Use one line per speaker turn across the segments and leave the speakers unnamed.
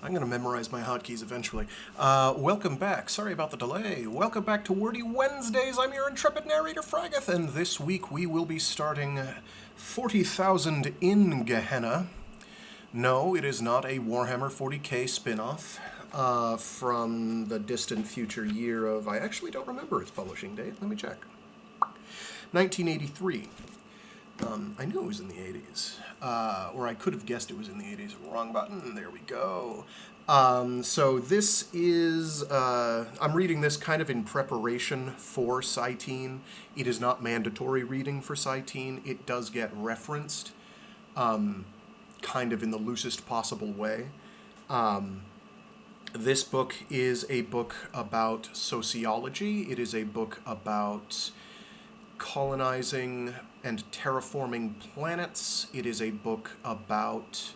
I'm going to memorize my hotkeys eventually. Welcome back. Sorry about the delay. Welcome back to Wordy Wednesdays. I'm your intrepid narrator, Fragath, and this week we will be starting 40,000 in Gehenna. No, it is not a Warhammer 40k spin-off from the distant future year of... I actually don't remember its publishing date. Let me check. 1983. I knew it was in the 80s. Or I could have guessed it was in the 80s. Wrong button. There we go. So this is... I'm reading this kind of in preparation for Cyteen. It is not mandatory reading for Cyteen. It does get referenced kind of in the loosest possible way. This book is a book about sociology. It is a book about colonizing and terraforming planets. It is a book about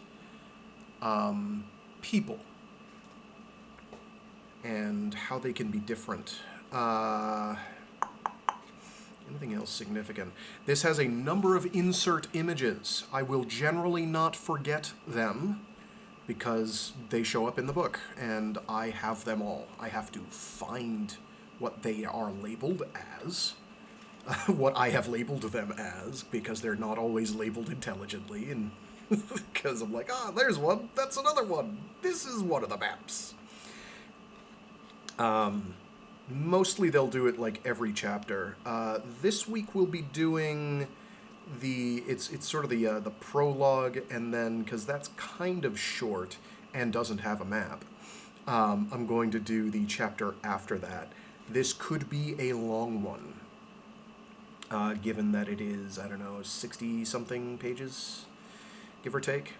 people and how they can be different. Anything else significant? This has a number of insert images. I will generally not forget them because they show up in the book, and I have them all. I have to find what they are labeled as. What I have labeled them as, because they're not always labeled intelligently, and because I'm like, there's one, that's another one, this is one of the maps. Mostly they'll do it like every chapter. This week we'll be doing it's sort of the prologue, and then, because that's kind of short and doesn't have a map, I'm going to do the chapter after that. This could be a long one. Given that it is, I don't know, 60-something pages, give or take.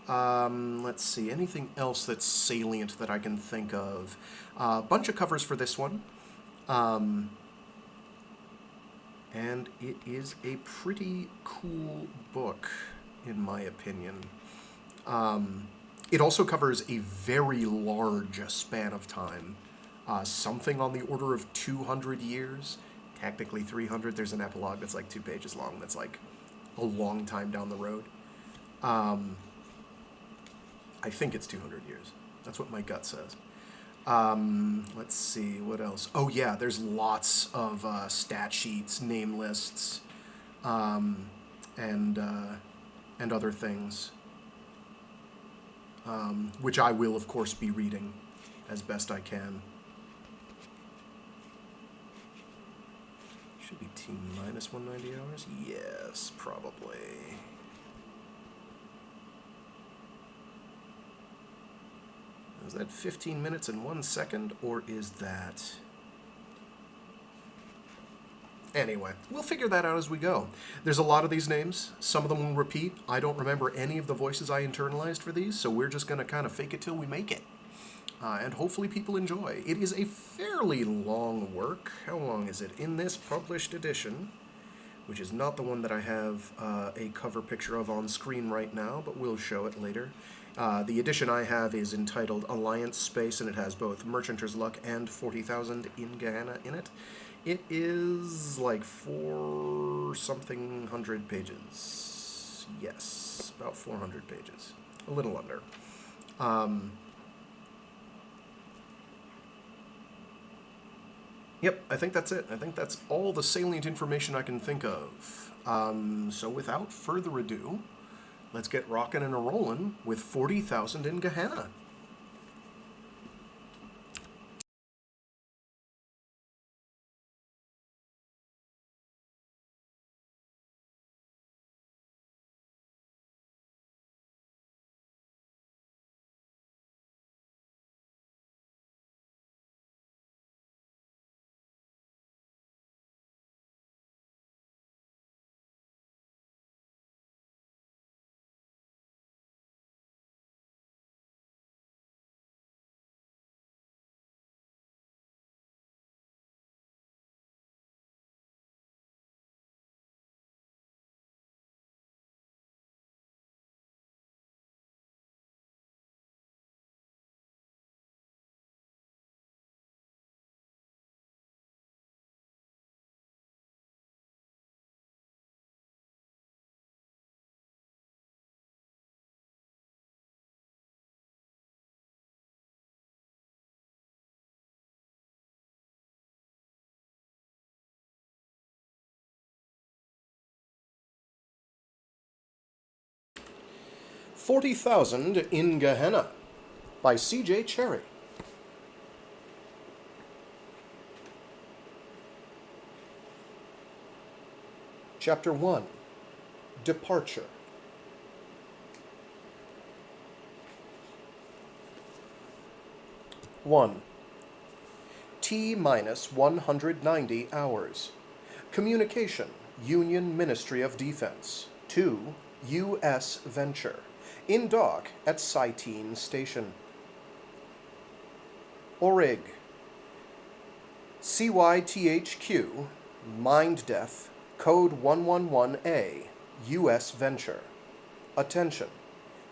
Let's see, anything else that's salient that I can think of? A bunch of covers for this one. And it is a pretty cool book, in my opinion. It also covers a very large span of time. Something on the order of 200 years. Technically 300. There's an epilogue that's like 2 pages long. That's like a long time down the road. I think it's 200 years. That's what my gut says. Let's see, what else? Oh yeah, there's lots of stat sheets, name lists, and other things, which I will, of course, be reading as best I can. Should be T minus 190 hours? Yes, probably. Is that 15 minutes and 1 second, or is that... Anyway, we'll figure that out as we go. There's a lot of these names. Some of them will repeat. I don't remember any of the voices I internalized for these, so we're just going to kind of fake it till we make it. And hopefully people enjoy. It is a fairly long work. How long is it? In this published edition, which is not the one that I have a cover picture of on screen right now, but we'll show it later. The edition I have is entitled Alliance Space, and it has both Merchanter's Luck and 40,000 in Gehenna in it. It is like 4-something hundred pages. Yes, about 400 pages. A little under. Yep, I think that's it. I think that's all the salient information I can think of. So without further ado, let's get rockin' and a-rollin' with 40,000 in Gehenna. 40,000 In Gehenna by C.J. Cherryh. Chapter 1. Departure. 1. T-minus 190 hours. Communication, Union Ministry of Defense. 2. U.S. Venture. In dock at Cyteen Station. Orig. CYTHQ. Mind Death. Code 111A. U.S. Venture. Attention.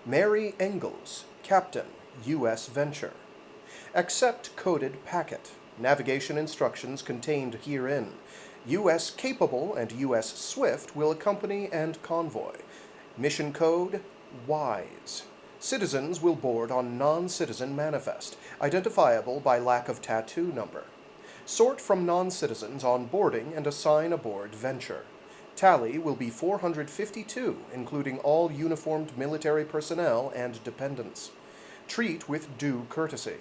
Mary Engels, Captain, U.S. Venture. Accept coded packet. Navigation instructions contained herein. U.S. Capable and U.S. Swift will accompany and convoy. Mission code, WISE. Citizens will board on non-citizen manifest, identifiable by lack of tattoo number. Sort from non-citizens on boarding and assign aboard Venture. Tally will be 452, including all uniformed military personnel and dependents. Treat with due courtesy.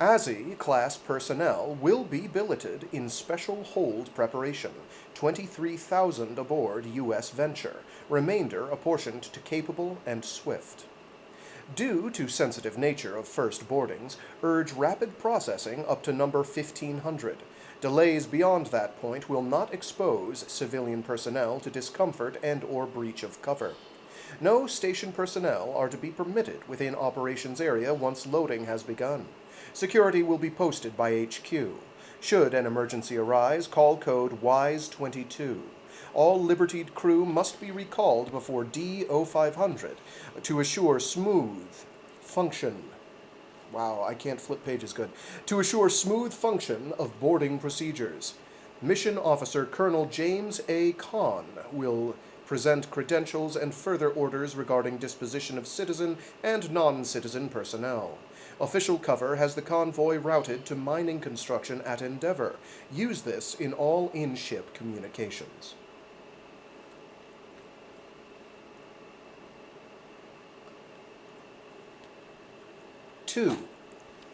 ASI class personnel will be billeted in special hold preparation, 23,000 aboard U.S. Venture, remainder apportioned to Capable and Swift. Due to sensitive nature of first boardings, urge rapid processing up to number 1500. Delays beyond that point will not expose civilian personnel to discomfort and/or breach of cover. No station personnel are to be permitted within operations area once loading has begun. Security will be posted by HQ. Should an emergency arise, call code WISE22. All Libertied crew must be recalled before D0500 to assure smooth function. Wow, I can't flip pages good. To assure smooth function of boarding procedures. Mission Officer Colonel James A. Kahn will present credentials and further orders regarding disposition of citizen and non-citizen personnel. Official cover has the convoy routed to mining construction at Endeavor. Use this in all in-ship communications.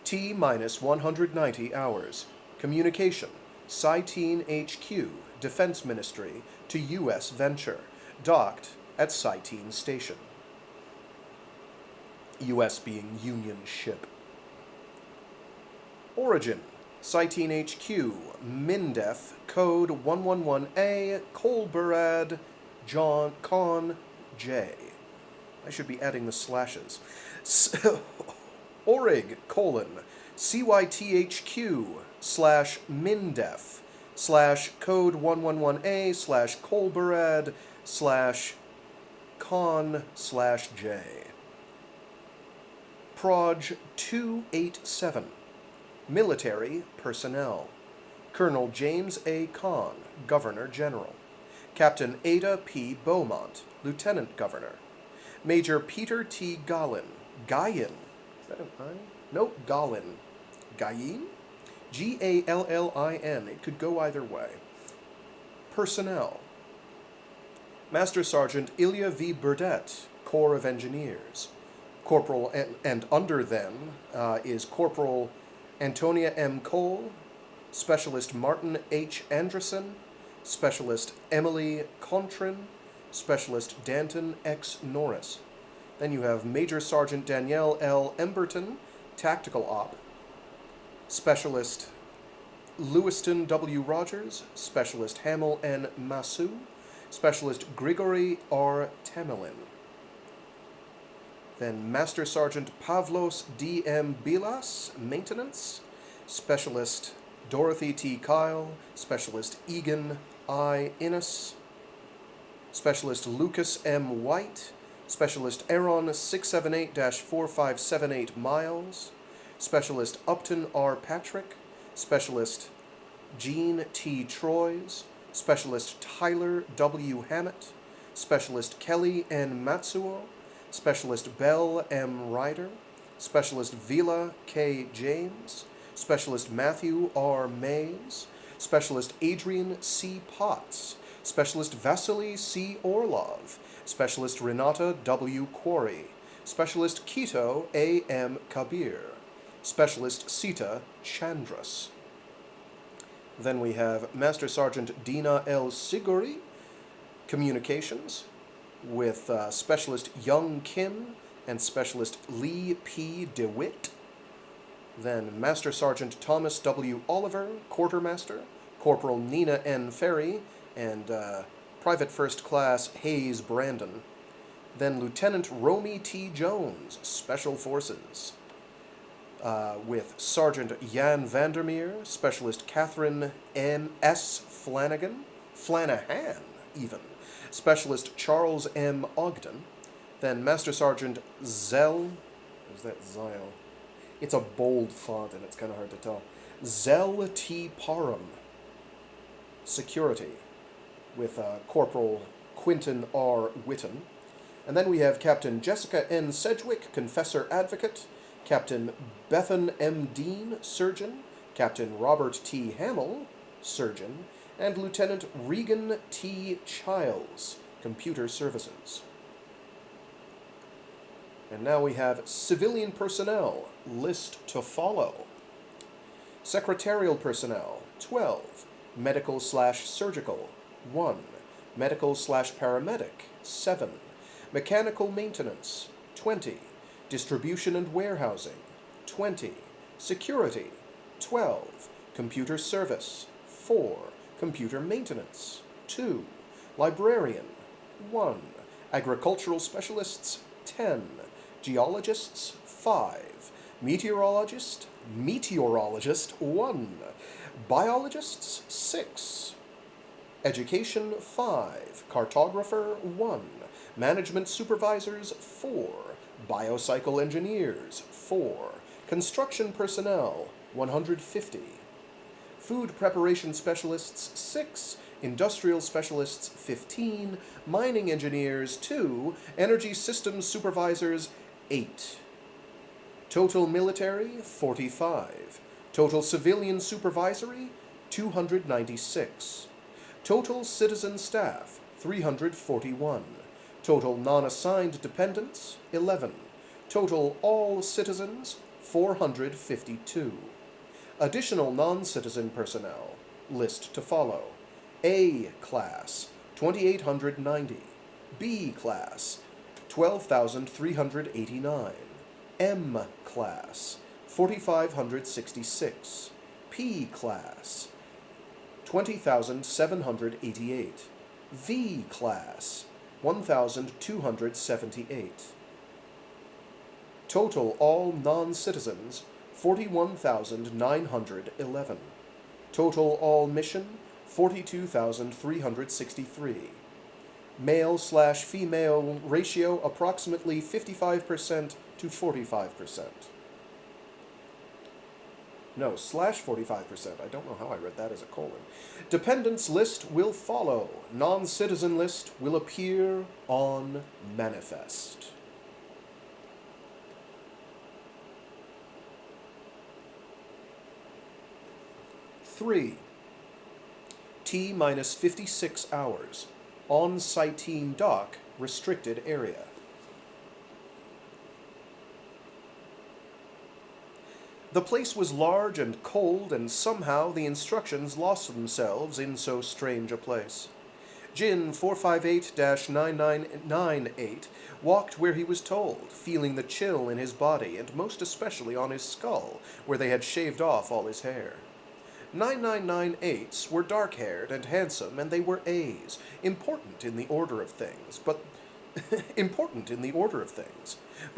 T-minus 190 hours. Communication. Cyteen HQ, Defense Ministry, to U.S. Venture. Docked at Cyteen Station. U.S. being Union ship. Origin. Cyteen HQ, Mindef, Code 111A, Colberad, John, Con, J. I should be adding the slashes. Orig, CYTHQ, /Mindef, /Code 111A, /Colberad, /Con, /J. Proj 287. Military Personnel. Colonel James A. Kahn, Governor General. Captain Ada P. Beaumont, Lieutenant Governor. Major Peter T. Gallin. Is that an I? Nope, Gallin. Gayin? Gallin. It could go either way. Personnel. Master Sergeant Ilya V. Burdett, Corps of Engineers. Corporal, and under them is Corporal Antonia M. Cole, Specialist Martin H. Anderson, Specialist Emily Contrin, Specialist Danton X. Norris. Then you have Major Sergeant Danielle L. Emberton, Tactical Op, Specialist Lewiston W. Rogers, Specialist Hamill N. Masu, Specialist Grigory R. Tamelin. Then Master Sergeant Pavlos D. M. Bilas, Maintenance, Specialist Dorothy T. Kyle, Specialist Egan I. Innes, Specialist Lucas M. White, Specialist Aaron 678-4578 Miles, Specialist Upton R. Patrick, Specialist Gene T. Troyes, Specialist Tyler W. Hammett, Specialist Kelly N. Matsuo, Specialist Bell M. Ryder, Specialist Vila K. James, Specialist Matthew R. Mays, Specialist Adrian C. Potts, Specialist Vasily C. Orlov, Specialist Renata W. Quarry, Specialist Keto A.M. Kabir, Specialist Sita Chandras. Then we have Master Sergeant Dina L. Siguri, Communications, with Specialist Young Kim and Specialist Lee P. DeWitt. Then Master Sergeant Thomas W. Oliver, Quartermaster, Corporal Nina N. Ferry, and Private First Class Hayes Brandon. Then Lieutenant Romy T. Jones, Special Forces, with Sergeant Jan Vandermeer, Specialist Catherine M. S. Flanahan, even, Specialist Charles M. Ogden. Then Master Sergeant Zell, is that Zyle? It's a bold font and it's kind of hard to tell. Zell T. Parham, Security, with Corporal Quinton R. Witten. And then we have Captain Jessica N. Sedgwick, Confessor Advocate, Captain Bethan M. Dean, Surgeon, Captain Robert T. Hamill, Surgeon, and Lieutenant Regan T. Childs, Computer Services. And now we have Civilian Personnel, list to follow. Secretarial Personnel, 12. Medical/Surgical, 1. Medical/Paramedic, 7. Mechanical Maintenance, 20. Distribution and Warehousing, 20. Security, 12. Computer Service, 4. Computer Maintenance, 2. Librarian, 1. Agricultural Specialists, 10. Geologists, 5. Meteorologist, 1. Biologists, 6. Education, 5. Cartographer, 1. Management Supervisors, 4. Biocycle Engineers, 4. Construction Personnel, 150. Food Preparation Specialists, 6. Industrial Specialists, 15. Mining Engineers, 2. Energy Systems Supervisors, 8. Total Military, 45. Total Civilian Supervisory, 296. Total Citizen Staff, 341. Total Non-Assigned Dependents, 11. Total All Citizens, 452. Additional Non-Citizen Personnel, list to follow. A Class, 2,890. B Class, 12,389. M Class, 4,566. P Class, 20,788. V Class, 1,278. Total all non-citizens, 41,911. Total all mission, 42,363. Male/female ratio approximately 55% to 45%. No, /45%. I don't know how I read that as a colon. Dependents list will follow. Non-citizen list will appear on manifest. Three. T-minus 56 hours. On Cyteen dock, restricted area. The place was large and cold, and somehow the instructions lost themselves in so strange a place. Jin 458-9998 walked where he was told, feeling the chill in his body and most especially on his skull, where they had shaved off all his hair. 9998s were dark-haired and handsome, and they were A's, important in the order of things, but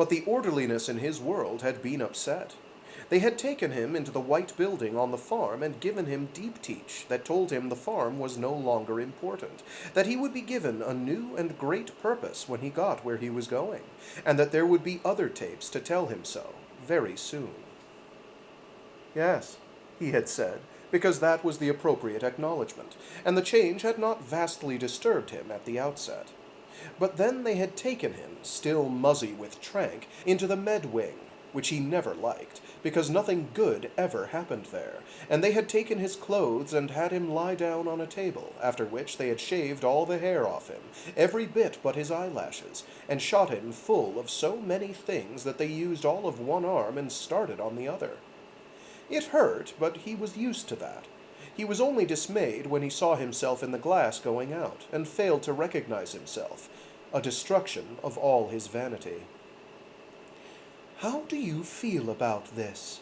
the orderliness in his world had been upset. They had taken him into the white building on the farm and given him deep teach that told him the farm was no longer important, that he would be given a new and great purpose when he got where he was going, and that there would be other tapes to tell him so, very soon. Yes, he had said, because that was the appropriate acknowledgement, and the change had not vastly disturbed him at the outset. But then they had taken him, still muzzy with trank, into the med wing, which he never liked, because nothing good ever happened there, and they had taken his clothes and had him lie down on a table, after which they had shaved all the hair off him, every bit but his eyelashes, and shot him full of so many things that they used all of one arm and started on the other. It hurt, but he was used to that. He was only dismayed when he saw himself in the glass going out, and failed to recognize himself, a destruction of all his vanity. "How do you feel about this?"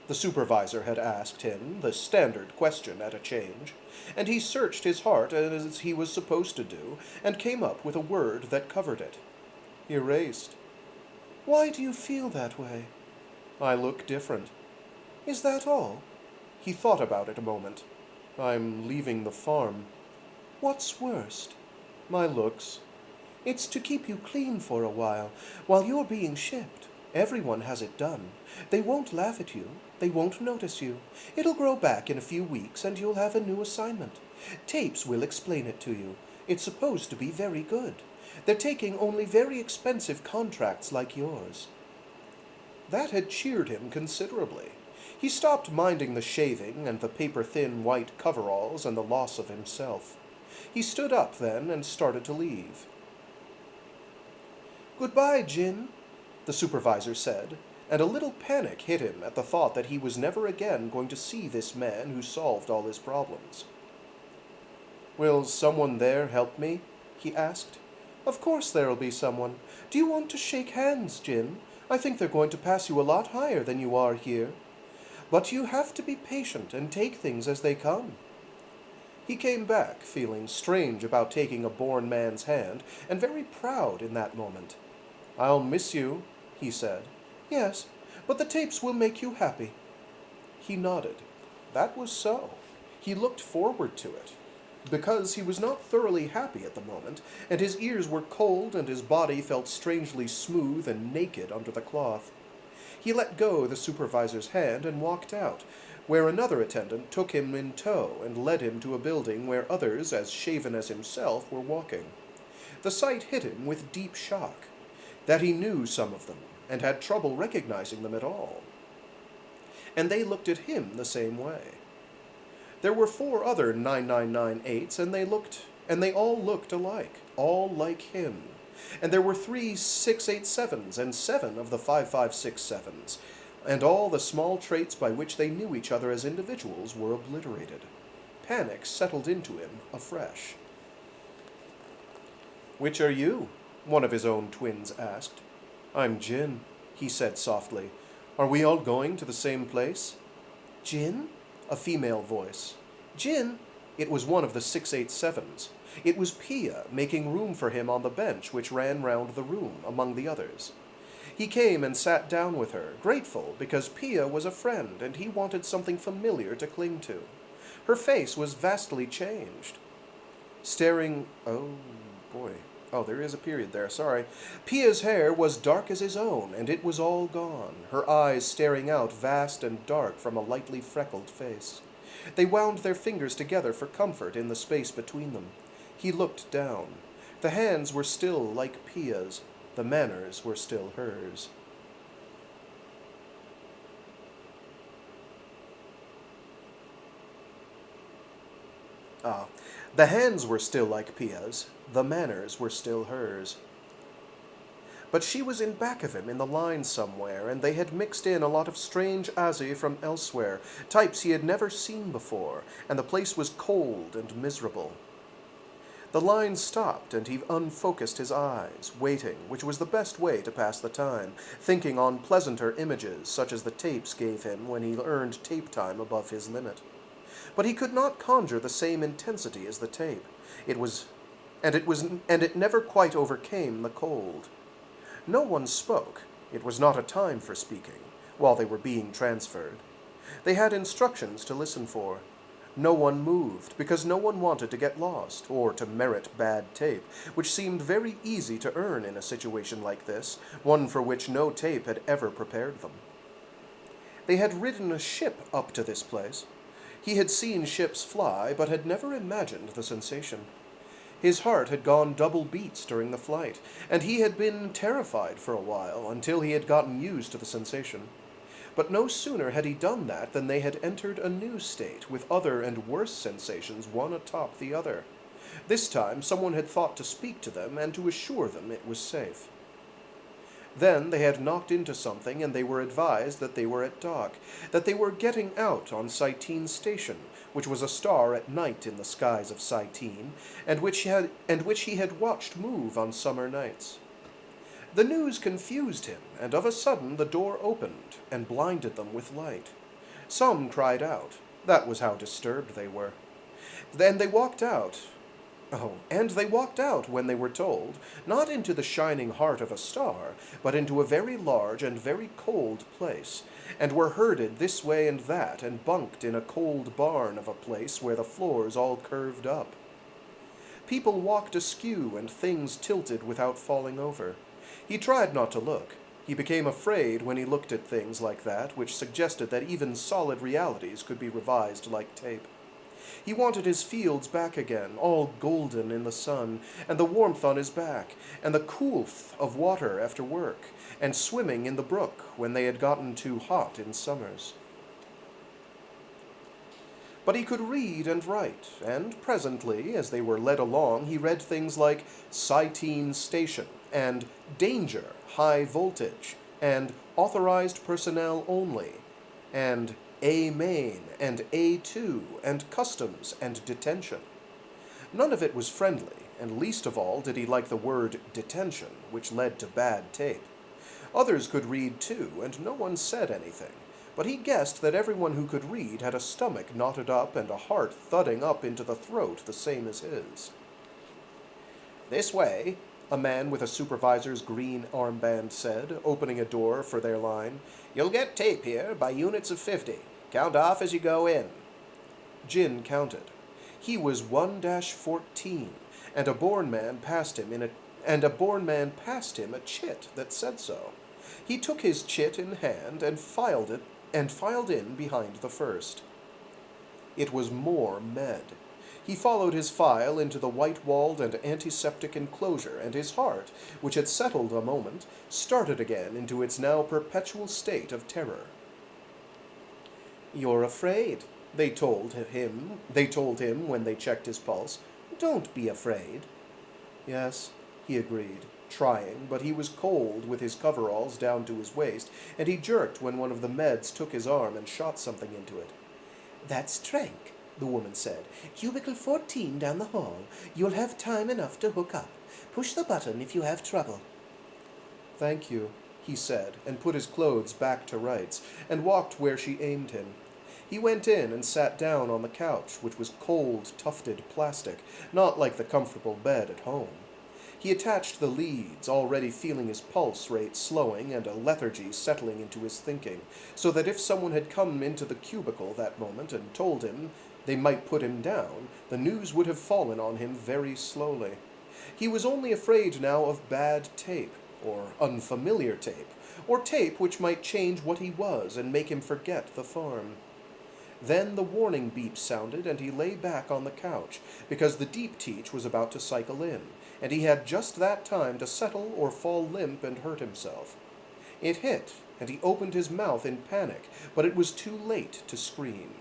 the supervisor had asked him, the standard question at a change, and he searched his heart as he was supposed to do, and came up with a word that covered it. "Erased." "Why do you feel that way?" "I look different." "Is that all?" He thought about it a moment. "I'm leaving the farm." "What's worst?" "My looks." "It's to keep you clean for a while you're being shipped. Everyone has it done. They won't laugh at you. They won't notice you. It'll grow back in a few weeks and you'll have a new assignment. Tapes will explain it to you. It's supposed to be very good. They're taking only very expensive contracts like yours." That had cheered him considerably. He stopped minding the shaving and the paper-thin white coveralls and the loss of himself. He stood up then and started to leave. "Goodbye, Jin," the supervisor said, and a little panic hit him at the thought that he was never again going to see this man who solved all his problems. "Will someone there help me?" he asked. "Of course there'll be someone. Do you want to shake hands, Jin? I think they're going to pass you a lot higher than you are here. But you have to be patient and take things as they come." He came back, feeling strange about taking a born man's hand, and very proud in that moment. "I'll miss you," he said. "Yes, but the tapes will make you happy." He nodded. That was so. He looked forward to it. Because he was not thoroughly happy at the moment, and his ears were cold and his body felt strangely smooth and naked under the cloth. He let go the supervisor's hand and walked out, where another attendant took him in tow and led him to a building where others, as shaven as himself, were walking. The sight hit him with deep shock, that he knew some of them, and had trouble recognizing them at all. And they looked at him the same way. There were 4 other 9998s, and they all looked alike, all like him. And there were 3 687s and 7 of the 5567s, and all the small traits by which they knew each other as individuals were obliterated. Panic settled into him afresh. "Which are you?" one of his own twins asked. "I'm Jin," he said softly. "Are we all going to the same place?" "Jin?" A female voice. "Jin?" It was one of the 687s. It was Pia, making room for him on the bench which ran round the room, among the others. He came and sat down with her, grateful because Pia was a friend and he wanted something familiar to cling to. Her face was vastly changed. Oh boy. Oh, there is a period there, sorry. Pia's hair was dark as his own, and it was all gone, her eyes staring out vast and dark from a lightly freckled face. They wound their fingers together for comfort in the space between them. He looked down. The hands were still like Pia's. The manners were still hers. The hands were still like Pia's. The manners were still hers. But she was in back of him in the line somewhere, and they had mixed in a lot of strange Aussie from elsewhere, types he had never seen before, and the place was cold and miserable. The line stopped, and he unfocused his eyes, waiting, which was the best way to pass the time, thinking on pleasanter images, such as the tapes gave him when he earned tape time above his limit. But he could not conjure the same intensity as the tape. It never quite overcame the cold. No one spoke. It was not a time for speaking, while they were being transferred. They had instructions to listen for. No one moved, because no one wanted to get lost, or to merit bad tape, which seemed very easy to earn in a situation like this, one for which no tape had ever prepared them. They had ridden a ship up to this place. He had seen ships fly, but had never imagined the sensation. His heart had gone double beats during the flight, and he had been terrified for a while until he had gotten used to the sensation. But no sooner had he done that than they had entered a new state, with other and worse sensations one atop the other. This time someone had thought to speak to them and to assure them it was safe. Then they had knocked into something, and they were advised that they were at dock, that they were getting out on Cyteen Station, which was a star at night in the skies of Cyteen, and which he had watched move on summer nights. The news confused him, and of a sudden the door opened and blinded them with light. Some cried out. That was how disturbed they were. Then they walked out. And they walked out when they were told, not into the shining heart of a star, but into a very large and very cold place, and were herded this way and that, and bunked in a cold barn of a place where the floors all curved up. People walked askew, and things tilted without falling over. He tried not to look. He became afraid when he looked at things like that, which suggested that even solid realities could be revised like tape. He wanted his fields back again, all golden in the sun, and the warmth on his back, and the coolth of water after work, and swimming in the brook when they had gotten too hot in summers. But he could read and write, and presently, as they were led along, he read things like Cyteen Station, and Danger, High Voltage, and Authorized Personnel Only, and A Main, and A2, and Customs, and Detention. None of it was friendly, and least of all did he like the word detention, which led to bad tape. Others could read too, and no one said anything, but he guessed that everyone who could read had a stomach knotted up and a heart thudding up into the throat the same as his. "This way," a man with a supervisor's green armband said, opening a door for their line. "You'll get tape here by units of 50. Count off as you go in." Jin counted. He was 1-14, and a born man passed him a chit that said so. He took his chit in hand and filed in behind the first. It was more med. He followed his file into the white-walled and antiseptic enclosure, and his heart, which had settled a moment, started again into its now perpetual state of terror. "You're afraid," they told him when they checked his pulse. "Don't be afraid." "Yes," he agreed, trying, but he was cold with his coveralls down to his waist, and he jerked when one of the meds took his arm and shot something into it. "That's Trank," the woman said. "Cubicle 14 down the hall. You'll have time enough to hook up. Push the button if you have trouble." "Thank you," he said, and put his clothes back to rights, and walked where she aimed him. He went in and sat down on the couch, which was cold, tufted plastic, not like the comfortable bed at home. He attached the leads, already feeling his pulse rate slowing and a lethargy settling into his thinking, so that if someone had come into the cubicle that moment and told him they might put him down, the news would have fallen on him very slowly. He was only afraid now of bad tape, or unfamiliar tape, or tape which might change what he was and make him forget the farm. Then the warning beep sounded, and he lay back on the couch, because the deep teach was about to cycle in, and he had just that time to settle or fall limp and hurt himself. It hit, and he opened his mouth in panic, but it was too late to scream.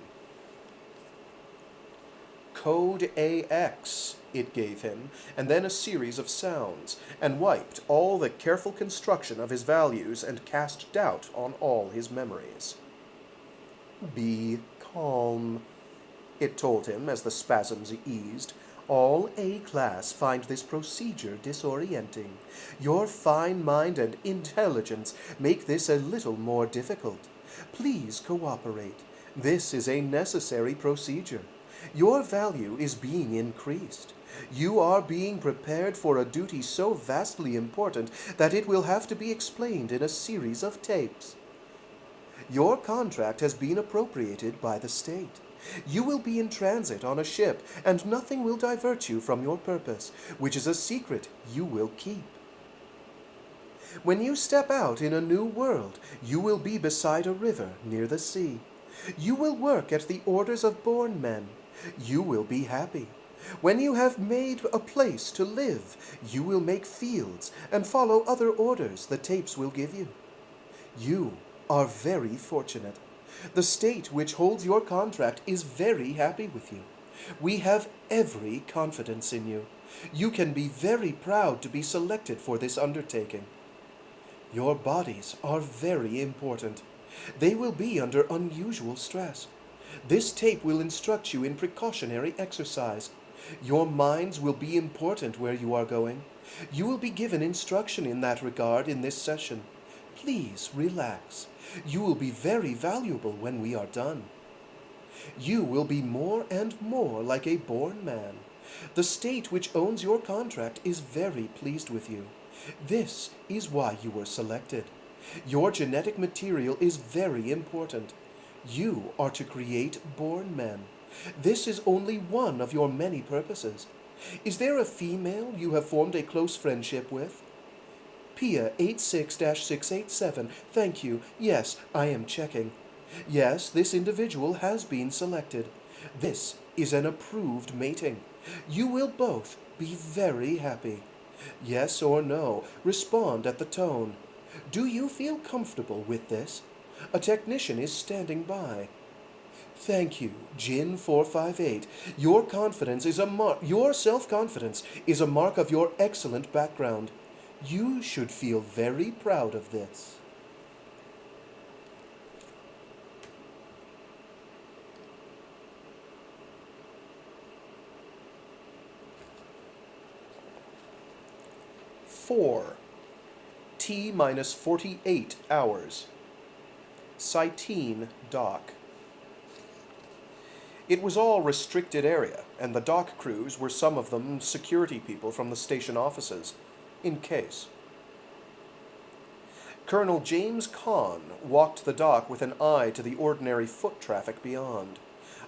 "Code AX," it gave him, and then a series of sounds, and wiped all the careful construction of his values and cast doubt on all his memories. "Be calm," it told him as the spasms eased. "All A-class find this procedure disorienting. Your fine mind and intelligence make this a little more difficult. Please cooperate. This is a necessary procedure. Your value is being increased. You are being prepared for a duty so vastly important that it will have to be explained in a series of tapes. Your contract has been appropriated by the state. You will be in transit on a ship, and nothing will divert you from your purpose, which is a secret you will keep. When you step out in a new world, you will be beside a river near the sea. You will work at the orders of born men. You will be happy.
When you have made a place to live, you will make fields and follow other orders the tapes will give you. You are very fortunate. The state which holds your contract is very happy with you. We have every confidence in you. You can be very proud to be selected for this undertaking. Your bodies are very important. They will be under unusual stress. This tape will instruct you in precautionary exercise. Your minds will be important where you are going. You will be given instruction in that regard in this session. Please relax. You will be very valuable when we are done. You will be more and more like a born man. The state which owns your contract is very pleased with you. This is why you were selected. Your genetic material is very important. You are to create born men. This is only one of your many purposes. Is there a female you have formed a close friendship with? Pia 86-687, thank you. Yes, I am checking. Yes, this individual has been selected. This is an approved mating. You will both be very happy. Yes or no, respond at the tone. Do you feel comfortable with this? A technician is standing by. Thank you, Jin 458. Your self-confidence is a mark of your excellent background. You should feel very proud of this. T minus 48 hours. Cyteen dock. It was all restricted area, and the dock crews were some of them security people from the station offices, in case. Colonel James Kahn walked the dock with an eye to the ordinary foot traffic beyond.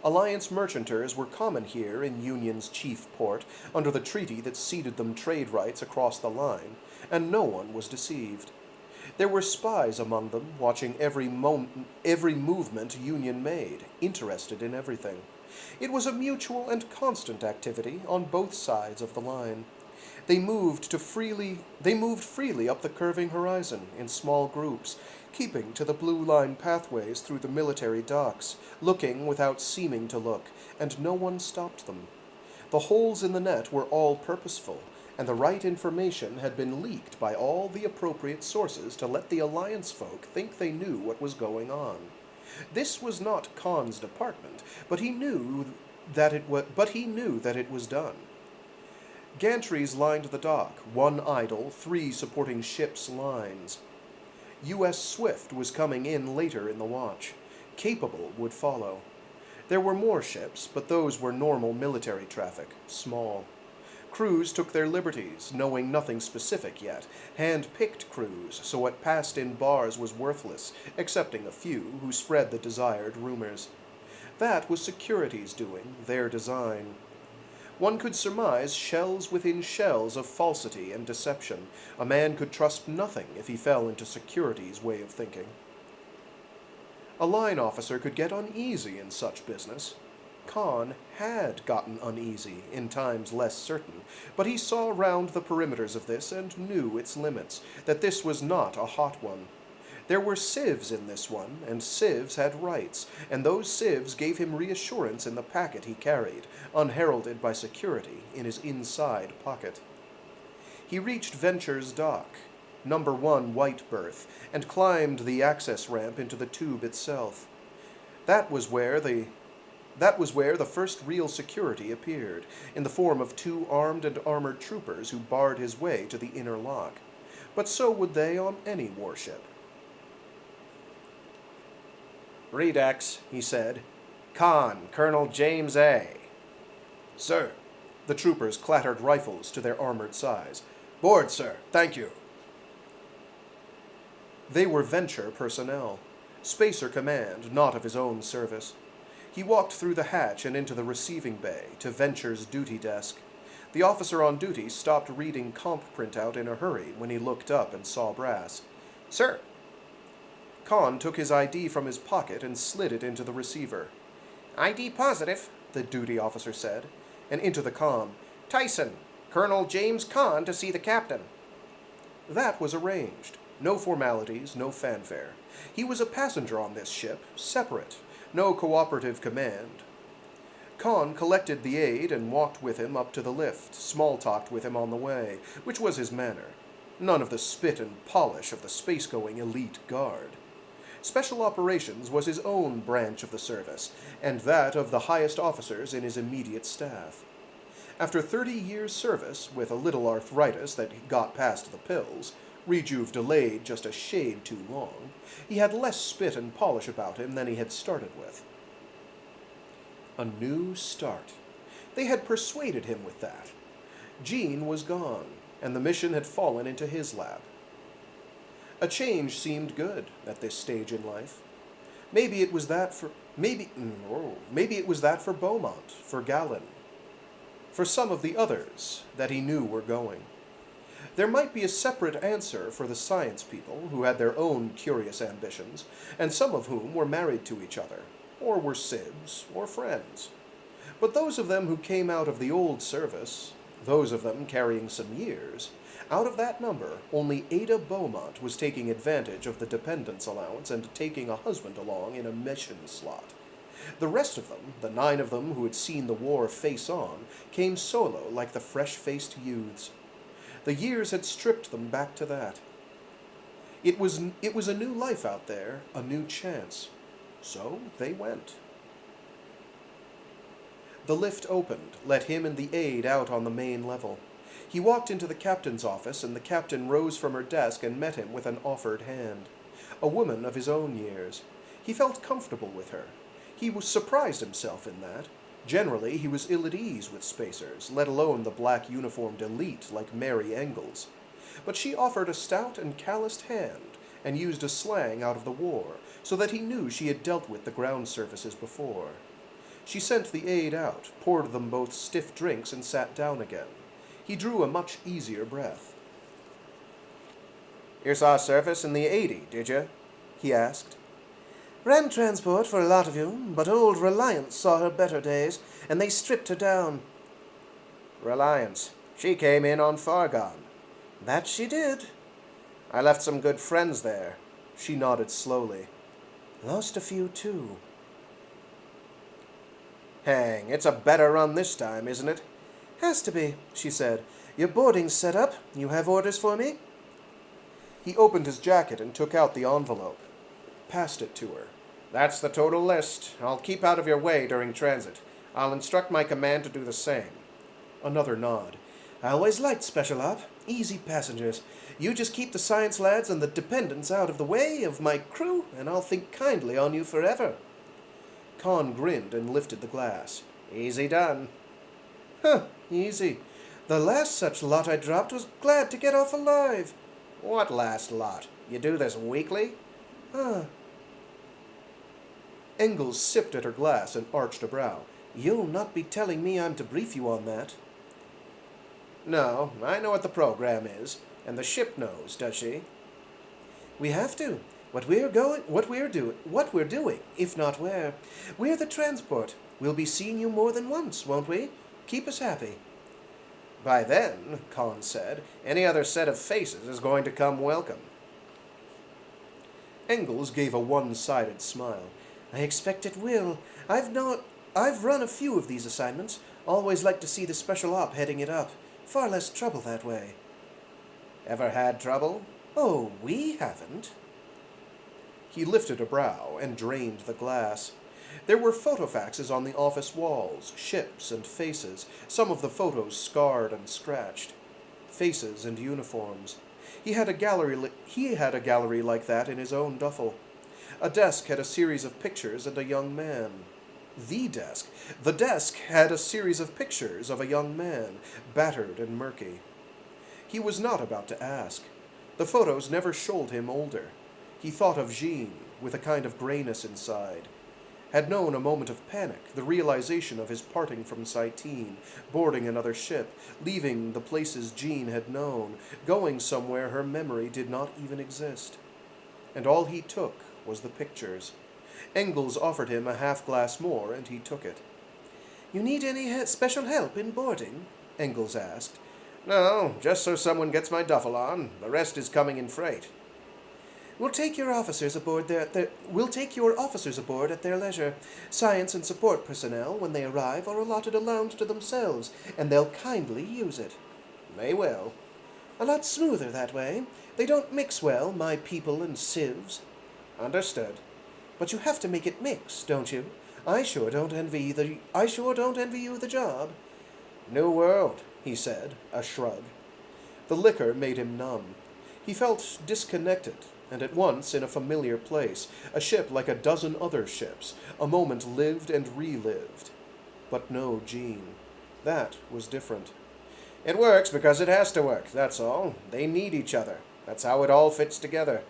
Alliance merchanters were common here in Union's chief port, under the treaty that ceded them trade rights across the line, and no one was deceived. There were spies among them, watching every movement Union made, interested in everything. It was a mutual and constant activity on both sides of the line. They moved freely up the curving horizon in small groups, keeping to the blue line pathways through the military docks, looking without seeming to look, and no one stopped them. The holes in the net were all purposeful, and the right information had been leaked by all the appropriate sources to let the Alliance folk think they knew what was going on. This was not Khan's department, but he knew that it was done. Gantries lined the dock, one idle, 3 supporting ships' lines. U.S. Swift was coming in later in the watch. Capable would follow. There were more ships, but those were normal military traffic, small. Crews took their liberties, knowing nothing specific yet, hand-picked crews, so what passed in bars was worthless, excepting a few who spread the desired rumors. That was security's doing, their design. One could surmise shells within shells of falsity and deception. A man could trust nothing if he fell into security's way of thinking. A line officer could get uneasy in such business. Khan had gotten uneasy in times less certain, but he saw round the perimeters of this and knew its limits, that this was not a hot one. There were civs in this one, and civs had rights, and those civs gave him reassurance in the packet he carried, unheralded by security, in his inside pocket. He reached Venture's dock, number 1 white berth, and climbed the access ramp into the tube itself. That was where the first real security appeared, in the form of 2 armed and armored troopers who barred his way to the inner lock. But so would they on any warship. "Redex," he said. "Khan, Colonel James A." "Sir." The troopers clattered rifles to their armored sides. "Board, sir. Thank you." They were Venture personnel. Spacer Command, not of his own service. He walked through the hatch and into the receiving bay, to Venture's duty desk. The officer on duty stopped reading comp printout in a hurry when he looked up and saw Brass. "Sir." Khan took his ID from his pocket and slid it into the receiver. "ID positive," the duty officer said. and into the comm. "Tyson, Colonel James Kahn to see the captain." That was arranged. No formalities, no fanfare. He was a passenger on this ship, separate, no cooperative command. Kahn collected the aide and walked with him up to the lift, small-talked with him on the way, which was his manner. None of the spit and polish of the space-going elite guard. Special Operations was his own branch of the service, and that of the highest officers in his immediate staff. After 30 years' service, with a little arthritis that got past the pills, Rejuve delayed just a shade too long, he had less spit and polish about him than he had started with. A new start. They had persuaded him with that. Jean was gone, and the mission had fallen into his lap. A change seemed good at this stage in life. Maybe it was that for Beaumont, for Gallon, for some of the others that he knew were going. There might be a separate answer for the science people, who had their own curious ambitions, and some of whom were married to each other, or were sibs, or friends. But those of them who came out of the old service, those of them carrying some years, out of that number, only Ada Beaumont was taking advantage of the dependence allowance and taking a husband along in a mission slot. The rest of them, the 9 of them who had seen the war face on, came solo like the fresh-faced youths. The years had stripped them back to that. It was a new life out there, a new chance. So they went. The lift opened, let him and the aide out on the main level. He walked into the captain's office, and the captain rose from her desk and met him with an offered hand. A woman of his own years. He felt comfortable with her. He was surprised himself in that. Generally, he was ill at ease with spacers, let alone the black-uniformed elite like Mary Engels. But she offered a stout and calloused hand, and used a slang out of the war, so that he knew she had dealt with the ground surfaces before. She sent the aide out, poured them both stiff drinks, and sat down again. He drew a much easier breath. "You saw service in the 80, did you?" he asked.
"Ran transport for a lot of you, but old Reliance saw her better days, and they stripped her down."
"Reliance. She came in on Fargon."
"That she did."
"I left some good friends there." She nodded slowly.
"Lost a few, too."
"Hang, it's a better run this time, isn't it?"
"Has to be," she said. "Your boarding's set up. You have orders for me?"
He opened his jacket and took out the envelope. Passed it to her. "That's the total list. I'll keep out of your way during transit. I'll instruct my command to do the same." Another nod.
"I always liked Special Op. Easy passengers. You just keep the science lads and the dependents out of the way of my crew, and I'll think kindly on you forever."
Khan grinned and lifted the glass. "Easy done."
"Huh, easy. The last such lot I dropped was glad to get off alive."
"What last lot? You do this weekly?"
Engels sipped at her glass and arched a brow. "You'll not be telling me I'm to brief you on that?"
"No, I know what the program is, and the ship knows, does she?"
"We have to. What we're doing, if not where. We're the transport. We'll be seeing you more than once, won't we? Keep us happy."
"By then," Khan said, "any other set of faces is going to come welcome."
Engels gave a one-sided smile. "I expect it will. I've run a few of these assignments. Always like to see the Special Op heading it up. Far less trouble that way."
"Ever had trouble?"
"Oh, we haven't."
He lifted a brow and drained the glass. There were photofaxes on the office walls, ships and faces, some of the photos scarred and scratched. Faces and uniforms. He had a gallery like that in his own duffel. A desk had a series of pictures and a young man. The desk had a series of pictures of a young man, battered and murky. He was not about to ask. The photos never showed him older. He thought of Jean, with a kind of grayness inside. Had known a moment of panic, the realization of his parting from Cyteen, boarding another ship, leaving the places Jean had known, going somewhere her memory did not even exist. And all he took was the pictures. Engels offered him a half glass more, and he took it.
You need any special help in boarding? Engels asked.
No, just so someone gets my duffel on. The rest is coming in freight.
We'll take your officers aboard at their leisure. Science and support personnel, when they arrive, are allotted a lounge to themselves, and they'll kindly use it.
They will.
A lot smoother that way. They don't mix well, my people and sieves.
Understood.
But you have to make it mix, don't you? I sure don't envy you the job.
New world, he said, a shrug. The liquor made him numb. He felt disconnected, and at once in a familiar place, a ship like a dozen other ships, a moment lived and relived. But no Jean. That was different. It works because it has to work, that's all. They need each other. That's how it all fits together.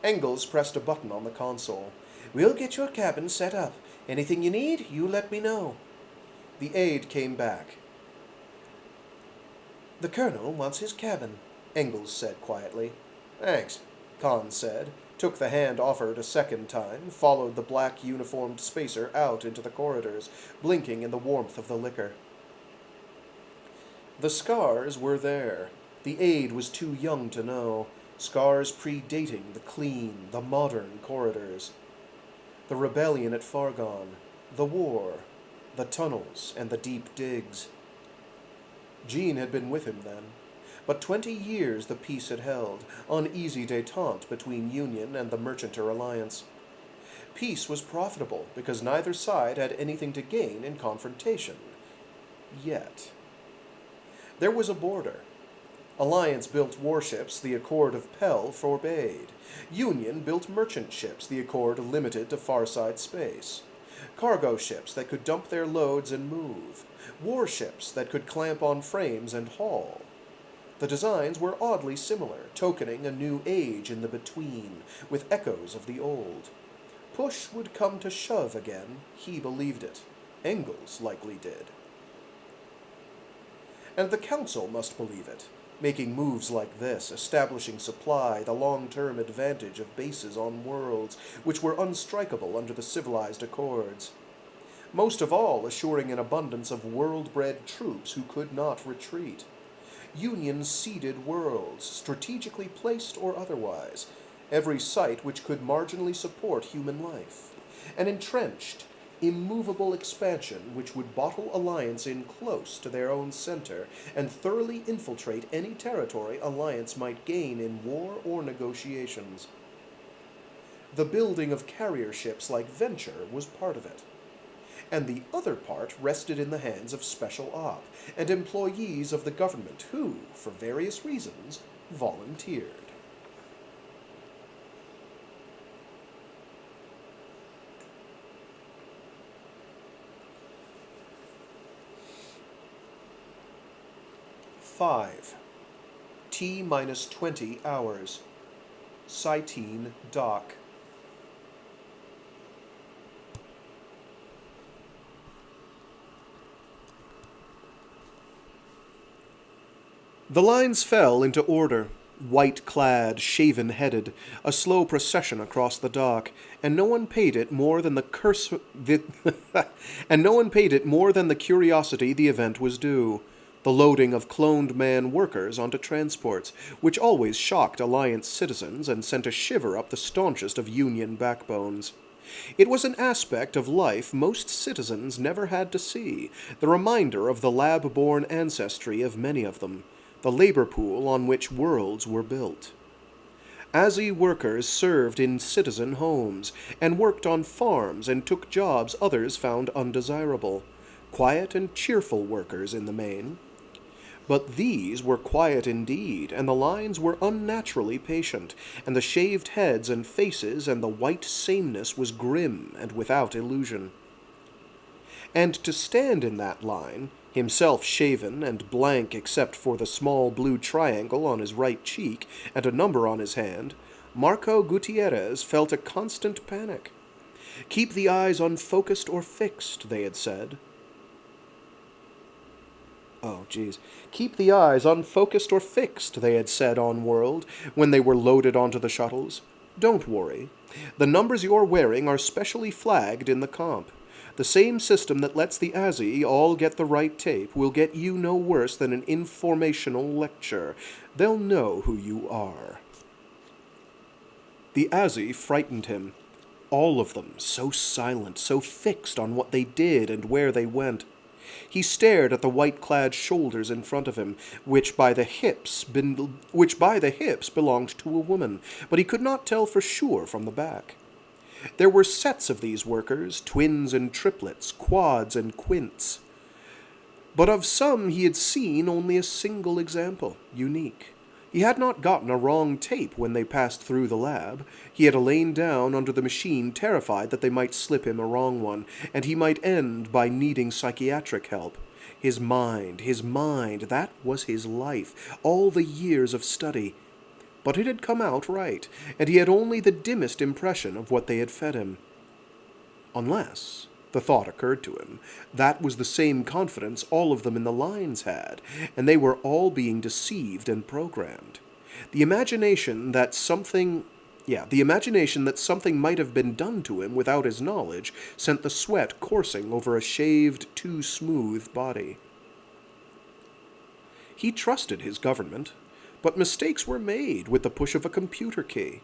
Engels pressed a button on the console. We'll get your cabin set up. Anything you need, you let me know.
The aide came back.
The colonel wants his cabin, Engels said quietly.
Thanks, Khan said, took the hand offered a second time, followed the black uniformed spacer out into the corridors, blinking in the warmth of the liquor. The scars were there. The aide was too young to know. Scars predating the clean, the modern corridors. The rebellion at Fargon, the war, the tunnels, and the deep digs. Jean had been with him then. But 20 years the peace had held, uneasy détente between Union and the Merchanter Alliance. Peace was profitable because neither side had anything to gain in confrontation. Yet. There was a border. Alliance-built warships the Accord of Pell forbade. Union built merchant ships the Accord limited to farside space. Cargo ships that could dump their loads and move. Warships that could clamp on frames and haul. The designs were oddly similar, tokening a new age in the between, with echoes of the old. Push would come to shove again, he believed it. Engels likely did. And the Council must believe it. Making moves like this, establishing supply, the long-term advantage of bases on worlds which were unstrikable under the civilized accords. Most of all, assuring an abundance of world-bred troops who could not retreat. Union-seeded worlds, strategically placed or otherwise, every site which could marginally support human life. An entrenched, immovable expansion which would bottle Alliance in close to their own center and thoroughly infiltrate any territory Alliance might gain in war or negotiations. The building of carrier ships like Venture was part of it. And the other part rested in the hands of Special Op and employees of the government who, for various reasons, volunteered. Five. T-minus 20 hours. Cyteen dock. The lines fell into order, white-clad, shaven-headed, a slow procession across the dock, and no one paid it more than the curiosity the event was due. The loading of cloned man workers onto transports, which always shocked Alliance citizens and sent a shiver up the staunchest of Union backbones. It was an aspect of life most citizens never had to see, the reminder of the lab-born ancestry of many of them, the labor pool on which worlds were built. ASI workers served in citizen homes, and worked on farms and took jobs others found undesirable. Quiet and cheerful workers in the main. But these were quiet indeed, and the lines were unnaturally patient, and the shaved heads and faces and the white sameness was grim and without illusion. And to stand in that line, himself shaven and blank except for the small blue triangle on his right cheek and a number on his hand, Marco Gutierrez felt a constant panic. Keep the eyes unfocused or fixed, they had said. Keep the eyes unfocused or fixed, they had said on World, when they were loaded onto the shuttles. Don't worry. The numbers you're wearing are specially flagged in the comp. The same system that lets the Azzy all get the right tape will get you no worse than an informational lecture. They'll know who you are. The Azzy frightened him. All of them, so silent, so fixed on what they did and where they went. He stared at the white-clad shoulders in front of him, which by the hips belonged to a woman, but he could not tell for sure from the back. There were sets of these workers, twins and triplets, quads and quints. But of some he had seen only a single example, unique. He had not gotten a wrong tape when they passed through the lab. He had lain down under the machine, terrified that they might slip him a wrong one, and he might end by needing psychiatric help. His mind, that was his life, all the years of study. But it had come out right, and he had only the dimmest impression of what they had fed him. Unless, the thought occurred to him, that was the same confidence all of them in the lines had, and they were all being deceived and programmed. The imagination that something might have been done to him without his knowledge sent the sweat coursing over a shaved, too smooth body. He trusted his government, but mistakes were made with the push of a computer key,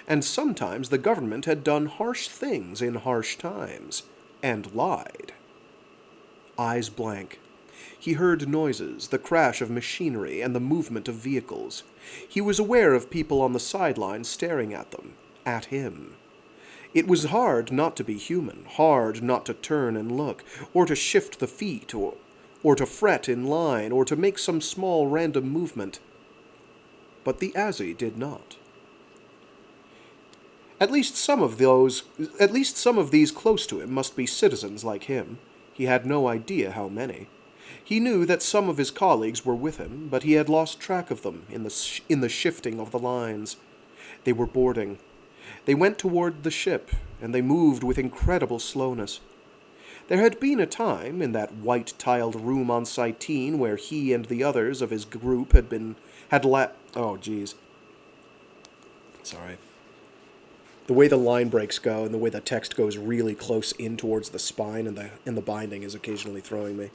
and sometimes the government had done harsh things in harsh times. And lied. Eyes blank. He heard noises, the crash of machinery, and the movement of vehicles. He was aware of people on the sidelines staring at them, at him. It was hard not to be human, hard not to turn and look, or to shift the feet, or to fret in line, or to make some small random movement. But the Azzy did not. At least some of these close to him must be citizens like him. He had no idea how many. He knew that some of his colleagues were with him, but he had lost track of them in the shifting of the lines. They were boarding. They went toward the ship, and they moved with incredible slowness. There had been a time in that white-tiled room on Cyteen where he and the others of his group Sorry. The way the line breaks go and the way the text goes really close in towards the spine and the binding is occasionally throwing me.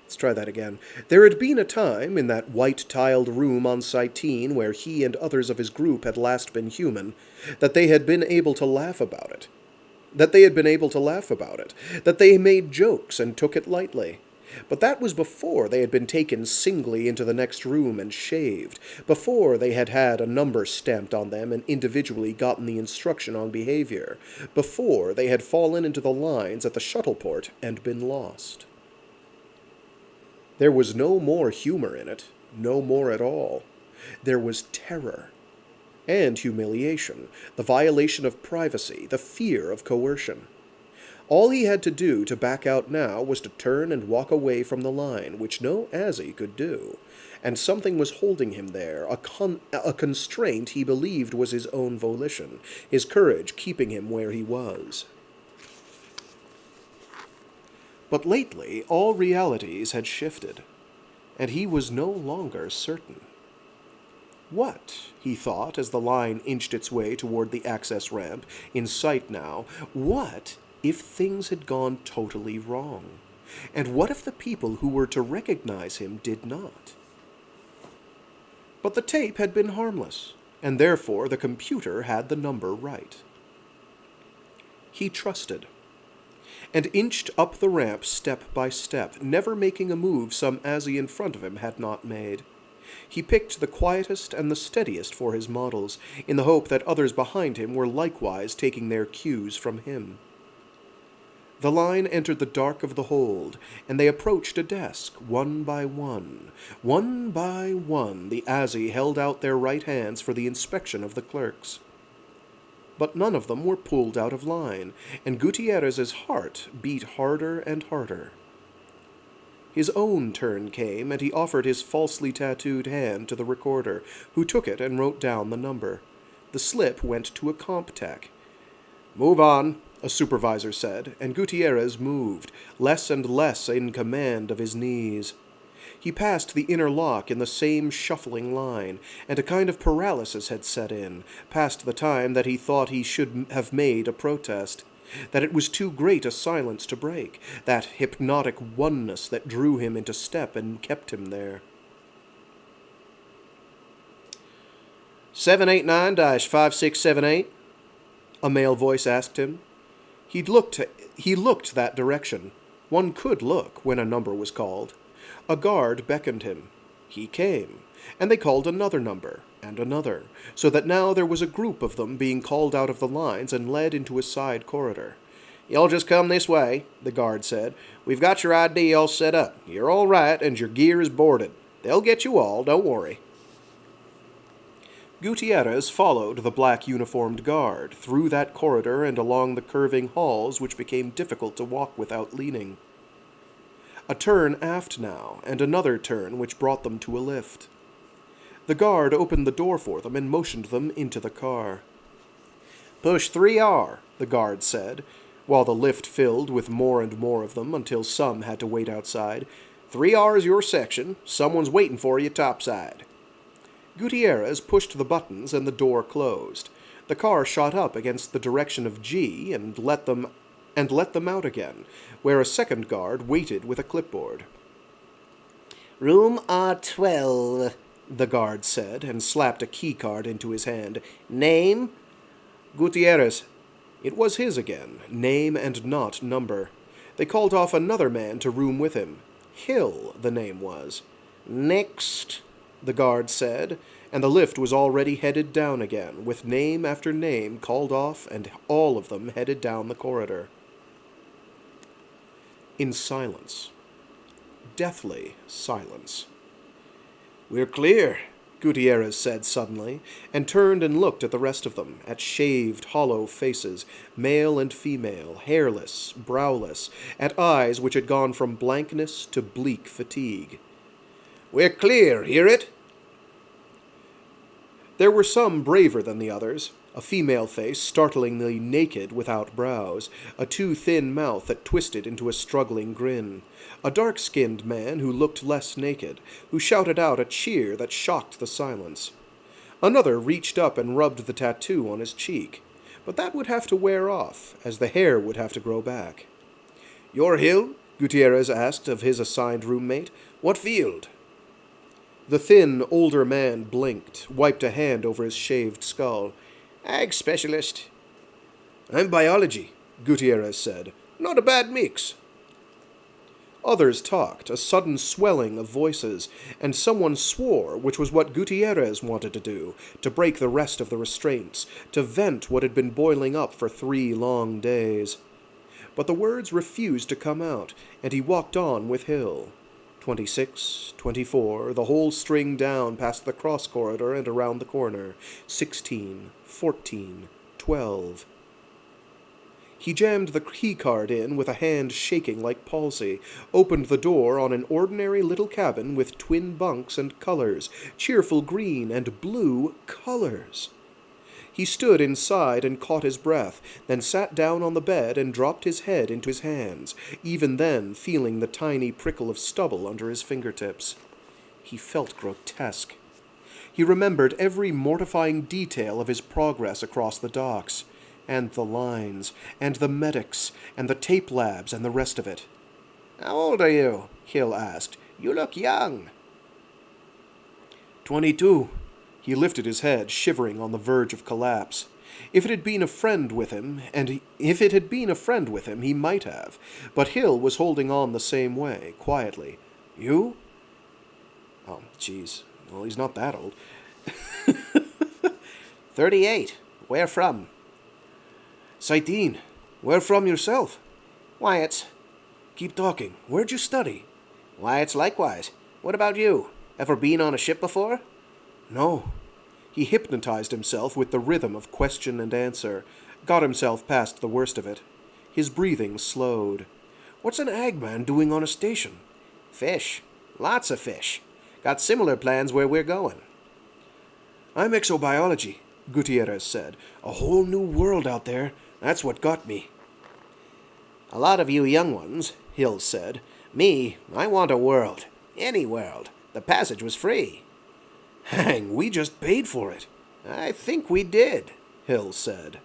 Let's try that again. There had been a time in that white-tiled room on Cyteen where he and others of his group had last been human, that they had been able to laugh about it. That they made jokes and took it lightly. But that was before they had been taken singly into the next room and shaved, before they had had a number stamped on them and individually gotten the instruction on behavior, before they had fallen into the lines at the shuttleport and been lost. There was no more humor in it, no more at all. There was terror and humiliation, the violation of privacy, the fear of coercion. All he had to do to back out now was to turn and walk away from the line, which no Azzy could do, and something was holding him there, a constraint he believed was his own volition, his courage keeping him where he was. But lately all realities had shifted, and he was no longer certain. What, he thought as the line inched its way toward the access ramp, in sight now, what if things had gone totally wrong? And what if the people who were to recognize him did not? But the tape had been harmless, and therefore the computer had the number right. He trusted, and inched up the ramp step by step, never making a move some Azzy in front of him had not made. He picked the quietest and the steadiest for his models, in the hope that others behind him were likewise taking their cues from him. The line entered the dark of the hold, and they approached a desk, one by one. One by one, the Azzy held out their right hands for the inspection of the clerks. But none of them were pulled out of line, and Gutierrez's heart beat harder and harder. His own turn came, and he offered his falsely tattooed hand to the recorder, who took it and wrote down the number. The slip went to a comp tech. "Move on," a supervisor said, and Gutierrez moved, less and less in command of his knees. He passed the inner lock in the same shuffling line, and a kind of paralysis had set in, past the time that he thought he should have made a protest. that it was too great a silence to break, that hypnotic oneness that drew him into step and kept him there. 789-5678, a male voice asked him. He looked that direction. One could look when a number was called. A guard beckoned him. He came, and they called another number, and another, so that now there was a group of them being called out of the lines and led into a side corridor. "You'll just come this way," the guard said. "We've got your ID all set up. You're all right, and your gear is boarded. They'll get you all, don't worry." Gutierrez followed the black-uniformed guard through that corridor and along the curving halls which became difficult to walk without leaning. A turn aft now, and another turn which brought them to a lift. The guard opened the door for them and motioned them into the car. "Push 3R, the guard said, while the lift filled with more and more of them until some had to wait outside. 3R is your section. Someone's waiting for you topside." Gutierrez pushed the buttons and the door closed. The car shot up against the direction of G and let them out again, where a second guard waited with a clipboard. "Room R12, the guard said, and slapped a keycard into his hand. "Name?" "Gutierrez." It was his again, name and not number. They called off another man to room with him. Hill, the name was. "Next," the guard said, and the lift was already headed down again, with name after name called off and all of them headed down the corridor. In silence. Deathly silence. "We're clear," Gutierrez said suddenly, and turned and looked at the rest of them, at shaved, hollow faces, male and female, hairless, browless, at eyes which had gone from blankness to bleak fatigue. "We're clear, hear it?" There were some braver than the others. A female face startlingly naked without brows, a too thin mouth that twisted into a struggling grin. A dark-skinned man who looked less naked, who shouted out a cheer that shocked the silence. Another reached up and rubbed the tattoo on his cheek, but that would have to wear off, as the hair would have to grow back. "You're Hill?" Gutierrez asked of his assigned roommate. "What field?" The thin, older man blinked, wiped a hand over his shaved skull. "Ag specialist." "I'm biology," Gutierrez said. "Not a bad mix." Others talked, a sudden swelling of voices, and someone swore, which was what Gutierrez wanted to do, to break the rest of the restraints, to vent what had been boiling up for 3 long days. But the words refused to come out, and he walked on with Hill. 26, 24, the whole string down past the cross corridor and around the corner. 16, 14, 12. He jammed the keycard in with a hand shaking like palsy, opened the door on an ordinary little cabin with twin bunks and colors, cheerful green and blue colors. He stood inside and caught his breath, then sat down on the bed and dropped his head into his hands, even then feeling the tiny prickle of stubble under his fingertips. He felt grotesque. He remembered every mortifying detail of his progress across the docks, and the lines, and the medics, and the tape labs, and the rest of it. "How old are you?" Hill asked. "You look young." 22. He lifted his head, shivering on the verge of collapse. If it had been a friend with him, he might have. But Hill was holding on the same way, quietly. "You?" "Oh, jeez. Well, he's not that old." 38. Where from?" "Cyteen. Where from yourself?" "Wyatt's." "Keep talking. Where'd you study?" "Wyatt's likewise. What about you? Ever been on a ship before?" "No." He hypnotized himself with the rhythm of question and answer, got himself past the worst of it. His breathing slowed. "What's an agman doing on a station?" "Fish. Lots of fish. Got similar plans where we're going." "I'm exobiology," Gutierrez said. "A whole new world out there. That's what got me." "A lot of you young ones," Hill said. "Me, I want a world. Any world. The passage was free." "Hang, we just paid for it." "I think we did," Hill said.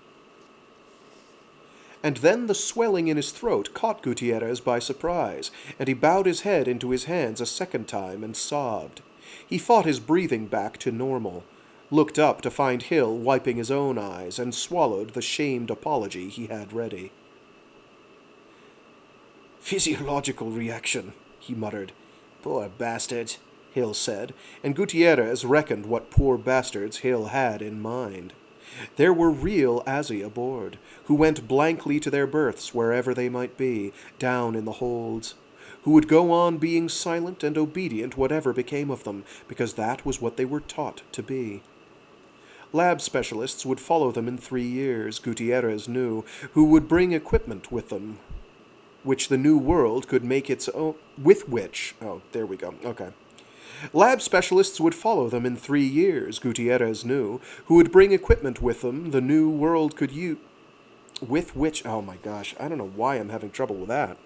And then the swelling in his throat caught Gutierrez by surprise, and he bowed his head into his hands a second time and sobbed. He fought his breathing back to normal, looked up to find Hill wiping his own eyes, and swallowed the shamed apology he had ready. "Physiological reaction," he muttered. "Poor bastards," Hill said, and Gutierrez reckoned what poor bastards Hill had in mind. There were real Azzi aboard, who went blankly to their berths wherever they might be, down in the holds, who would go on being silent and obedient whatever became of them, because that was what they were taught to be. Lab specialists would follow them in 3 years, Gutierrez knew, who would bring equipment with them, which the new world could make its own, Lab specialists would follow them in 3 years, Gutierrez knew, who would bring equipment with them the new world could use, oh my gosh, I don't know why I'm having trouble with that.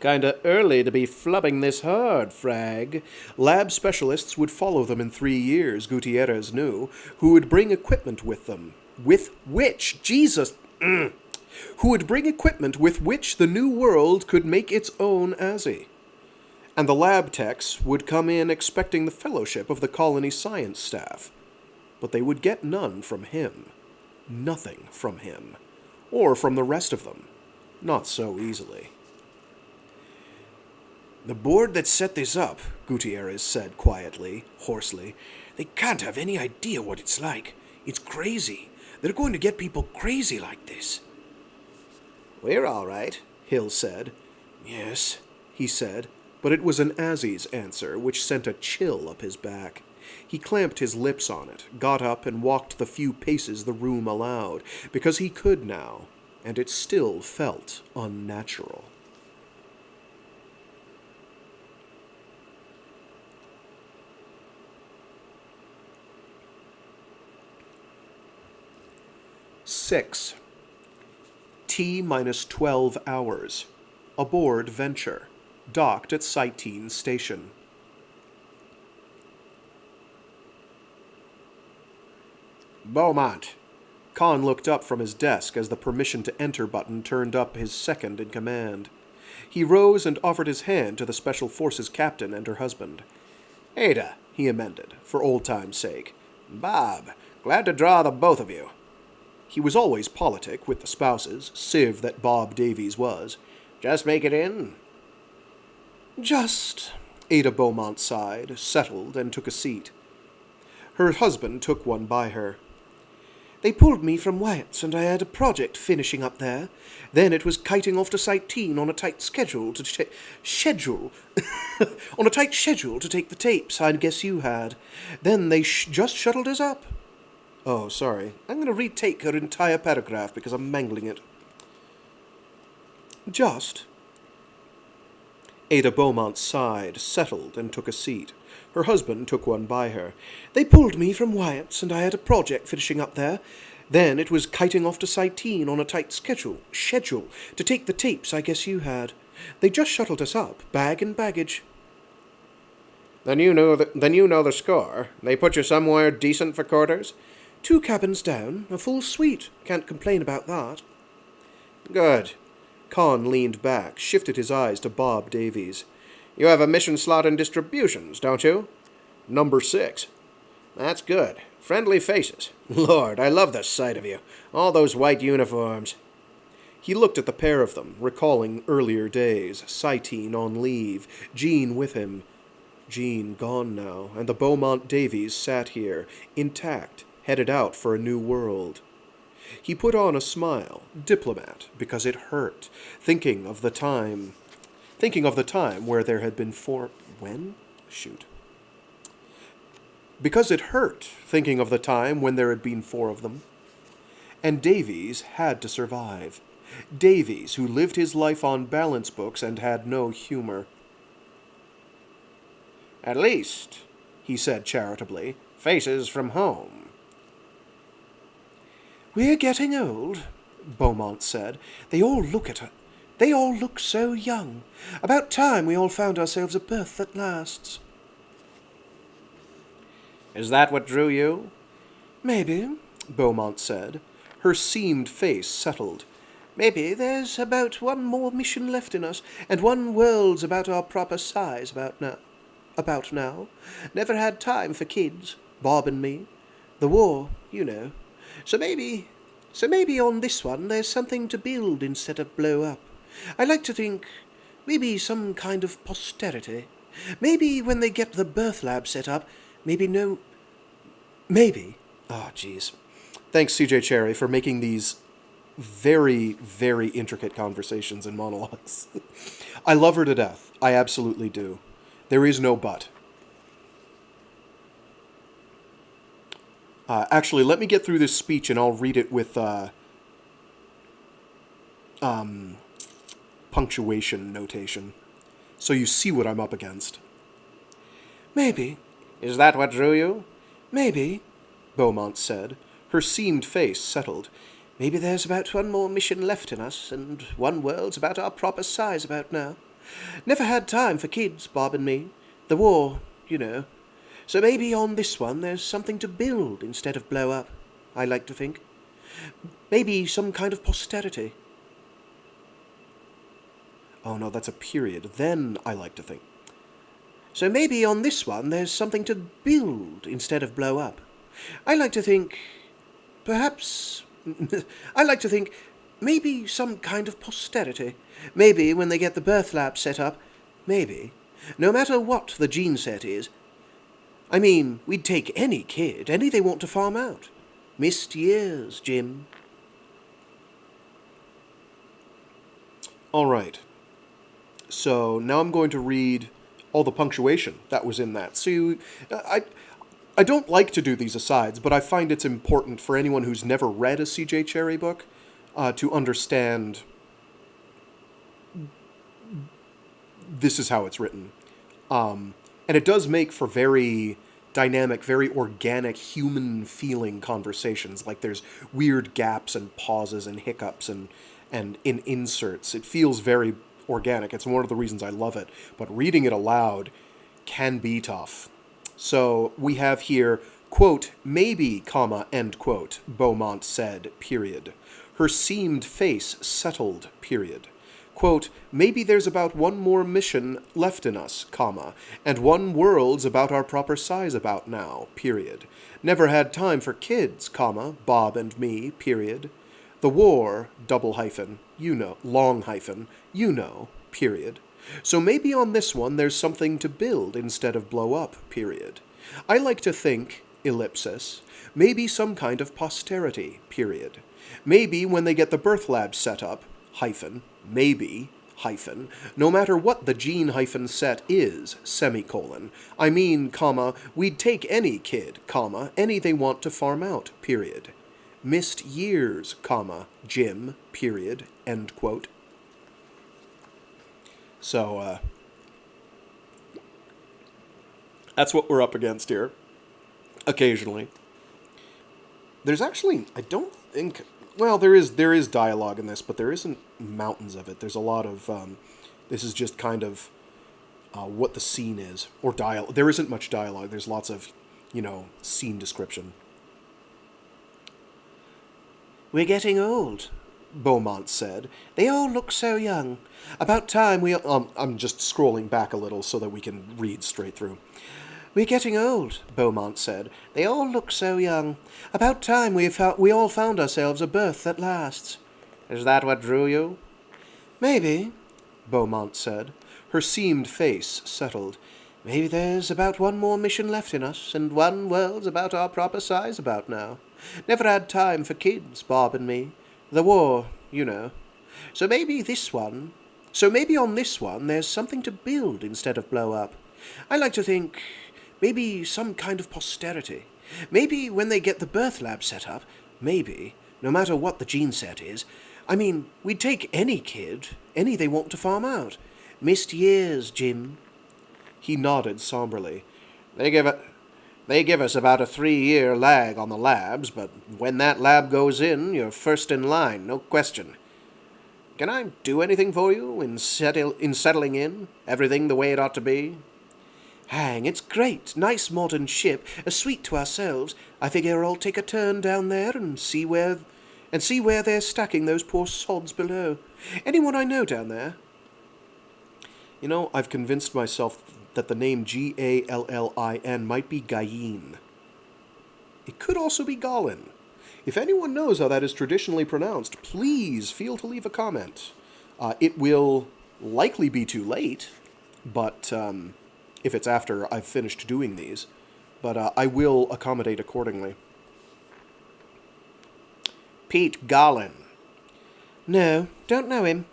Kinda early to be flubbing this hard, Frag. Lab specialists would follow them in 3 years, Gutierrez knew, who would bring equipment with them, who would bring equipment with which the new world could make its own Azzi. And the lab techs would come in expecting the fellowship of the colony science staff. But they would get none from him. Nothing from him. Or from the rest of them. Not so easily. "The board that set this up," Gutierrez said quietly, hoarsely, "they can't have any idea what it's like. It's crazy. They're going to get people crazy like this." "We're all right," Hill said. "Yes," he said, but it was an Azzi's answer which sent a chill up his back. He clamped his lips on it, got up and walked the few paces the room allowed, because he could now, and it still felt unnatural. Six. T-12 hours. Aboard Venture. Docked at Cyteen Station. "Beaumont." Khan looked up from his desk as the permission to enter button turned up his second in command. He rose and offered his hand to the Special Forces captain and her husband. "Ada," he amended, for old time's sake. "Bob, glad to draw the both of you." He was always politic with the spouses, civ that Bob Davies was. "Just make it in?" "Just," Ada Beaumont sighed, settled, and took a seat. Her husband took one by her. "They pulled me from Wyatt's, and I had a project finishing up there. Then it was kiting off to Cyteen on a tight schedule to take the tapes. I guess you had. Then they just shuttled us up." "Oh, sorry. I'm going to retake her entire paragraph because I'm mangling it." "Just." Ada Beaumont sighed, settled, and took a seat. Her husband took one by her. "They pulled me from Wyatt's, and I had a project finishing up there. Then it was kiting off to Cyteen on a tight schedule to take the tapes I guess you had. They just shuttled us up, bag and baggage." Then you know the score. They put you somewhere decent for quarters?" 2 cabins down, a full suite. Can't complain about that." "Good." Khan leaned back, shifted his eyes to Bob Davies. "You have a mission slot in distributions, don't you?" "Number 6. "That's good. Friendly faces. Lord, I love the sight of you. All those white uniforms." He looked at the pair of them, recalling earlier days, Cyteen on leave, Jean with him. Jean gone now, and the Beaumont Davies sat here, intact, headed out for a new world. He put on a smile, diplomat, because it hurt, thinking of the time where there had been Because it hurt, thinking of the time when there had been 4 of them. And Davies had to survive. Davies, who lived his life on balance books and had no humor. "At least," he said charitably, "faces from home." "We're getting old," Beaumont said. They all look so young. About time we all found ourselves a berth that lasts." "Is that what drew you?" "Maybe," Beaumont said. Her seamed face settled.
Maybe there's about one more mission left in us, and one world's about our proper size about now. About now. Never had time for kids, Bob and me. The war, you know. So maybe on this one there's something to build instead of blow up. I like to think maybe some kind of posterity. Maybe when they get the birth lab set up, maybe. Oh, jeez. Thanks, CJ Cherryh, for making these very, very intricate conversations and monologues. I love her to death. I absolutely do. There is no but. Actually, let me get through this speech and I'll read it with punctuation notation, so you see what I'm up against.
Maybe.
Is that what drew you?
Maybe,
Beaumont said. Her seamed face settled. Maybe there's about one more mission left in us, and one world's about our proper size about now. Never had time for kids, Bob and me. The war, you know. So maybe on this one there's something to build instead of blow up, I like to think. Maybe some kind of posterity. Oh no, that's a period. Then I like to think. So maybe on this one there's something to build instead of blow up. I like to think, perhaps, I like to think maybe some kind of posterity. Maybe when they get the birth lab set up, maybe. No matter what the gene set is. I mean, we'd take any kid, any they want to farm out. Missed years, Jim.
All right. So now I'm going to read all the punctuation that was in that. So I don't like to do these asides, but I find it's important for anyone who's never read a CJ Cherryh book to understand this is how it's written. And it does make for very dynamic, very organic, human-feeling conversations. Like there's weird gaps and pauses and hiccups and in inserts. It feels very organic. It's one of the reasons I love it. But reading it aloud can be tough. So we have here, quote, maybe, comma, end quote, Beaumont said, period. Her seamed face settled, period. Quote, maybe there's about one more mission left in us, comma, and one world's about our proper size about now, period. Never had time for kids, comma, Bob and me, period. The war, double hyphen, you know, long hyphen, you know, period. So maybe on this one there's something to build instead of blow up, period. I like to think, ellipsis, maybe some kind of posterity, period. Maybe when they get the birth lab set up, hyphen, maybe, hyphen, no matter what the gene hyphen set is, semicolon. I mean, comma, we'd take any kid, comma, any they want to farm out, period. Missed years, comma, Jim, period, end quote. So, that's what we're up against here, occasionally. There's actually, I don't think, well, there is dialogue in this, but there isn't mountains of it. There's a lot of, this is just kind of what the scene is, or dialogue. There isn't much dialogue. There's lots of, scene description.
We're getting old, Beaumont said. They all look so young. About time we...
I'm just scrolling back a little so that we can read straight through.
We're getting old, Beaumont said. They all look so young. About time we all found ourselves a birth that lasts. Is that what drew you? Maybe, Beaumont said. Her seamed face settled. Maybe there's about one more mission left in us, and one world's about our proper size about now. Never had time for kids, Bob and me. The war, you know. So maybe on this one there's something to build instead of blow up. I like to think maybe some kind of posterity. Maybe when they get the birth lab set up, maybe, no matter what the gene set is. I mean, we'd take any kid, any they want to farm out. Missed years, Jim.
He nodded somberly.
They give us about a 3-year lag on the labs, but when that lab goes in, you're first in line, no question. Can I do anything for you in settling in? Everything the way it ought to be? Hang, it's great. Nice modern ship, a suite to ourselves. I figure I'll take a turn down there and see and see where they're stacking those poor sods below. Anyone I know down there?
You know, I've convinced myself that the name Gallin might be Gayin. It could also be Gallin. If anyone knows how that is traditionally pronounced, please feel to leave a comment. It will likely be too late, but if it's after I've finished doing these, but I will accommodate accordingly.
Pete Garlin.
No, don't know him.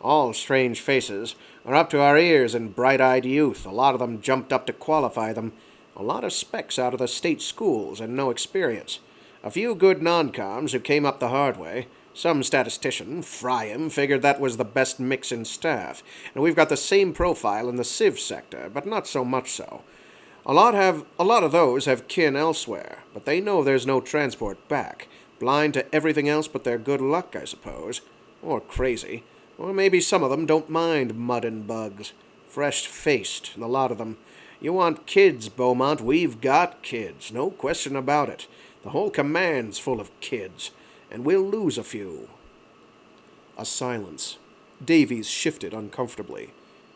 All strange faces. We're up to our ears in bright-eyed youth. A lot of them jumped up to qualify them. A lot of specs out of the state schools and no experience. A few good non-coms who came up the hard way. Some statistician, Fryham, figured that was the best mix in staff. And we've got the same profile in the civ sector, but not so much so. A lot of those have kin elsewhere, but they know there's no transport back. Blind to everything else but their good luck, I suppose. Or crazy. Or maybe some of them don't mind mud and bugs. Fresh-faced, a lot of them. You want kids, Beaumont, we've got kids, no question about it. The whole command's full of kids, and we'll lose a few.
A silence. Davies shifted uncomfortably.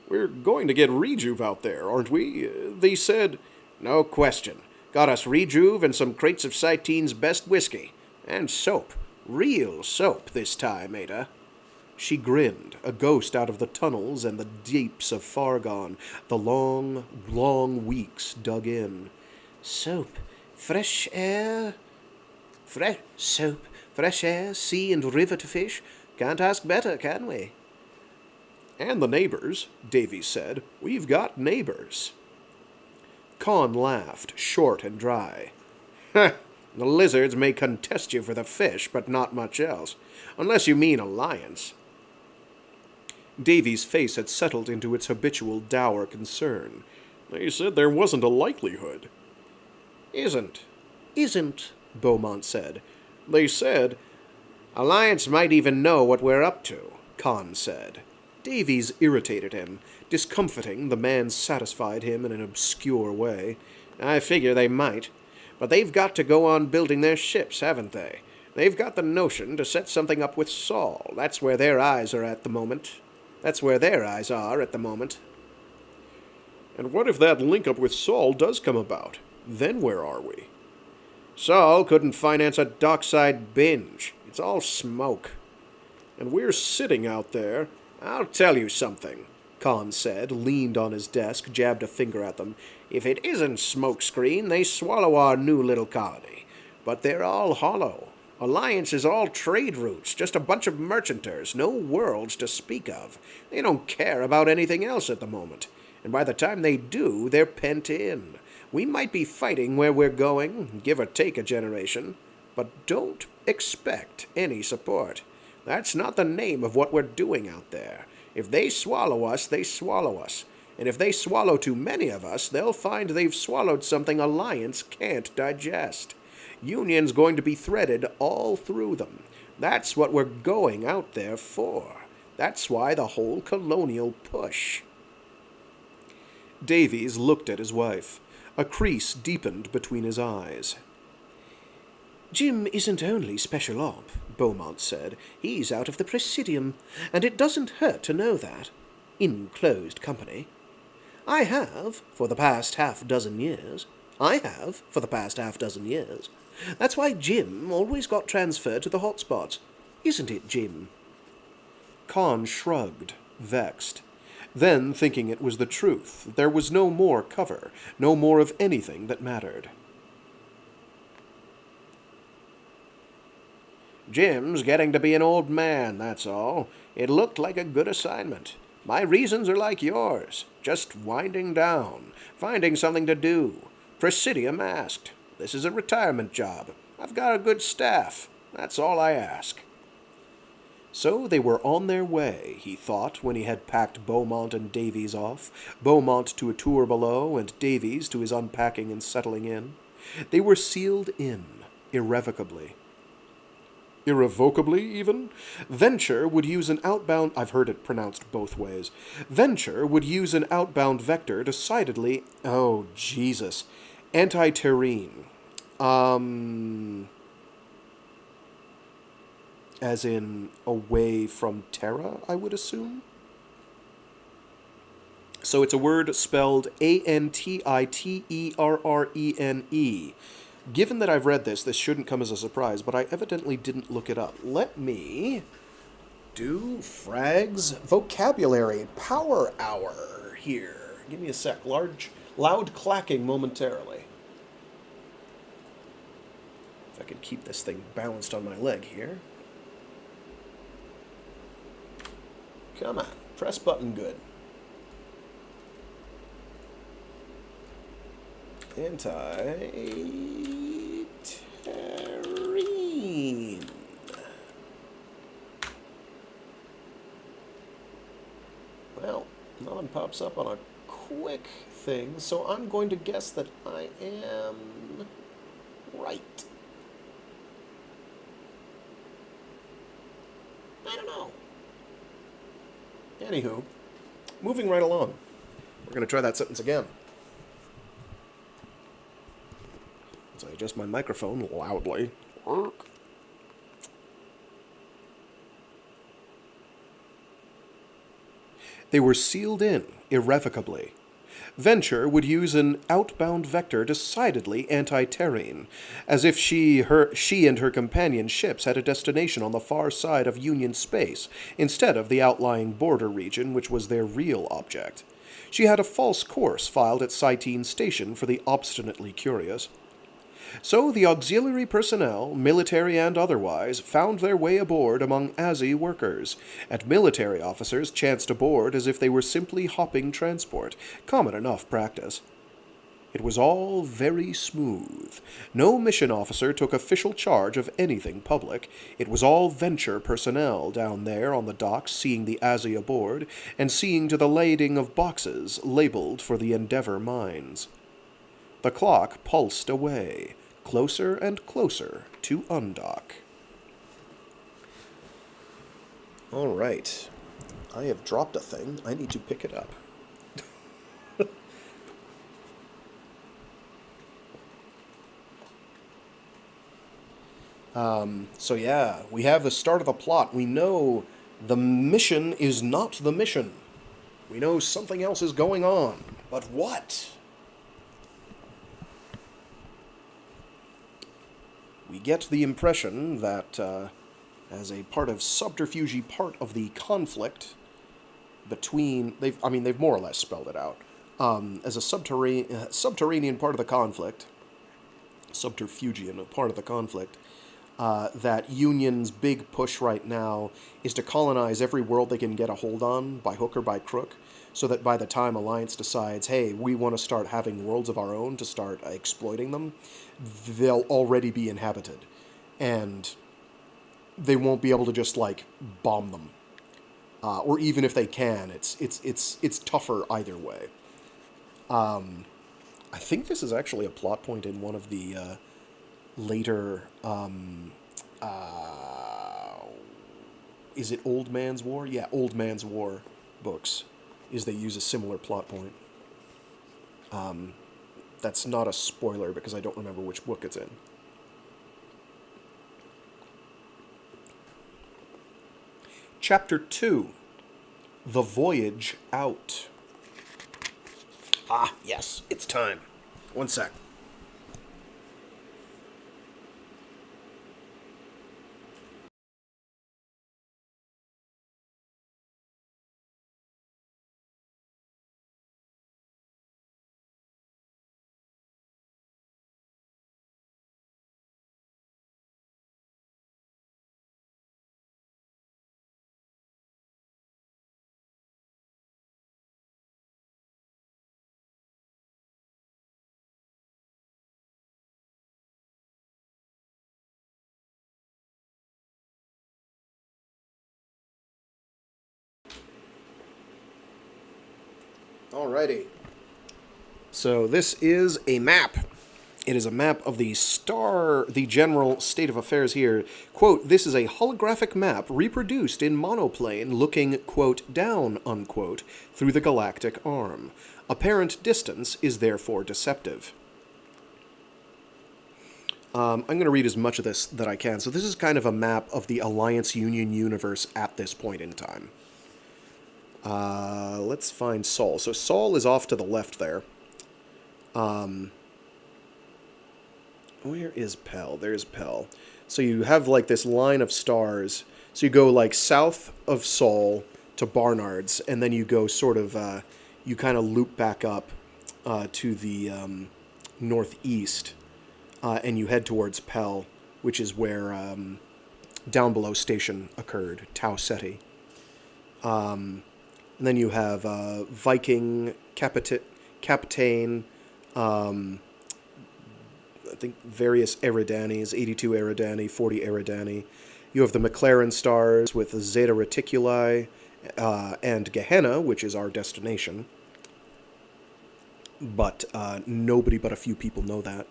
We're going to get Rejuve out there, aren't we? They said...
No question. Got us Rejuve and some crates of Cyteen's best whiskey. And soap. Real soap this time, Ada.
She grinned, a ghost out of the tunnels and the deeps of Fargon, the long, long weeks dug in.
Soap, fresh air, soap, fresh air, sea and river to fish. Can't ask better, can we?
And the neighbors, Davies said. We've got neighbors. Con laughed, short and dry.
The lizards may contest you for the fish, but not much else. Unless you mean alliance.
Davies' face had settled into its habitual dour concern. They said there wasn't a likelihood.
Isn't, Beaumont said. They said, Alliance might even know what we're up to, Con said.
Davies irritated him. Discomfiting, the man satisfied him in an obscure way.
I figure they might. But they've got to go on building their ships, haven't they? They've got the notion to set something up with Saul. That's where their eyes are at the moment.
And what if that link-up with Saul does come about? Then where are we?
Saul couldn't finance a dockside binge. It's all smoke.
And we're sitting out there.
I'll tell you something, Con said, leaned on his desk, jabbed a finger at them. If it isn't smokescreen, they swallow our new little colony. But they're all hollow. Alliance is all trade routes, just a bunch of merchanters, no worlds to speak of. They don't care about anything else at the moment. And by the time they do, they're pent in. We might be fighting where we're going, give or take a generation, but don't expect any support. That's not the name of what we're doing out there. If they swallow us, they swallow us. And if they swallow too many of us, they'll find they've swallowed something Alliance can't digest. Union's going to be threaded all through them. That's what we're going out there for. That's why the whole colonial push.
Davies looked at his wife. A crease deepened between his eyes.
Jim isn't only special op, Beaumont said. He's out of the Presidium, and it doesn't hurt to know that. In closed company. I have, for the past half-dozen years. That's why Jim always got transferred to the hotspots. Isn't it, Jim?
Con shrugged, vexed. Then, thinking it was the truth, there was no more cover, no more of anything that mattered.
Jim's getting to be an old man, that's all. It looked like a good assignment. My reasons are like yours, just winding down, finding something to do. Presidium asked. This is a retirement job. I've got a good staff. That's all I ask.
So they were on their way, he thought, when he had packed Beaumont and Davies off, Beaumont to a tour below, and Davies to his unpacking and settling in. They were sealed in, irrevocably. Irrevocably, even? Venture would use an outbound... I've heard it pronounced both ways. Venture would use an outbound vector decidedly... Oh, Jesus. Anti-terrene. As in away from Terra, I would assume? So it's a word spelled Antiterrene. Given that I've read this shouldn't come as a surprise, but I evidently didn't look it up. Let me do Frag's vocabulary power hour here. Give me a sec. Loud clacking momentarily. If I can keep this thing balanced on my leg here. Come on, press button good. Antiterrene. Well, nothing pops up on a quick thing, so I'm going to guess that I am right. I don't know. Anywho, moving right along. We're going to try that sentence again. So I adjust my microphone loudly. They were sealed in irrevocably. Venture would use an outbound vector decidedly anti-terrene, as if she and her companion ships had a destination on the far side of Union space, instead of the outlying border region which was their real object. She had a false course filed at Cyteen Station for the obstinately curious. So the auxiliary personnel, military and otherwise, found their way aboard among ASI workers, and military officers chanced aboard as if they were simply hopping transport, common enough practice. It was all very smooth. No mission officer took official charge of anything public. It was all Venture personnel down there on the docks seeing the ASI aboard, and seeing to the lading of boxes labeled for the Endeavor mines. The clock pulsed away, closer and closer to undock. All right. I have dropped a thing. I need to pick it up. So yeah, we have the start of the plot. We know the mission is not the mission. We know something else is going on. But what? We get the impression that, as a part of subterfuge, part of the conflict between... They've more or less spelled it out. As a subterranean part of the conflict, subterfugian part of the conflict, that Union's big push right now is to colonize every world they can get a hold on, by hook or by crook, so that by the time Alliance decides, hey, we want to start having worlds of our own to start exploiting them, they'll already be inhabited. And they won't be able to just, bomb them. Or even if they can, it's tougher either way. I think this is actually a plot point in one of the later... is it Old Man's War? Yeah, Old Man's War books. Is they use a similar plot point. That's not a spoiler because I don't remember which book it's in. Chapter 2. The Voyage Out. Ah, yes, it's time. One sec. Alrighty. So this is a map. It is a map of the general state of affairs here. Quote, this is a holographic map reproduced in monoplane looking, quote, down, unquote, through the galactic arm. Apparent distance is therefore deceptive. I'm going to read as much of this that I can. So this is kind of a map of the Alliance Union universe at this point in time. Let's find Sol. So Sol is off to the left there. Where is Pell? There's Pell. So you have like this line of stars. So you go like south of Sol to Barnard's, and then you go sort of, you kind of loop back up to the northeast, and you head towards Pell, which is where down below station occurred, Tau Ceti. And then you have Viking, Captain, I think various Eridanis, 82 Eridani, 40 Eridani. You have the McLaren stars with Zeta Reticuli and Gehenna, which is our destination. But nobody but a few people know that.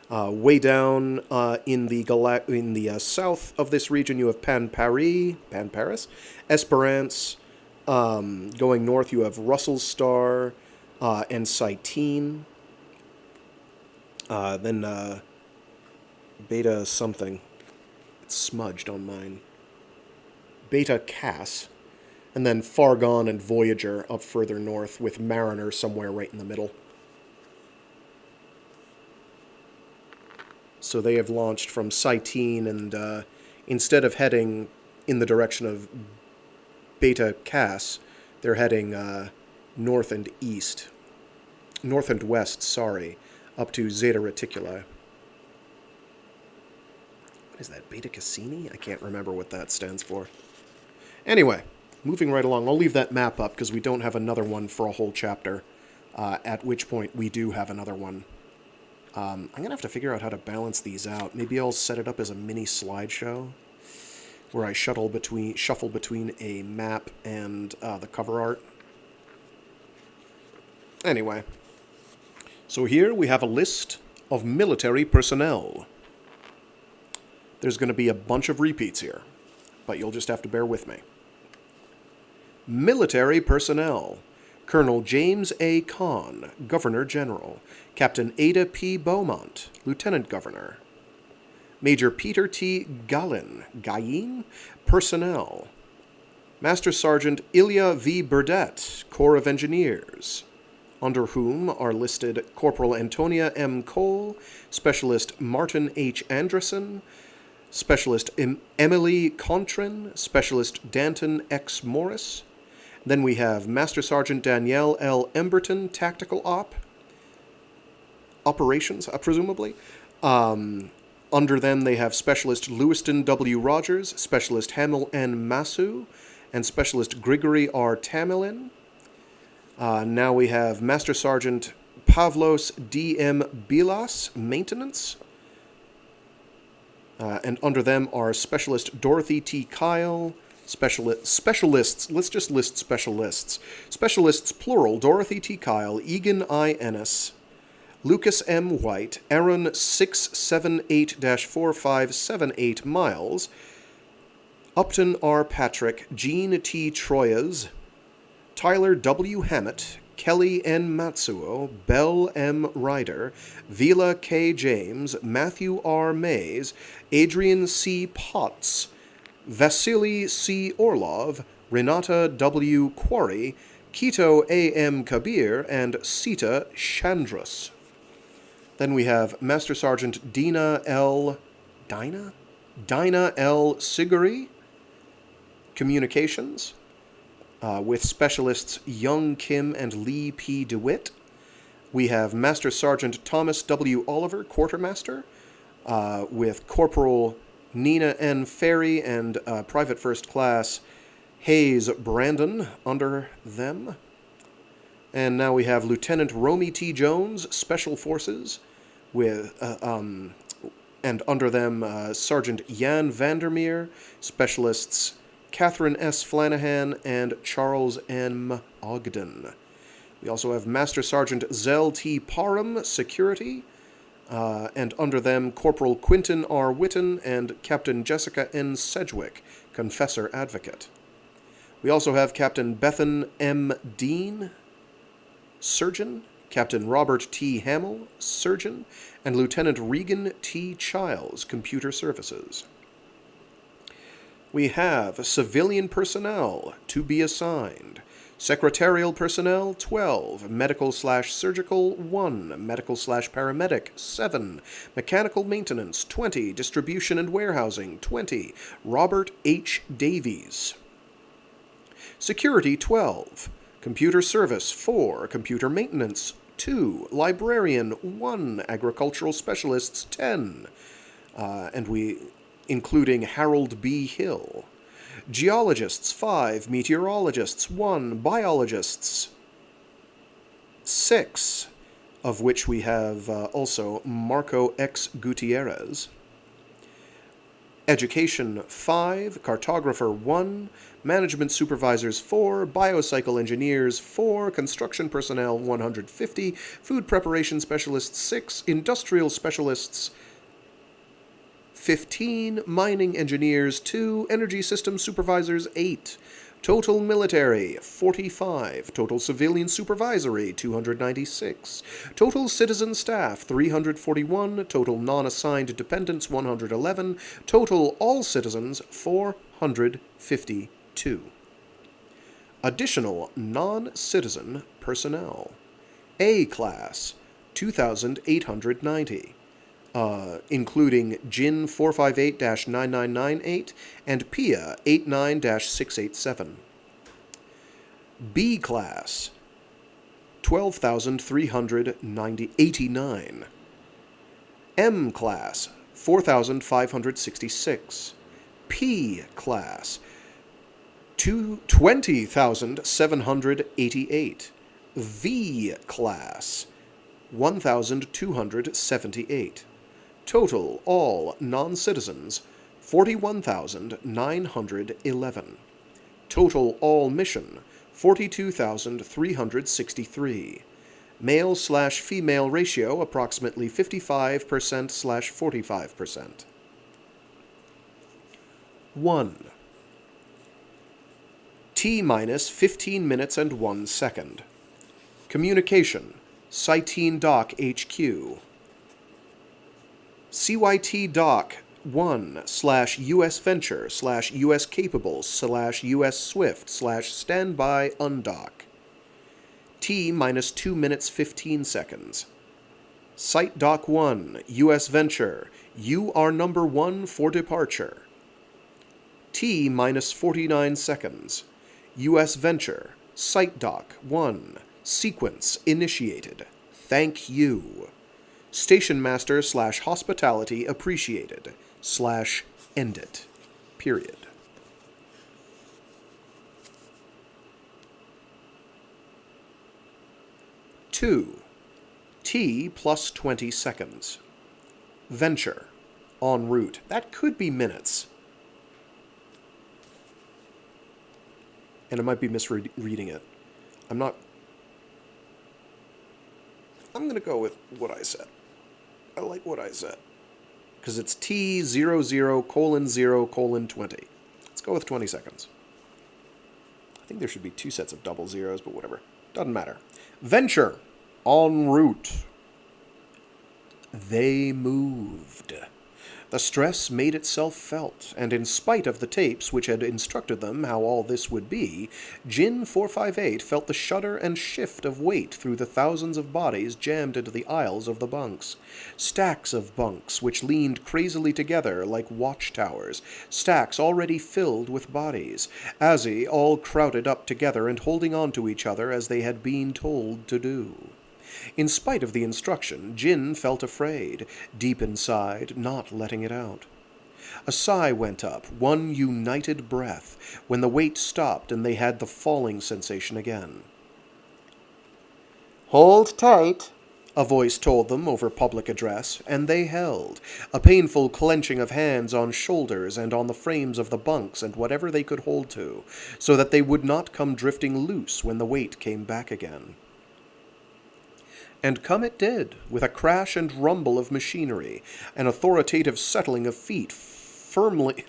Way down in the south of this region, you have Paris, Esperance. Going north, you have Russell's star and Cyteen. Then Beta something. It's smudged on mine. Beta Cass. And then Far Gone and Voyager up further north, with Mariner somewhere right in the middle. So they have launched from Cyteen, and instead of heading in the direction of Beta Cass, they're heading north and west, up to Zeta Reticuli. What is that, Beta Cassini? I can't remember what that stands for. Anyway, moving right along. I'll leave that map up because we don't have another one for a whole chapter, at which point we do have another one. I'm going to have to figure out how to balance these out. Maybe I'll set it up as a mini slideshow where I shuffle between a map and the cover art. Anyway, so here we have a list of military personnel. There's going to be a bunch of repeats here, but you'll just have to bear with me. Military personnel. Colonel James A. Kahn, Governor General. Captain Ada P. Beaumont, Lieutenant Governor. Major Peter T. Gayin, Personnel. Master Sergeant Ilya V. Burdett, Corps of Engineers, under whom are listed Corporal Antonia M. Cole, Specialist Martin H. Anderson, Specialist Emily Contrin, Specialist Danton X. Morris. Then we have Master Sergeant Danielle L. Emberton, Tactical Operations, presumably. Under them, they have Specialist Lewiston W. Rogers, Specialist Hamil N. Masu, and Specialist Grigory R. Tamilin. Now we have Master Sergeant Pavlos D. M. Bilas, Maintenance. And under them are Specialist Dorothy T. Kyle, Specialists, let's just list specialists. Specialists, plural, Dorothy T. Kyle, Egan I. Ennis, Lucas M. White, Aaron 678-4578 Miles, Upton R. Patrick, Jean T. Troyes, Tyler W. Hammett, Kelly N. Matsuo, Bell M. Ryder, Vila K. James, Matthew R. Mays, Adrian C. Potts, Vasily C. Orlov, Renata W. Quarry, Kito A. M. Kabir, and Sita Chandras. Then we have Master Sergeant Dinah L. Siguri, Communications, with Specialists Young Kim and Lee P. DeWitt. We have Master Sergeant Thomas W. Oliver, Quartermaster, with Corporal Nina N. Ferry and Private First Class Hayes Brandon under them. And now we have Lieutenant Romy T. Jones, Special Forces, with and under them Sergeant Jan Vandermeer, Specialists Catherine S. Flanahan and Charles M. Ogden. We also have Master Sergeant Zell T. Parham, Security, and under them Corporal Quinton R. Witten and Captain Jessica N. Sedgwick, Confessor Advocate. We also have Captain Bethan M. Dean, Surgeon, Captain Robert T. Hamill, Surgeon, and Lieutenant Regan T. Childs, Computer Services. We have civilian personnel to be assigned. Secretarial personnel, 12. Medical/surgical, 1. Medical/paramedic, 7. Mechanical maintenance, 20. Distribution and warehousing, 20. Robert H. Davies. Security, 12. Computer service, 4. Computer maintenance, 2. Librarian, 1. Agricultural specialists, 10. Including Harold B. Hill. Geologists, 5. Meteorologists, 1. Biologists, 6. Of which we have also Marco X. Gutierrez. Education, 5. Cartographer, 1. Management supervisors, 4. Biocycle engineers, 4. Construction personnel, 150. Food preparation specialists, 6. Industrial specialists, 15. Mining engineers, 2. Energy system supervisors, 8. Total military, 45. Total civilian supervisory, 296. Total citizen staff, 341. Total non-assigned dependents, 111. Total all citizens, 452. Additional non-citizen personnel. A class, 2,890. Including GIN 458-9998 and PIA 89-687. B class, 12,389. M class, 4,566. P class, 20,788. V class, 1,278. Total, all non-citizens, 41,911. Total, all mission, 42,363. Male/female ratio, approximately 55%/45%. 1. T-minus 15 minutes and 1 second. Communication, Cyteen Dock HQ. CYT Dock 1/US Venture/US Capable/US Swift /Standby Undock. T-minus 2 minutes 15 seconds. Site Dock 1, US Venture. You are number 1 for departure. T-minus 49 seconds. US Venture. Site Dock 1. Sequence initiated. Thank you. Station Master /Hospitality appreciated /end it. Period. Two. T plus 20 seconds. Venture. En route. That could be minutes. And I might be misreading it. I'm going to go with what I said. I like what I said. Because it's T00:0:20. Let's go with 20 seconds. I think there should be 2 sets of double zeros, but whatever. Doesn't matter. Venture. En route. They moved. The stress made itself felt, and in spite of the tapes which had instructed them how all this would be, GIN 458 felt the shudder and shift of weight through the thousands of bodies jammed into the aisles of the bunks. Stacks of bunks which leaned crazily together like watchtowers, stacks already filled with bodies, all crowded up together and holding on to each other as they had been told to do. In spite of the instruction, Jin felt afraid, deep inside, not letting it out. A sigh went up, one united breath, when the weight stopped and they had the falling sensation again.
"Hold tight,"
a voice told them over public address, and they held, a painful clenching of hands on shoulders and on the frames of the bunks and whatever they could hold to, so that they would not come drifting loose when the weight came back again. And come it did, with a crash and rumble of machinery, an authoritative settling of feet, firmly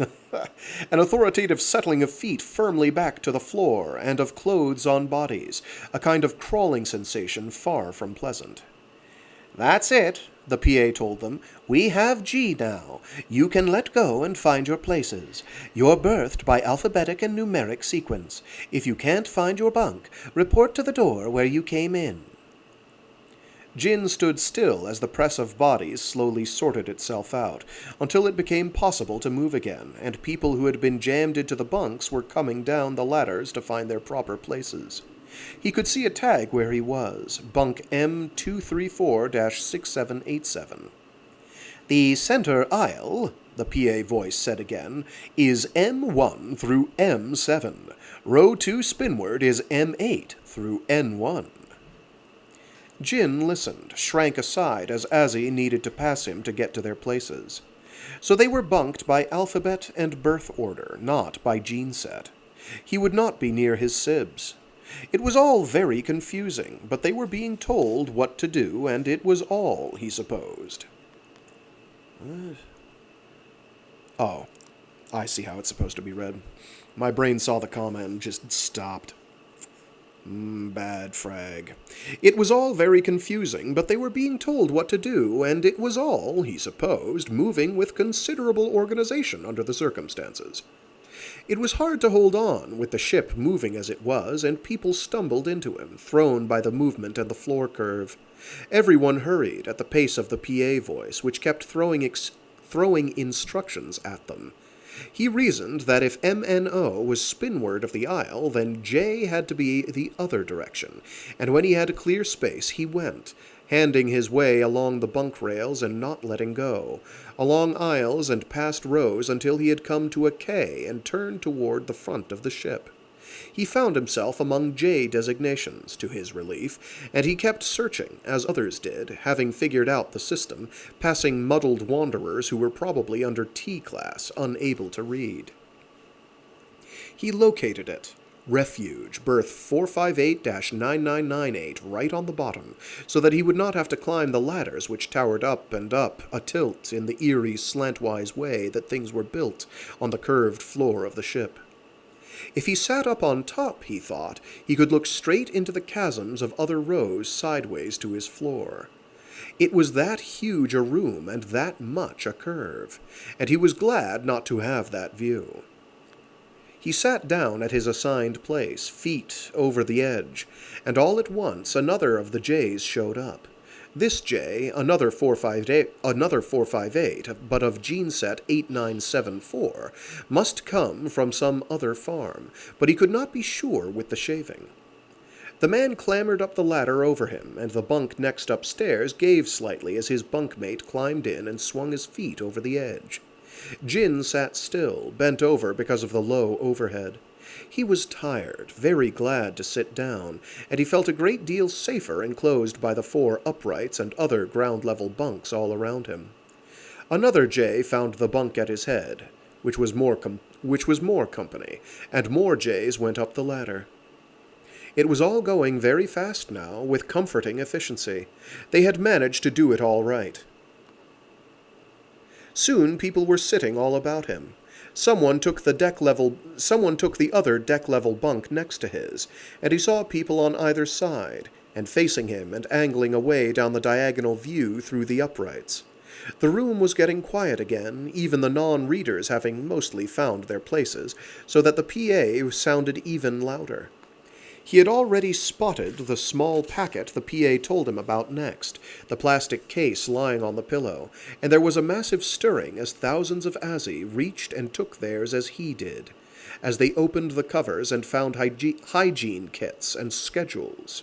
an authoritative settling of feet firmly back to the floor and of clothes on bodies, a kind of crawling sensation far from pleasant. "That's it," the PA told them. "We have G now. You can let go and find your places. You're berthed by alphabetic and numeric sequence. If you can't find your bunk, report to the door where you came in." Jin stood still as the press of bodies slowly sorted itself out, until it became possible to move again, and people who had been jammed into the bunks were coming down the ladders to find their proper places. He could see a tag where he was, bunk M234-6787. "The center aisle," the PA voice said again, "is M1 through M7. Row 2 spinward is M8 through N1. Jin listened, shrank aside as Azzy needed to pass him to get to their places. So they were bunked by alphabet and birth order, not by gene set. He would not be near his sibs. It was all very confusing, but they were being told what to do, and it was all, he supposed. Oh, I see how it's supposed to be read. My brain saw the comma and just stopped. Bad frag. It was all very confusing, but they were being told what to do, and it was all, he supposed, moving with considerable organization under the circumstances. It was hard to hold on, with the ship moving as it was, and people stumbled into him, thrown by the movement and the floor curve. Everyone hurried at the pace of the PA voice, which kept throwing instructions at them. He reasoned that if MNO was spinward of the aisle, then J had to be the other direction, and when he had a clear space, he went, handing his way along the bunk rails and not letting go, along aisles and past rows until he had come to a K and turned toward the front of the ship. He found himself among J designations, to his relief, and he kept searching, as others did, having figured out the system, passing muddled wanderers who were probably under T class, unable to read. He located it. Refuge, berth 458-9998, right on the bottom, so that he would not have to climb the ladders which towered up and up, a-tilt in the eerie, slantwise way that things were built on the curved floor of the ship. If he sat up on top, he thought, he could look straight into the chasms of other rows sideways to his floor. It was that huge a room and that much a curve, and he was glad not to have that view. He sat down at his assigned place, feet over the edge, and all at once another of the J's showed up. This J, another 458, but of gene set 8974, must come from some other farm, but he could not be sure with the shaving. The man clambered up the ladder over him, and the bunk next upstairs gave slightly as his bunkmate climbed in and swung his feet over the edge. Jin sat still, bent over because of the low overhead. He was tired, very glad to sit down, and he felt a great deal safer enclosed by the 4 uprights and other ground-level bunks all around him. Another J found the bunk at his head, which was more company, and more J's went up the ladder. It was all going very fast now, with comforting efficiency. They had managed to do it all right. Soon people were sitting all about him. Someone took the other deck-level bunk next to his, and he saw people on either side, and facing him and angling away down the diagonal view through the uprights. The room was getting quiet again, even the non-readers having mostly found their places, so that the PA sounded even louder. He had already spotted the small packet the PA told him about next, the plastic case lying on the pillow, and there was a massive stirring as thousands of Azzy reached and took theirs as he did, as they opened the covers and found hygiene kits and schedules.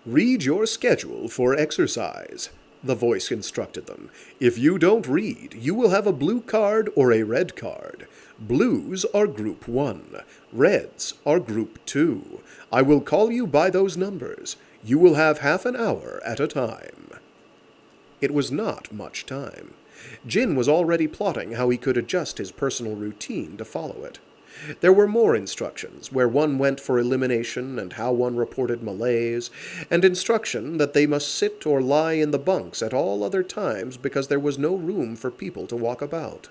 "Read your schedule for exercise," the voice instructed them. "If you don't read, you will have a blue card or a red card. Blues are Group 1. Reds are Group 2. I will call you by those numbers. You will have half an hour at a time." It was not much time. Jin was already plotting how he could adjust his personal routine to follow it. There were more instructions, where one went for elimination and how one reported malaise, and instruction that they must sit or lie in the bunks at all other times because there was no room for people to walk about.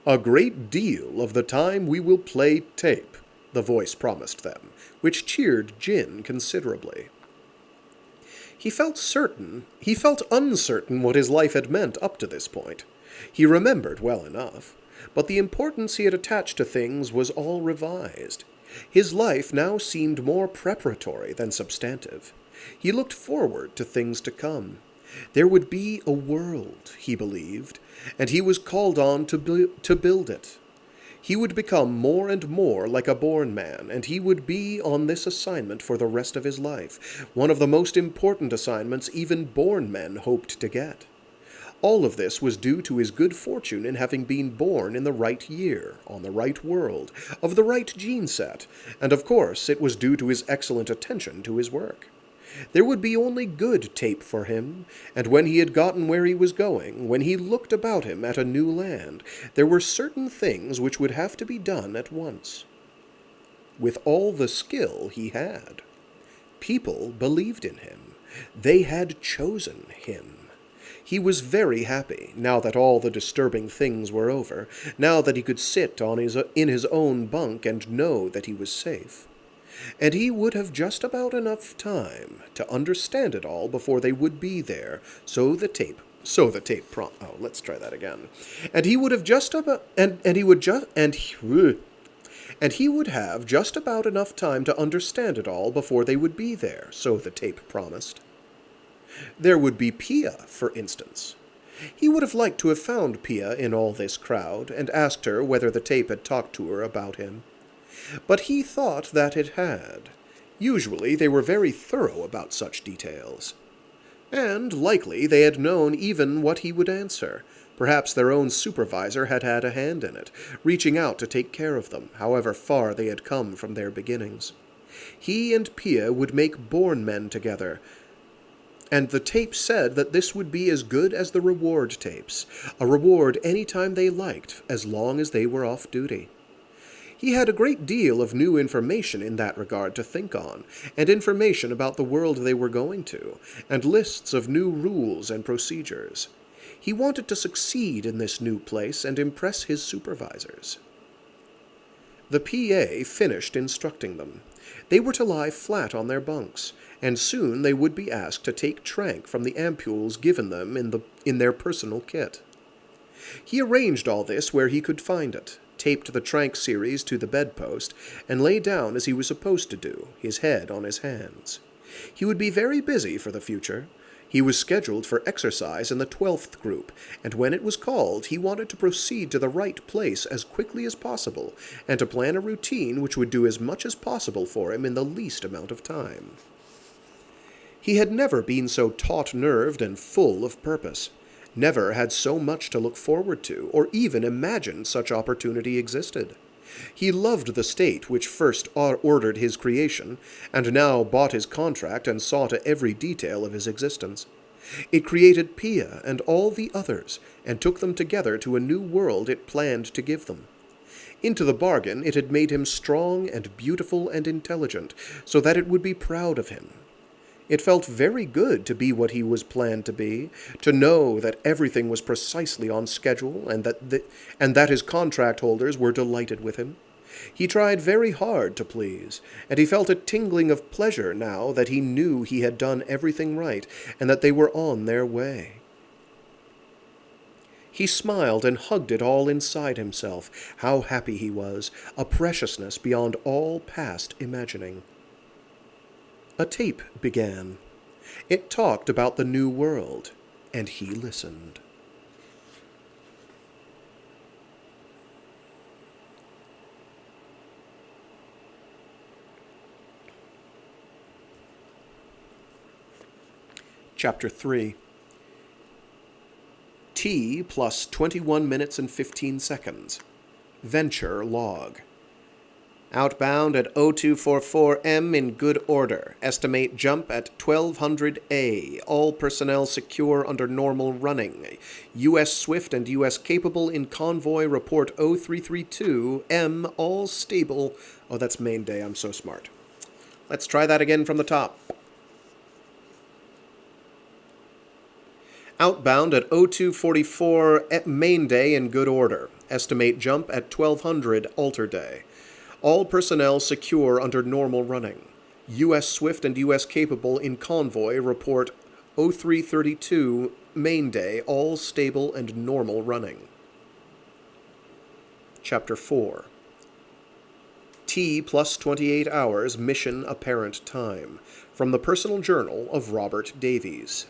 "A great deal of the time we will play tape," the voice promised them, which cheered Jin considerably. He felt uncertain what his life had meant up to this point. He remembered well enough, but the importance he had attached to things was all revised. His life now seemed more preparatory than substantive. He looked forward to things to come. There would be a world, he believed, and he was called on to build it. He would become more and more like a born man, and he would be on this assignment for the rest of his life, one of the most important assignments even born men hoped to get. All of this was due to his good fortune in having been born in the right year, on the right world, of the right gene set, and of course it was due to his excellent attention to his work. There would be only good tape for him, and when he had gotten where he was going, when he looked about him at a new land, there were certain things which would have to be done at once. With all the skill he had, people believed in him. They had chosen him. He was very happy, now that all the disturbing things were over, now that he could sit in his own bunk and know that he was safe. And he would have just about enough time to understand it all before they would be there, let's try that again. And he would have just about, and he would have just about enough time to understand it all before they would be there, so the tape promised. There would be Pia, for instance. He would have liked to have found Pia in all this crowd, and asked her whether the tape had talked to her about him. But he thought that it had. Usually they were very thorough about such details. And likely they had known even what he would answer. Perhaps their own supervisor had had a hand in it, reaching out to take care of them, however far they had come from their beginnings. He and Pia would make born men together, and the tape said that this would be as good as the reward tapes, a reward any time they liked, as long as they were off duty. He had a great deal of new information in that regard to think on, and information about the world they were going to, and lists of new rules and procedures. He wanted to succeed in this new place and impress his supervisors. The PA finished instructing them. They were to lie flat on their bunks, and soon they would be asked to take tranq from the ampules given them in their personal kit. He arranged all this where he could find it, taped the tranq series to the bedpost, and lay down as he was supposed to do, his head on his hands. He would be very busy for the future. He was scheduled for exercise in the 12th group, and when it was called, he wanted to proceed to the right place as quickly as possible, and to plan a routine which would do as much as possible for him in the least amount of time. He had never been so taut-nerved and full of purpose. Never had so much to look forward to, or even imagined such opportunity existed. He loved the state which first ordered his creation, and now bought his contract and saw to every detail of his existence. It created Pia and all the others, and took them together to a new world it planned to give them. Into the bargain, it had made him strong and beautiful and intelligent, so that it would be proud of him. It felt very good to be what he was planned to be, to know that everything was precisely on schedule, and that his contract holders were delighted with him. He tried very hard to please, and he felt a tingling of pleasure now that he knew he had done everything right, and that they were on their way. He smiled and hugged it all inside himself. How happy he was, a preciousness beyond all past imagining. A tape began. It talked about the new world, and he listened. Chapter 3. T plus 21 minutes and 15 seconds. Venture log. Outbound at 0244M in good order. Estimate jump at 1200 A. All personnel secure under normal running. U.S. Swift and U.S. Capable in convoy report 0332. M. All stable. Oh, that's main day. I'm so smart. Let's try that again from the top. Outbound at 0244 main day in good order. Estimate jump at 1200 alter day. All personnel secure under normal running. U.S. Swift and U.S. Capable in convoy report 0332 main day, all stable and normal running. Chapter 4. T plus 28 hours mission apparent time. From the Personal Journal of Robert Davies.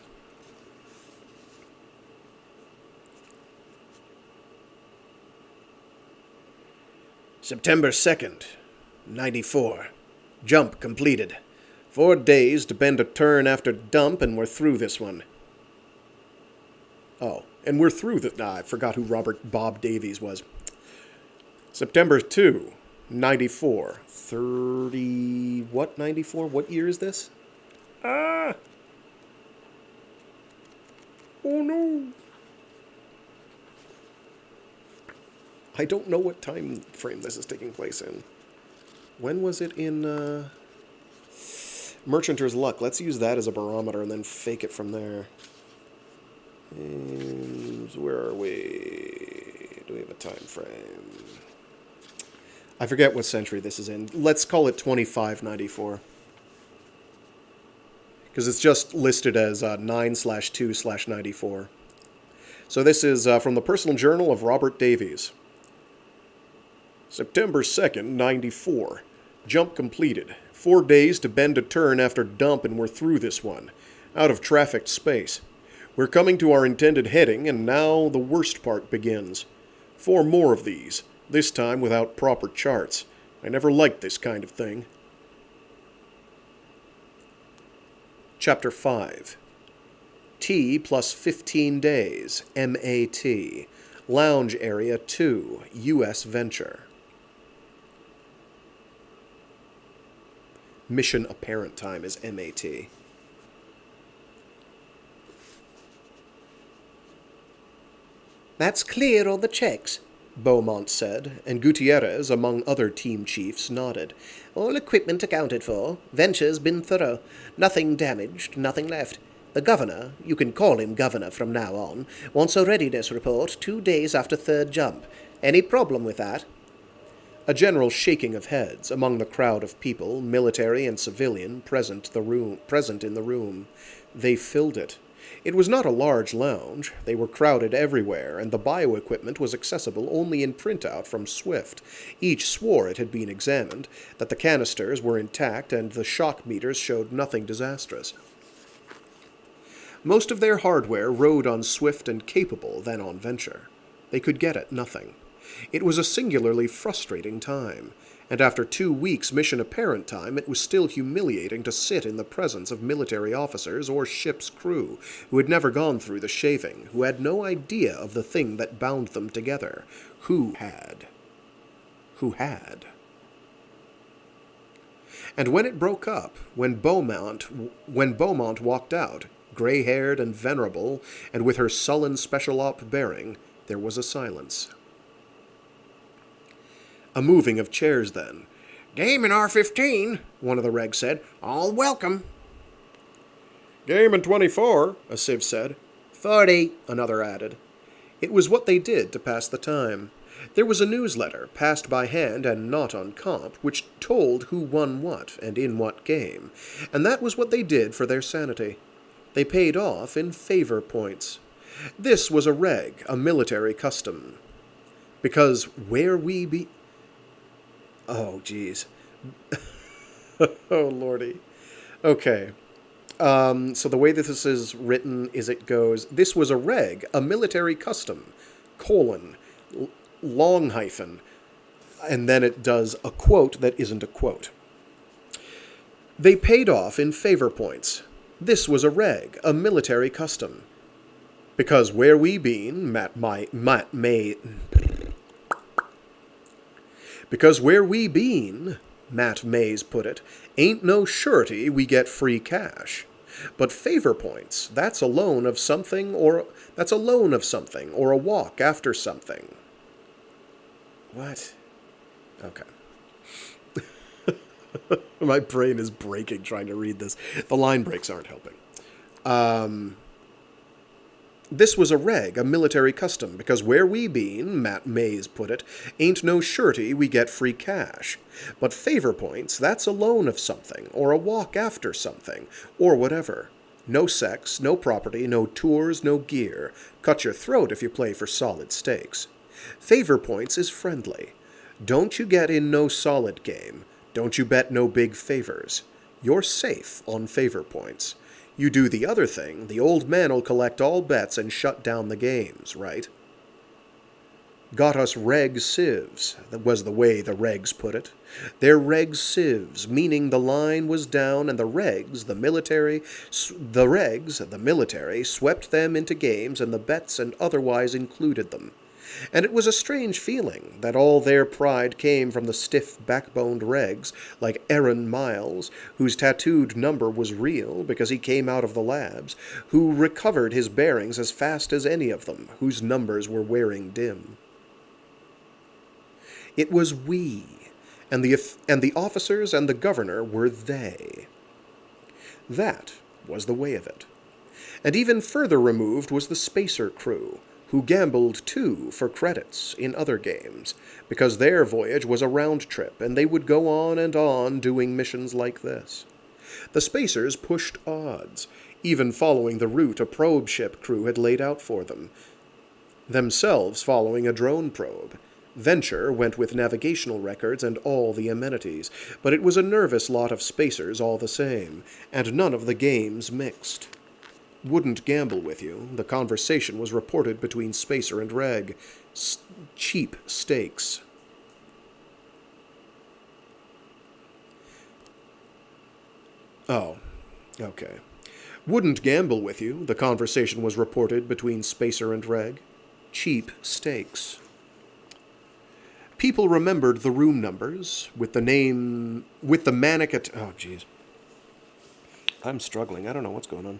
September 2nd, 94. Jump completed. 4 days to bend a turn after dump, and we're through this one. Oh, and we're through the... I forgot who Bob Davies was. September 2, 94. 30... What, 94? What year is this? Ah! Oh, no. I don't know what time frame this is taking place in. When was it in Merchanter's Luck? Let's use that as a barometer and then fake it from there. And where are we? Do we have a time frame? I forget what century this is in. Let's call it 2594. Because it's just listed as 9/2/94. So this is from the Personal Journal of Robert Davies. September 2nd, 94. Jump completed. 4 days to bend a turn after dump, and we're through this one. Out of trafficked space. We're coming to our intended heading, and now the worst part begins. 4 more of these, this time without proper charts. I never liked this kind of thing. Chapter 5. T plus 15 days, MAT. Lounge Area 2, U.S. Venture. Mission apparent time is MAT.
That's clear on the checks,
Beaumont said, and Gutierrez, among other team chiefs, nodded.
All equipment accounted for. Venture's been thorough. Nothing damaged, nothing left. The governor, you can call him governor from now on, wants a readiness report 2 days after third jump. Any problem with that?
A general shaking of heads among the crowd of people, military and civilian, present in the room. They filled it. It was not a large lounge. They were crowded everywhere, and the bioequipment was accessible only in printout from Swift. Each swore it had been examined, that the canisters were intact, and the shock meters showed nothing disastrous. Most of their hardware rode on Swift and Capable than on Venture. They could get at nothing. It was a singularly frustrating time, and after 2 weeks' mission apparent time, it was still humiliating to sit in the presence of military officers or ship's crew who had never gone through the shaving, who had no idea of the thing that bound them together. Who had? And when it broke up, when Beaumont walked out, gray-haired and venerable, and with her sullen special op bearing, there was a silence. A moving of chairs then.
Game in R15, one of the regs said. All welcome.
Game in 24, a civ said.
40,
another added. It was what they did to pass the time. There was a newsletter, passed by hand and not on comp, which told who won what and in what game, and that was what they did for their sanity. They paid off in favor points. This was a reg, a military custom. Because where we be... Oh, geez. Oh, lordy. Okay. So the way that this is written is it goes, this was a reg, a military custom, colon, long hyphen, and then it does a quote that isn't a quote. They paid off in favor points. This was a reg, a military custom. Because where we been, Because where we been, Matt Mays put it, ain't no surety we get free cash. But favor points, that's a loan of something or a walk after something. What? Okay. My brain is breaking trying to read this. The line breaks aren't helping. This was a reg, a military custom, because where we been, Matt Mays put it, ain't no surety we get free cash. But favor points, that's a loan of something, or a walk after something, or whatever. No sex, no property, no tours, no gear. Cut your throat if you play for solid stakes. Favor points is friendly. Don't you get in no solid game. Don't you bet no big favors. You're safe on favor points. You do the other thing, the old man'll collect all bets and shut down the games, right? Got us reg civs, that was the way the regs put it. They're reg civs, meaning the line was down and the regs, the military, swept them into games and the bets and otherwise included them. And it was a strange feeling that all their pride came from the stiff, backboned regs, like Aaron Miles, whose tattooed number was real because he came out of the labs, who recovered his bearings as fast as any of them, whose numbers were wearing dim. It was we, and the officers and the governor were they. That was the way of it. And even further removed was the spacer crew, who gambled, too, for credits in other games, because their voyage was a round trip, and they would go on doing missions like this. The spacers pushed odds, even following the route a probe ship crew had laid out for them, themselves following a drone probe. Venture went with navigational records and all the amenities, but it was a nervous lot of spacers all the same, and none of the games mixed. Wouldn't gamble with you. The conversation was reported between spacer and reg. Cheap stakes. Oh, okay. Wouldn't gamble with you. The conversation was reported between spacer and reg. Cheap stakes. People remembered the room numbers with the manic oh, jeez. I'm struggling. I don't know what's going on.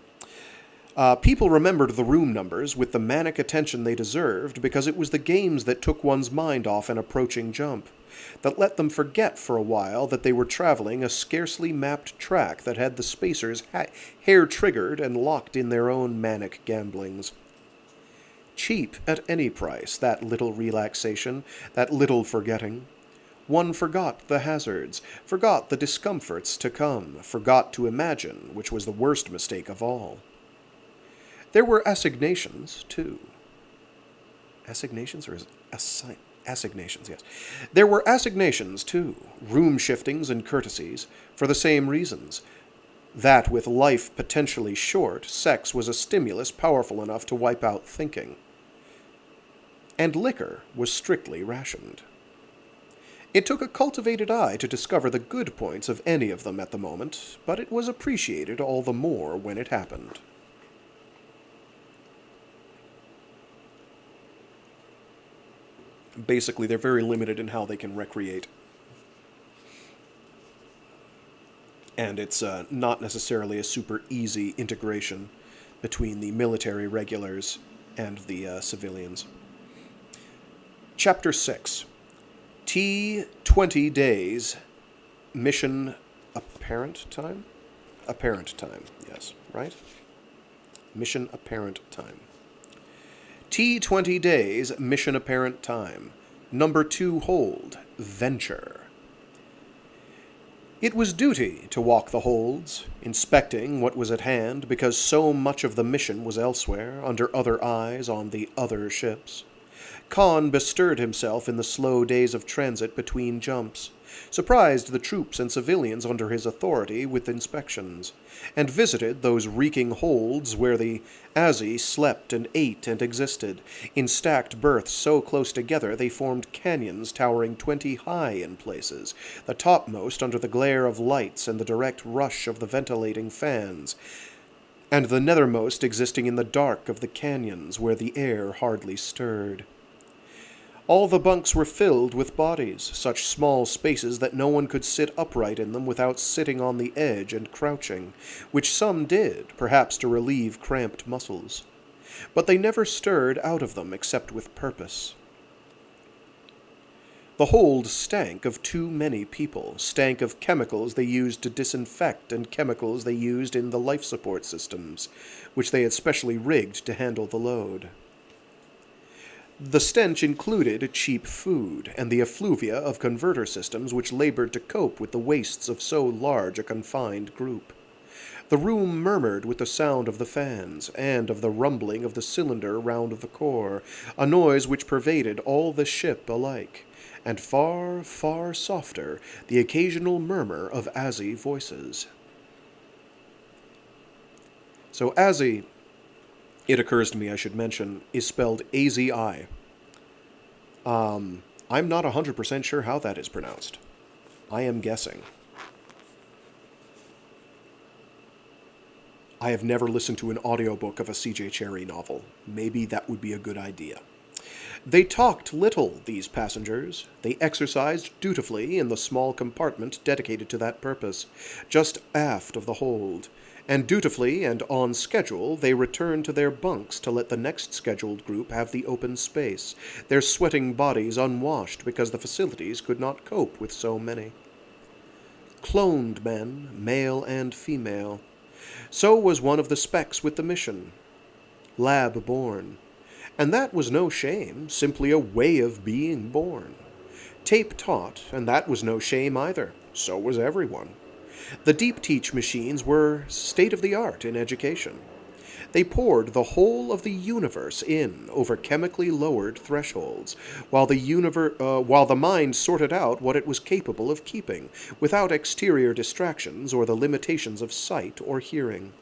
People remembered the room numbers with the manic attention they deserved because it was the games that took one's mind off an approaching jump, that let them forget for a while that they were traveling a scarcely mapped track that had the spacers hair-triggered and locked in their own manic gamblings. Cheap at any price, that little relaxation, that little forgetting. One forgot the hazards, forgot the discomforts to come, forgot to imagine, which was the worst mistake of all. There were assignations, too. Assignations, or is it assignations, yes. There were assignations, too, room shiftings and courtesies, for the same reasons. That with life potentially short, sex was a stimulus powerful enough to wipe out thinking. And liquor was strictly rationed. It took a cultivated eye to discover the good points of any of them at the moment, but it was appreciated all the more when it happened. Basically, they're very limited in how they can recreate. And it's not necessarily a super easy integration between the military regulars and the civilians. Chapter 6. T20 days. Mission apparent time? Apparent time, yes, right? Mission apparent time. T20 days, mission apparent time. Number 2 hold, venture. It was duty to walk the holds, inspecting what was at hand, because so much of the mission was elsewhere, under other eyes on the other ships. Khan bestirred himself in the slow days of transit between jumps, surprised the troops and civilians under his authority with inspections, and visited those reeking holds where the Azzy slept and ate and existed, in stacked berths so close together they formed canyons towering 20 high in places, the topmost under the glare of lights and the direct rush of the ventilating fans, and the nethermost existing in the dark of the canyons where the air hardly stirred. All the bunks were filled with bodies, such small spaces that no one could sit upright in them without sitting on the edge and crouching, which some did, perhaps to relieve cramped muscles. But they never stirred out of them except with purpose. The hold stank of too many people, stank of chemicals they used to disinfect and chemicals they used in the life support systems, which they had specially rigged to handle the load. The stench included cheap food and the effluvia of converter systems which labored to cope with the wastes of so large a confined group. The room murmured with the sound of the fans and of the rumbling of the cylinder round the core, a noise which pervaded all the ship alike, and far, far softer the occasional murmur of Azzy voices. So Azzy, it occurs to me I should mention, is spelled A-Z-I. I'm not 100% sure how that is pronounced. I am guessing. I have never listened to an audiobook of a C.J. Cherryh novel. Maybe that would be a good idea. They talked little, these passengers. They exercised dutifully in the small compartment dedicated to that purpose, just aft of the hold, and dutifully and on schedule they returned to their bunks to let the next scheduled group have the open space, their sweating bodies unwashed because the facilities could not cope with so many. Cloned men, male and female. So was one of the specs with the mission. Lab-born. And that was no shame, simply a way of being born. Tape-taught, and that was no shame either. So was everyone. The deep-teach machines were state-of-the-art in education. They poured the whole of the universe in over chemically lowered thresholds, while the mind sorted out what it was capable of keeping, without exterior distractions or the limitations of sight or hearing.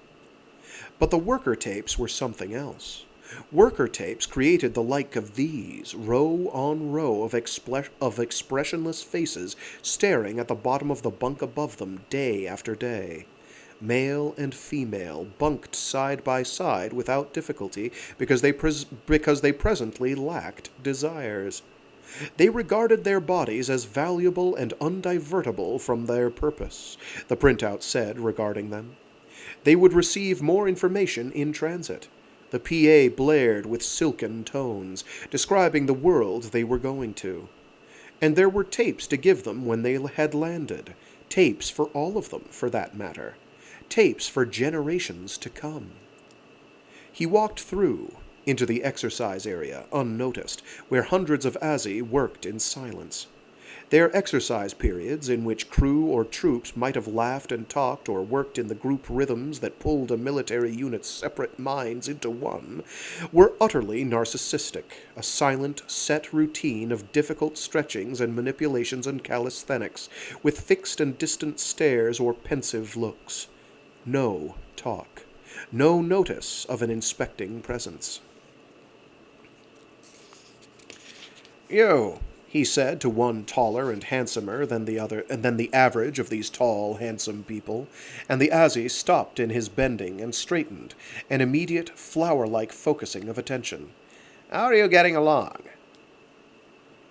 But the worker tapes were something else. Worker tapes created the like of these, row on row of expressionless faces staring at the bottom of the bunk above them day after day. Male and female, bunked side by side without difficulty because they presently lacked desires. They regarded their bodies as valuable and undivertible from their purpose, the printout said regarding them. They would receive more information in transit. The PA blared with silken tones, describing the world they were going to. And there were tapes to give them when they had landed. Tapes for all of them, for that matter. Tapes for generations to come. He walked through, into the exercise area, unnoticed, where hundreds of Azzy worked in silence. Their exercise periods, in which crew or troops might have laughed and talked or worked in the group rhythms that pulled a military unit's separate minds into one, were utterly narcissistic, a silent, set routine of difficult stretchings and manipulations and calisthenics, with fixed and distant stares or pensive looks. No talk. No notice of an inspecting presence. "Yo," he said to one taller and handsomer than the other, and than the average of these tall, handsome people, and the Azzy stopped in his bending and straightened, an immediate, flower-like focusing of attention. "How are you getting along?"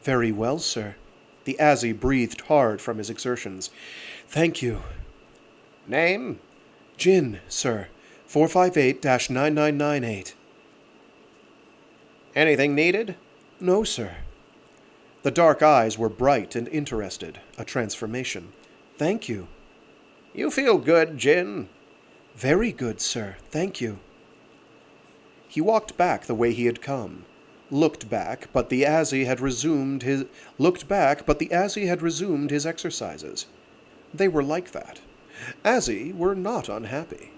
"Very well, sir." The Azzy breathed hard from his exertions. "Thank you." "Name?" "Jin, sir. 458-9998. "Anything needed?" "No, sir." The dark eyes were bright and interested, a transformation. "Thank you." "You feel good, Jin?" "Very good, sir. Thank you." He walked back the way he had come. Looked back, but the Azzy had resumed his exercises. They were like that. Azzy were not unhappy.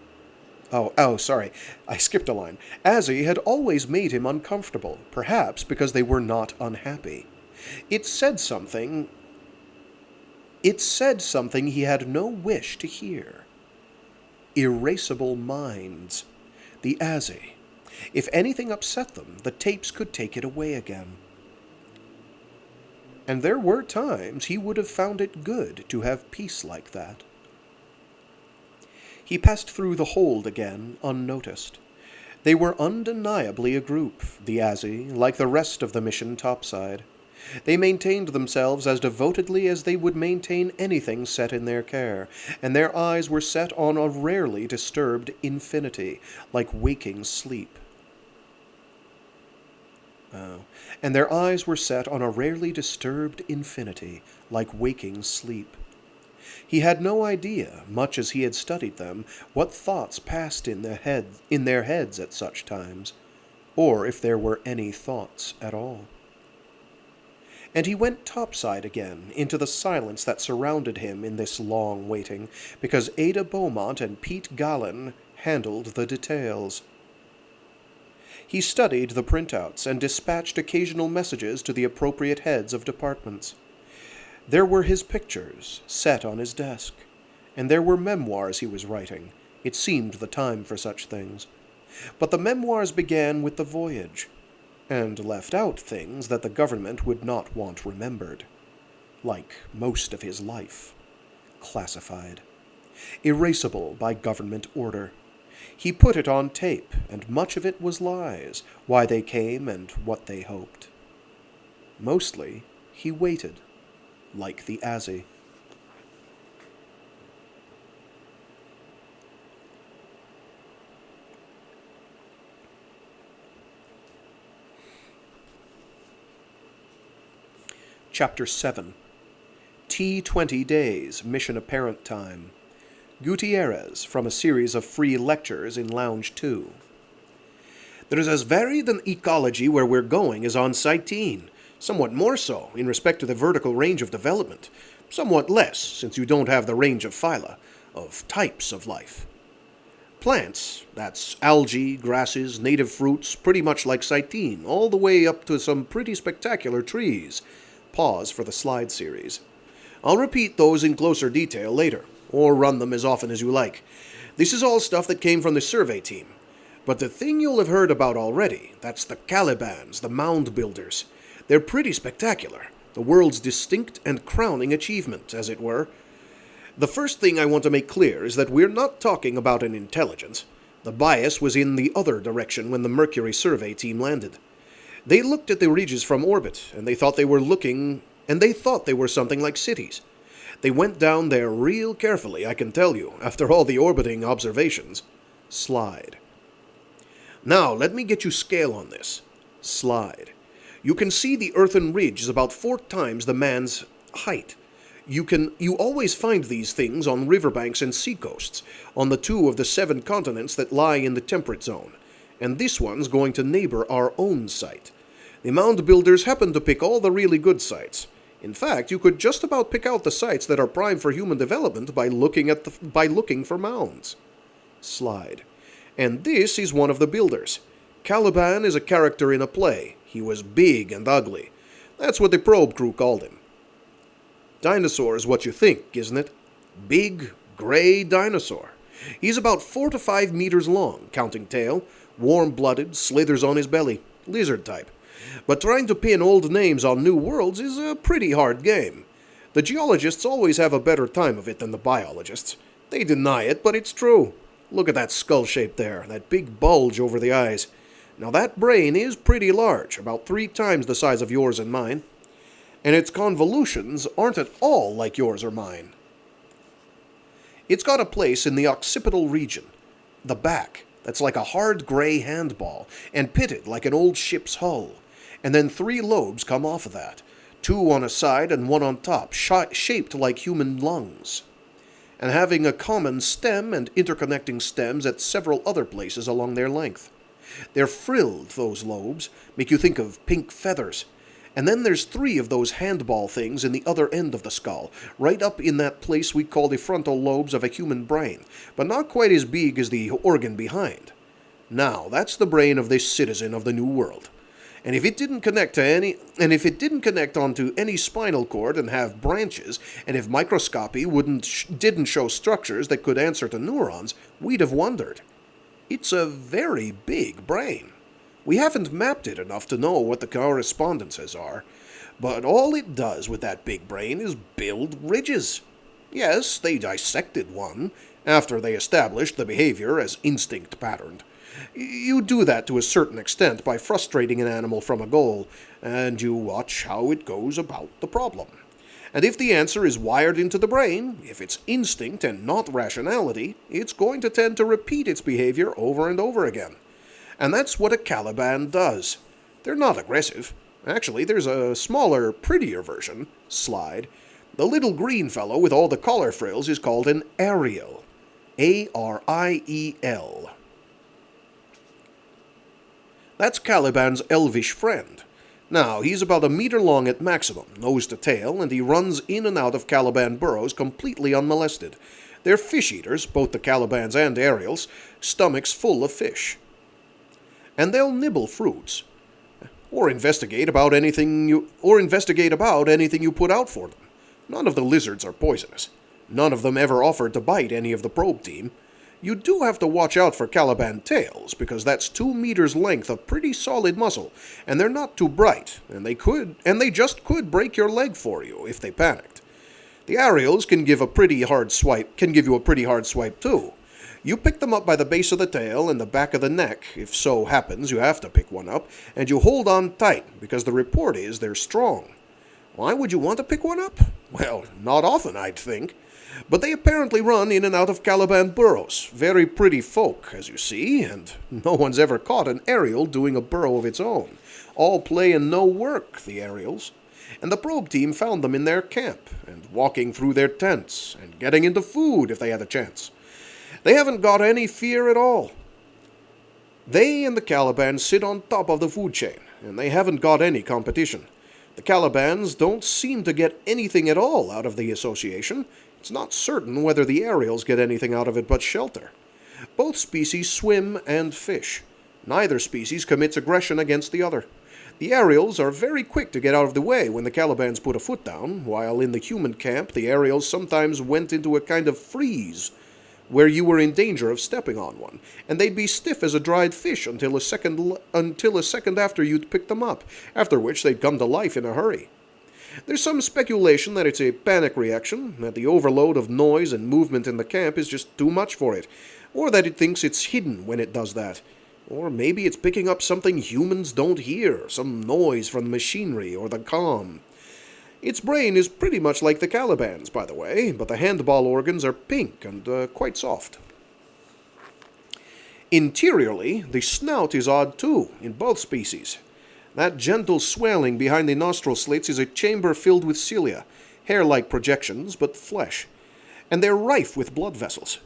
Sorry, I skipped a line. Azzy had always made him uncomfortable, perhaps because they were not unhappy. It said something he had no wish to hear. Irascible minds. The Azzy. If anything upset them, the tapes could take it away again. And there were times he would have found it good to have peace like that. He passed through the hold again, unnoticed. They were undeniably a group, the Azzy, like the rest of the mission topside. They maintained themselves as devotedly as they would maintain anything set in their care, and their eyes were set on a rarely disturbed infinity, like waking sleep. and their eyes were set on a rarely disturbed infinity, like waking sleep. He had no idea, much as he had studied them, what thoughts passed in their heads at such times, or if there were any thoughts at all. And he went topside again into the silence that surrounded him in this long waiting, because Ada Beaumont and Pete Gallen handled the details. He studied the printouts and dispatched occasional messages to the appropriate heads of departments. There were his pictures set on his desk, and there were memoirs he was writing. It seemed the time for such things. But the memoirs began with the voyage, and left out things that the government would not want remembered, like most of his life. Classified. Erasable by government order. He put it on tape, and much of it was lies, why they came and what they hoped. Mostly, he waited, like the Azzy. Chapter 7. T20 Days, Mission Apparent Time. Gutierrez, from a series of free lectures in Lounge 2. There is as varied an ecology where we're going as on Cyteen, somewhat more so in respect to the vertical range of development, somewhat less since you don't have the range of phyla, of types of life. Plants, that's algae, grasses, native fruits, pretty much like Cyteen, all the way up to some pretty spectacular trees. Pause for the slide series. I'll repeat those in closer detail later, or run them as often as you like. This is all stuff that came from the survey team. But the thing you'll have heard about already, that's the Calibans, the mound builders. They're pretty spectacular, the world's distinct and crowning achievement, as it were. The first thing I want to make clear is that we're not talking about an intelligence. The bias was in the other direction when the Mercury survey team landed. They looked at the ridges from orbit, and they thought they were something like cities. They went down there real carefully, I can tell you, after all the orbiting observations. Slide. Now, let me get you scale on this. Slide. You can see the earthen ridge is about 4 times the man's height. You always find these things on riverbanks and seacoasts, on the 2 of the 7 continents that lie in the temperate zone. And this one's going to neighbor our own site. The mound builders happen to pick all the really good sites. In fact, you could just about pick out the sites that are prime for human development by looking for mounds. Slide. And this is one of the builders. Caliban is a character in a play. He was big and ugly. That's what the probe crew called him. Dinosaur is what you think, isn't it? Big, gray dinosaur. He's about 4 to 5 meters long, counting tail, warm-blooded, slithers on his belly, lizard type. But trying to pin old names on new worlds is a pretty hard game. The geologists always have a better time of it than the biologists. They deny it, but it's true. Look at that skull shape there, that big bulge over the eyes. Now that brain is pretty large, about 3 times the size of yours and mine. And its convolutions aren't at all like yours or mine. It's got a place in the occipital region, the back, that's like a hard gray handball, and pitted like an old ship's hull. And then 3 lobes come off of that, 2 on a side and 1 on top, shaped like human lungs, and having a common stem and interconnecting stems at several other places along their length. They're frilled, those lobes, make you think of pink feathers. And then there's 3 of those handball things in the other end of the skull, right up in that place we call the frontal lobes of a human brain, but not quite as big as the organ behind. Now, that's the brain of this citizen of the New World. And if it didn't connect onto any spinal cord and have branches, and if microscopy didn't show structures that could answer to neurons, we'd have wondered. It's a very big brain. We haven't mapped it enough to know what the correspondences are, but all it does with that big brain is build ridges. Yes, they dissected one, after they established the behavior as instinct patterned. You do that to a certain extent by frustrating an animal from a goal, and you watch how it goes about the problem. And if the answer is wired into the brain, if it's instinct and not rationality, it's going to tend to repeat its behavior over and over again. And that's what a Caliban does. They're not aggressive. Actually, there's a smaller, prettier version, slide. The little green fellow with all the collar frills is called an Ariel. Ariel. That's Caliban's elvish friend. Now, he's about a meter long at maximum, nose to tail, and he runs in and out of Caliban burrows completely unmolested. They're fish eaters, both the Calibans and Ariels, stomachs full of fish. And they'll nibble fruits, or investigate about anything you put out for them. None of the lizards are poisonous. None of them ever offered to bite any of the probe team. You do have to watch out for Caliban tails, because that's 2 meters length of pretty solid muscle, and they're not too bright, and they just could break your leg for you if they panicked. The Ariels can give you a pretty hard swipe too. You pick them up by the base of the tail and the back of the neck, if so happens you have to pick one up, and you hold on tight, because the report is they're strong. Why would you want to pick one up? Well, not often, I'd think. But they apparently run in and out of Caliban burrows. Very pretty folk, as you see, and no one's ever caught an Ariel doing a burrow of its own. All play and no work, the Ariels. And the probe team found them in their camp, and walking through their tents, and getting into food if they had a chance. They haven't got any fear at all. They and the Caliban sit on top of the food chain, and they haven't got any competition. The Calibans don't seem to get anything at all out of the association. It's not certain whether the Ariels get anything out of it but shelter. Both species swim and fish. Neither species commits aggression against the other. The Ariels are very quick to get out of the way when the Calibans put a foot down, while in the human camp the Ariels sometimes went into a kind of freeze, where you were in danger of stepping on one, and they'd be stiff as a dried fish until a second after you'd picked them up, after which they'd come to life in a hurry. There's some speculation that it's a panic reaction, that the overload of noise and movement in the camp is just too much for it, or that it thinks it's hidden when it does that. Or maybe it's picking up something humans don't hear, some noise from the machinery or the comm. Its brain is pretty much like the Caliban's, by the way, but the handball organs are pink and quite soft. Interiorly, the snout is odd too, in both species. That gentle swelling behind the nostril slits is a chamber filled with cilia, hair-like projections, but flesh. And they're rife with blood vessels.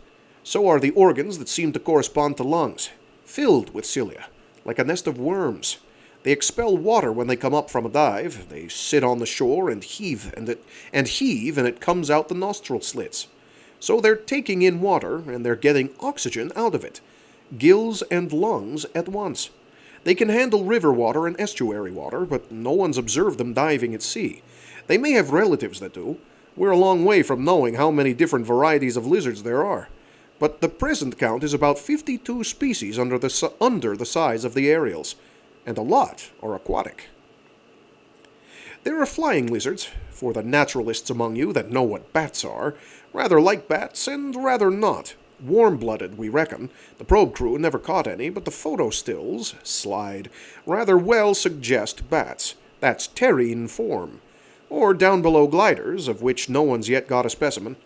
So are the organs that seem to correspond to lungs, filled with cilia, like a nest of worms. They expel water when they come up from a dive. They sit on the shore and heave, and it comes out the nostril slits. So they're taking in water, and they're getting oxygen out of it, gills and lungs at once. They can handle river water and estuary water, but no one's observed them diving at sea. They may have relatives that do. We're a long way from knowing how many different varieties of lizards there are. But the present count is about 52 species under the size of the Ariels, and a lot are aquatic. There are flying lizards, for the naturalists among you that know what bats are, rather like bats and rather not. Warm-blooded, we reckon. The probe crew never caught any, but the photo stills, slide, rather well suggest bats. That's terrine form. Or down below gliders, of which no one's yet got a specimen.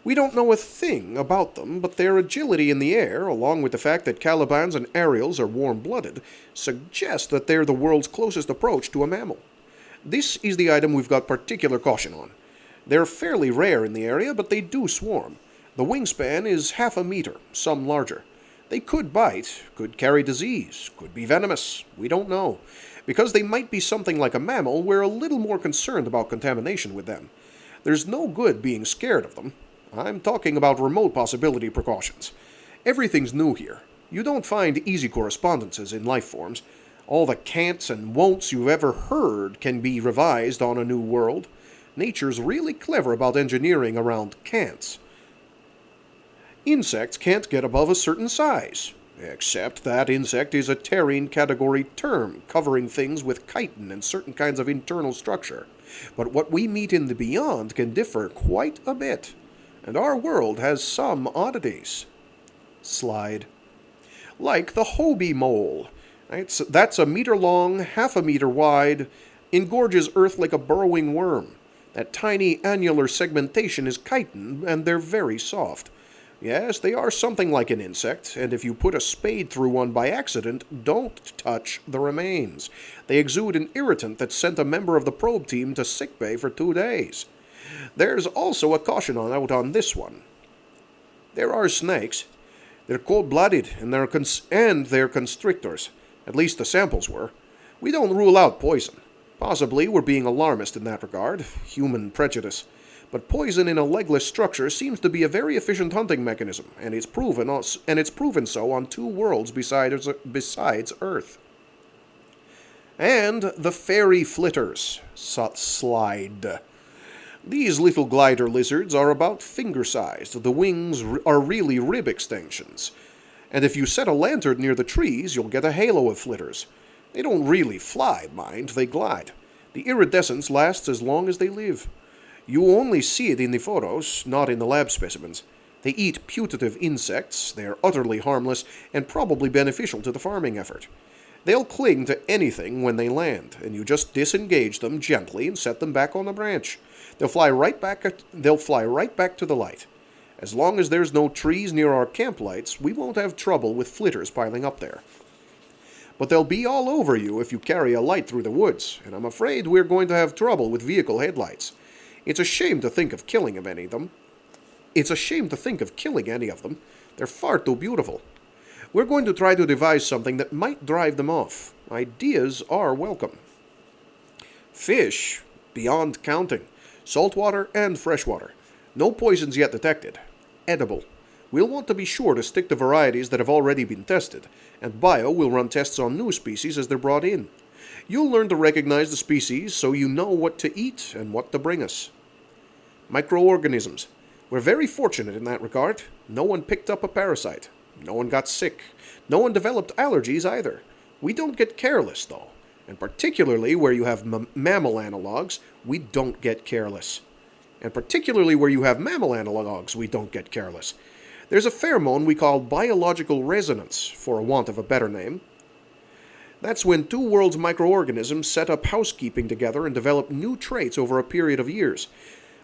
We don't know a thing about them, but their agility in the air, along with the fact that Calibans and Ariels are warm-blooded, suggest that they're the world's closest approach to a mammal. This is the item we've got particular caution on. They're fairly rare in the area, but they do swarm. The wingspan is 1/2 a meter, some larger. They could bite, could carry disease, could be venomous. We don't know. Because they might be something like a mammal, we're a little more concerned about contamination with them. There's no good being scared of them. I'm talking about remote possibility precautions. Everything's new here. You don't find easy correspondences in life forms. All the can'ts and won'ts you've ever heard can be revised on a new world. Nature's really clever about engineering around can'ts. Insects can't get above a certain size, except that insect is a terrine category term covering things with chitin and certain kinds of internal structure. But what we meet in the beyond can differ quite a bit, and our world has some oddities. Slide. Like the Hobie mole. That's a meter long, 1/2 a meter wide, engorges earth like a burrowing worm. That tiny annular segmentation is chitin, and they're very soft. Yes, they are something like an insect, and if you put a spade through one by accident, don't touch the remains. They exude an irritant that sent a member of the probe team to sickbay for 2 days. There's also a caution out on this one. There are snakes. They're cold-blooded, and they're constrictors. At least the samples were. We don't rule out poison. Possibly we're being alarmist in that regard. Human prejudice. But poison in a legless structure seems to be a very efficient hunting mechanism, and it's proven so on 2 worlds besides Earth. And the fairy flitters. Slide. These little glider lizards are about finger-sized. The wings are really rib extensions. And if you set a lantern near the trees, you'll get a halo of flitters. They don't really fly, mind, they glide. The iridescence lasts as long as they live. You only see it in the photos, not in the lab specimens. They eat putative insects, they're utterly harmless, and probably beneficial to the farming effort. They'll cling to anything when they land, and you just disengage them gently and set them back on the branch. They'll fly right back to the light. As long as there's no trees near our camp lights, we won't have trouble with flitters piling up there. But they'll be all over you if you carry a light through the woods, and I'm afraid we're going to have trouble with vehicle headlights. It's a shame to think of killing any of them. They're far too beautiful. We're going to try to devise something that might drive them off. Ideas are welcome. Fish, beyond counting. Saltwater and freshwater. No poisons yet detected. Edible. We'll want to be sure to stick to varieties that have already been tested, and Bio will run tests on new species as they're brought in. You'll learn to recognize the species so you know what to eat and what to bring us. Microorganisms. We're very fortunate in that regard. No one picked up a parasite. No one got sick. No one developed allergies either. We don't get careless, though. And particularly where you have mammal analogs, we don't get careless. There's a pheromone we call biological resonance, for want of a better name. That's when 2 worlds' microorganisms set up housekeeping together and develop new traits over a period of years,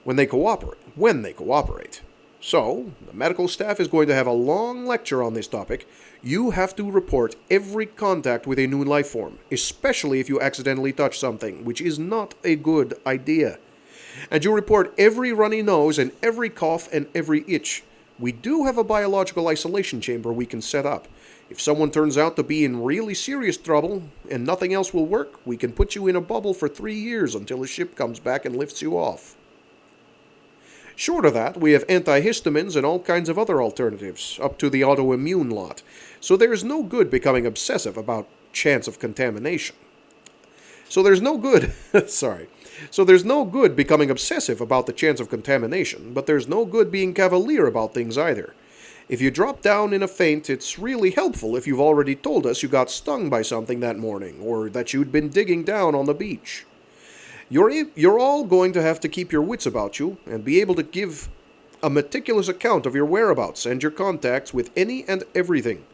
when they cooperate. So, the medical staff is going to have a long lecture on this topic. You have to report every contact with a new life form, especially if you accidentally touch something, which is not a good idea. And you report every runny nose and every cough and every itch. We do have a biological isolation chamber we can set up. If someone turns out to be in really serious trouble and nothing else will work, we can put you in a bubble for 3 years until a ship comes back and lifts you off. Short of that, we have antihistamines and all kinds of other alternatives, up to the autoimmune lot, so there's no good becoming obsessive about chance of contamination. So there's no good becoming obsessive about the chance of contamination, but there's no good being cavalier about things either. If you drop down in a faint, it's really helpful if you've already told us you got stung by something that morning, or that you'd been digging down on the beach. You're all going to have to keep your wits about you and be able to give a meticulous account of your whereabouts and your contacts with any and everything.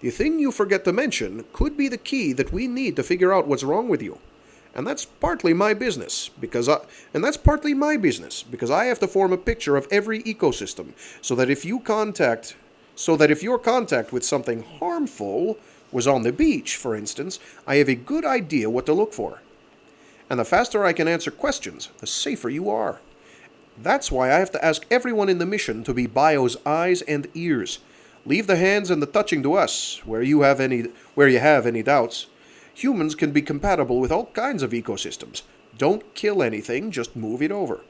The thing you forget to mention could be the key that we need to figure out what's wrong with you. And that's partly my business, because I have to form a picture of every ecosystem, so that if your contact with something harmful was on the beach, for instance, I have a good idea what to look for. And the faster I can answer questions, the safer you are. That's why I have to ask everyone in the mission to be Bio's eyes and ears. Leave the hands and the touching to us, where you have any doubts. Humans can be compatible with all kinds of ecosystems. Don't kill anything, just move it over.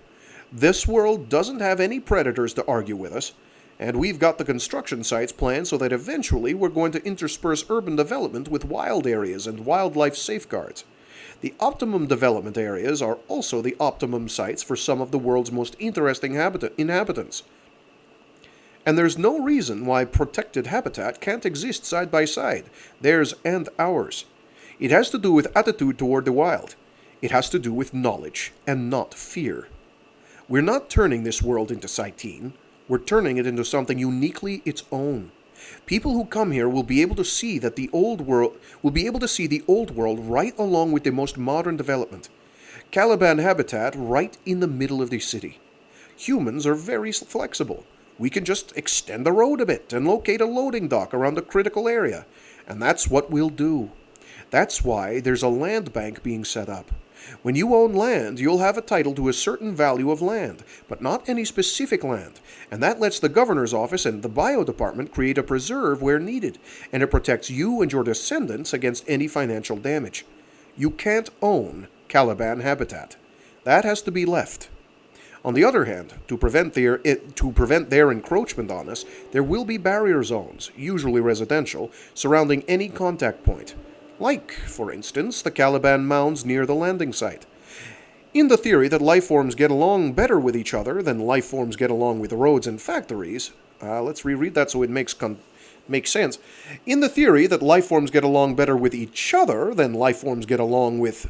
This world doesn't have any predators to argue with us, and we've got the construction sites planned so that eventually we're going to intersperse urban development with wild areas and wildlife safeguards. The optimum development areas are also the optimum sites for some of the world's most interesting inhabitants. And there's no reason why protected habitat can't exist side by side, theirs and ours. It has to do with attitude toward the wild. It has to do with knowledge and not fear. We're not turning this world into Cyteen. We're turning it into something uniquely its own. People who come here will be able to see the old world right along with the most modern development. Caliban habitat right in the middle of the city. Humans are very flexible. We can just extend the road a bit and locate a loading dock around a critical area. And that's what we'll do. That's why there's a land bank being set up. When you own land, you'll have a title to a certain value of land, but not any specific land, and that lets the governor's office and the bio department create a preserve where needed, and it protects you and your descendants against any financial damage. You can't own Caliban habitat. That has to be left. On the other hand, to prevent their encroachment on us, there will be barrier zones, usually residential, surrounding any contact point. Like, for instance, the Caliban mounds near the landing site. In the theory that life forms get along better with each other than life forms get along with roads and factories, let's reread that so it makes sense. In the theory that life forms get along better with each other than life forms get along with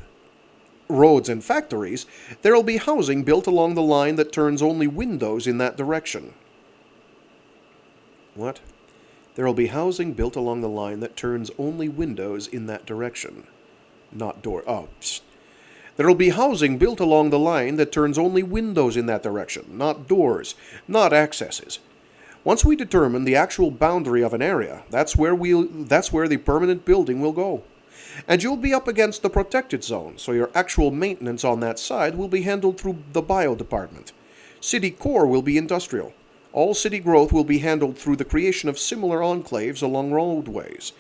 roads and factories, there will be housing built along the line that turns only windows in that direction. What? There will be housing built along the line that turns only windows in that direction. Not door. Oh, psst. There will be housing built along the line that turns only windows in that direction, not doors, not accesses. Once we determine the actual boundary of an area, that's where the permanent building will go. And you'll be up against the protected zone, so your actual maintenance on that side will be handled through the bio department. City core will be industrial. All city growth will be handled through the creation of similar enclaves along roadways.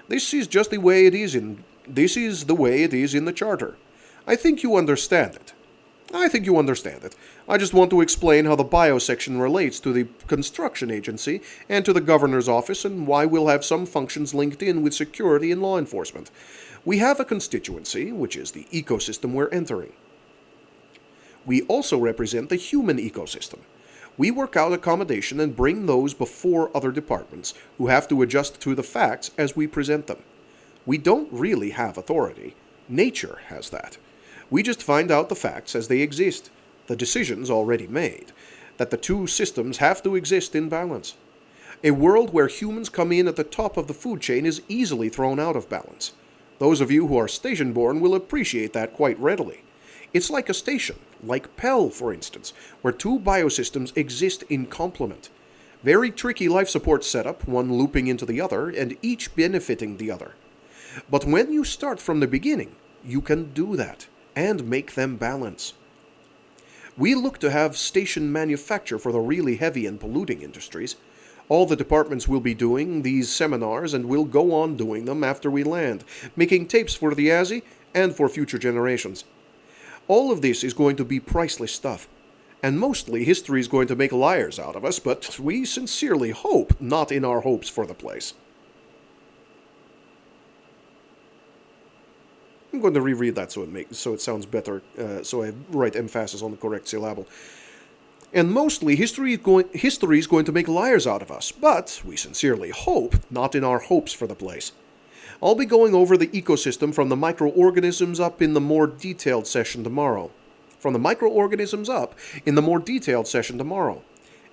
This is the way it is in the charter. I think you understand it. I just want to explain how the bio section relates to the construction agency and to the governor's office and why we'll have some functions linked in with security and law enforcement. We have a constituency, which is the ecosystem we're entering. We also represent the human ecosystem. We work out accommodation and bring those before other departments, who have to adjust to the facts as we present them. We don't really have authority. Nature has that. We just find out the facts as they exist, the decisions already made, that the two systems have to exist in balance. A world where humans come in at the top of the food chain is easily thrown out of balance. Those of you who are station-born will appreciate that quite readily. It's like a station, like Pell, for instance, where two biosystems exist in complement. Very tricky life support setup, one looping into the other, and each benefiting the other. But when you start from the beginning, you can do that, and make them balance. We look to have station manufacture for the really heavy and polluting industries. All the departments will be doing these seminars, and we'll go on doing them after we land, making tapes for the ASI and for future generations. All of this is going to be priceless stuff, and mostly history is going to make liars out of us, but we sincerely hope not in our hopes for the place. I'm going to reread that so it sounds better, so I write emphasis on the correct syllable. And mostly history is going to make liars out of us, but we sincerely hope not in our hopes for the place. I'll be going over the ecosystem from the microorganisms up in the more detailed session tomorrow.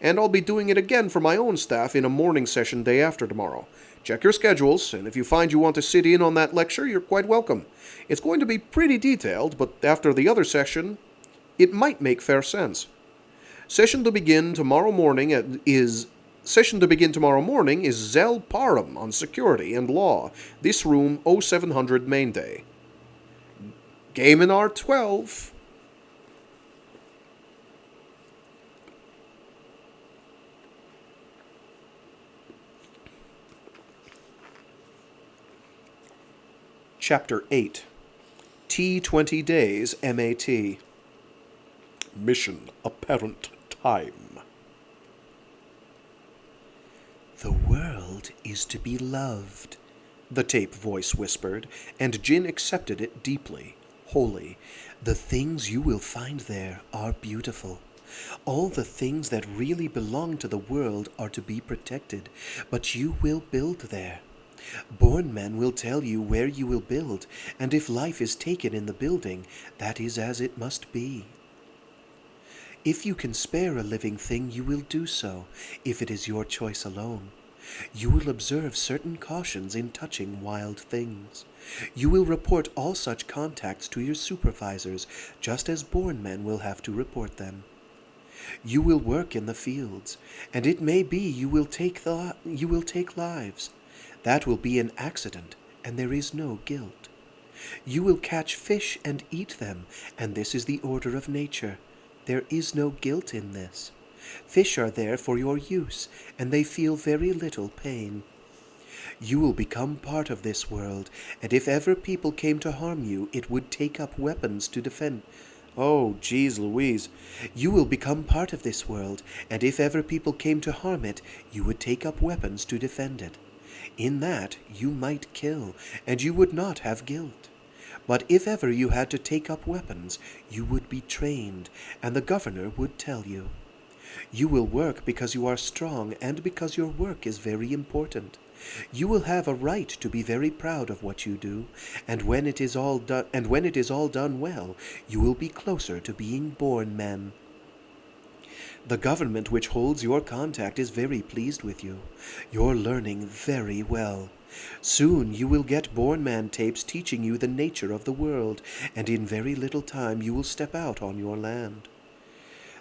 And I'll be doing it again for my own staff in a morning session day after tomorrow. Check your schedules, and if you find you want to sit in on that lecture, you're quite welcome. It's going to be pretty detailed, but after the other session, it might make fair sense. Session to begin tomorrow morning is Zel Parum on security and law. This room 0700 main day. Game in R12. Chapter 8. T20 Days MAT. Mission Apparent Time.
The world is to be loved, the tape voice whispered, and Jin accepted it deeply, wholly. The things you will find there are beautiful. All the things that really belong to the world are to be protected, but you will build there. Born men will tell you where you will build, and if life is taken in the building, that is as it must be. If you can spare a living thing, you will do so, if it is your choice alone. You will observe certain cautions in touching wild things. You will report all such contacts to your supervisors, just as born men will have to report them. You will work in the fields, and it may be you will take lives. That will be an accident, and there is no guilt. You will catch fish and eat them, and this is the order of nature. There is no guilt in this. Fish are there for your use, and they feel very little pain. You will become part of this world, and if ever people came to harm you, it would take up weapons to defend. Oh, geez Louise. You will become part of this world, and if ever people came to harm it, you would take up weapons to defend it. In that you might kill, and you would not have guilt. But if ever you had to take up weapons, you would be trained, and the governor would tell you. You will work because you are strong, and because your work is very important. You will have a right to be very proud of what you do, and when it is all done well, you will be closer to being born men. The government which holds your contact is very pleased with you. You're learning very well. Soon you will get born man tapes teaching you the nature of the world, and in very little time you will step out on your land.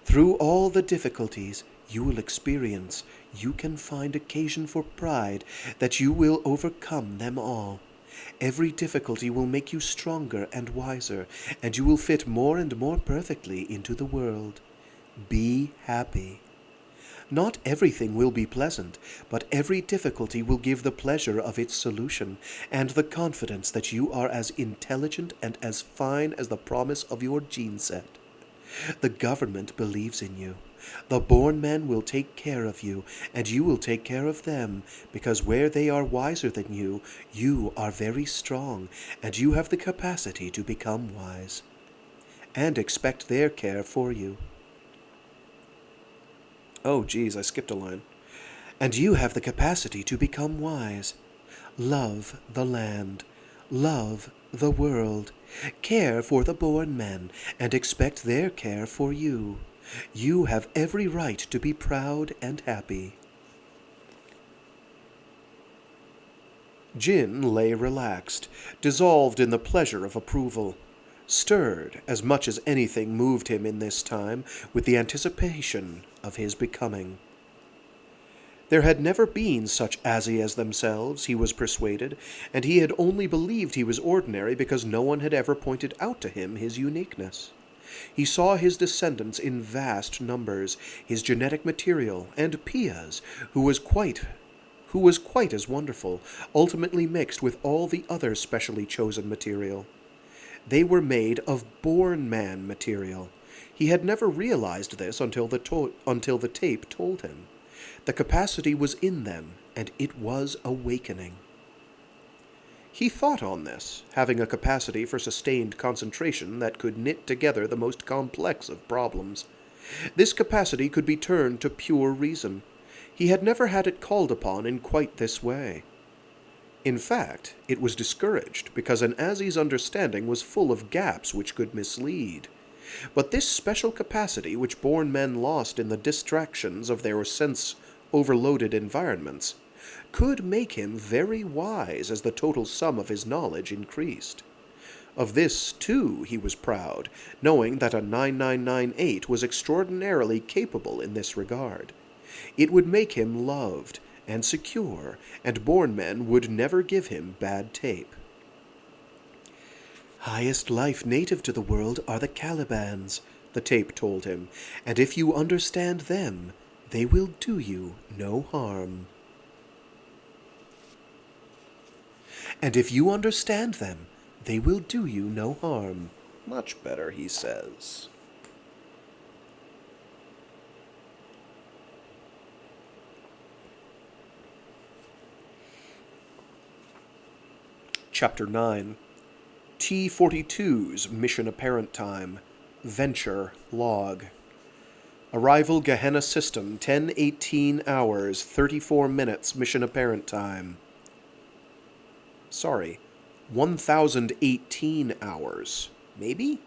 Through all the difficulties you will experience, you can find occasion for pride that you will overcome them all. Every difficulty will make you stronger and wiser, and you will fit more and more perfectly into the world. Be happy. Not everything will be pleasant, but every difficulty will give the pleasure of its solution, and the confidence that you are as intelligent and as fine as the promise of your gene set. The government believes in you. The born men will take care of you, and you will take care of them, because where they are wiser than you, you are very strong, and you have the capacity to become wise. And expect their care for you. Oh, geez, I skipped a line. And you have the capacity to become wise. Love the land. Love the world. Care for the born men, and expect their care for you. You have every right to be proud and happy. Jin lay relaxed, dissolved in the pleasure of approval, stirred as much as anything moved him in this time with the anticipation of his becoming. There had never been such Azzy as themselves, he was persuaded, and he had only believed he was ordinary because no one had ever pointed out to him his uniqueness. He saw his descendants in vast numbers, his genetic material, and Pia's, who was quite as wonderful, ultimately mixed with all the other specially chosen material. They were made of born man material. He had never realized this until the tape told him. The capacity was in them, and it was awakening. He thought on this, having a capacity for sustained concentration that could knit together the most complex of problems. This capacity could be turned to pure reason. He had never had it called upon in quite this way. In fact, it was discouraged because an Azzy's understanding was full of gaps which could mislead. But this special capacity which born men lost in the distractions of their sense-overloaded environments could make him very wise as the total sum of his knowledge increased. Of this, too, he was proud, knowing that a 9998 was extraordinarily capable in this regard. It would make him loved and secure, and born men would never give him bad tape. Highest life native to the world are the Calibans, the tape told him, and if you understand them, they will do you no harm. And if you understand them, they will do you no harm. Much better, he says. Chapter 9. T-42's Mission Apparent Time. Venture Log. Arrival Gehenna System, 10:18 hours, 34 minutes, Mission Apparent Time. Sorry, 1018 hours. Maybe?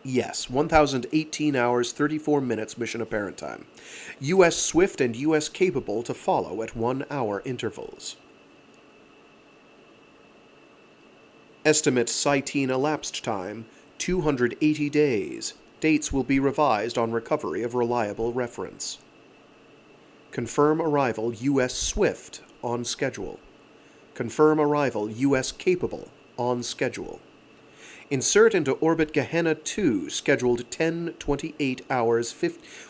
Yes, 1018 hours, 34 minutes, Mission Apparent Time. U.S. Swift and U.S. Capable to follow at 1-hour intervals. Estimate Cyteen elapsed time,
280 days. Dates will be revised on recovery of reliable reference. Confirm arrival U.S. Swift on schedule. Confirm arrival U.S. Capable on schedule. Insert into orbit Gehenna 2, scheduled 1028 hours,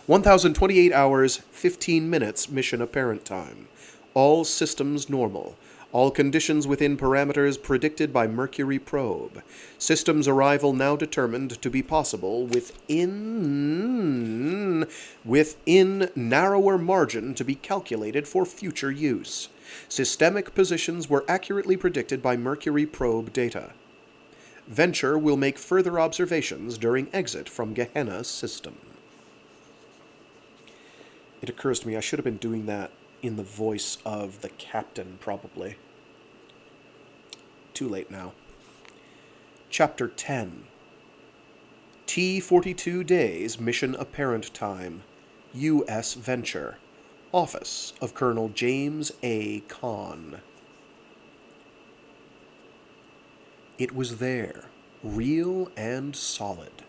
1028 hours, 15 minutes mission apparent time. All systems normal. All conditions within parameters predicted by Mercury probe. Systems arrival now determined to be possible within narrower margin to be calculated for future use. Systemic positions were accurately predicted by Mercury probe data. Venture will make further observations during exit from Gehenna system. It occurs to me I should have been doing that in the voice of the captain, probably. Too late now. Chapter 10. T-42 days, mission apparent time. U.S. Venture. Office of Colonel James A. Kahn. It was there, real and solid.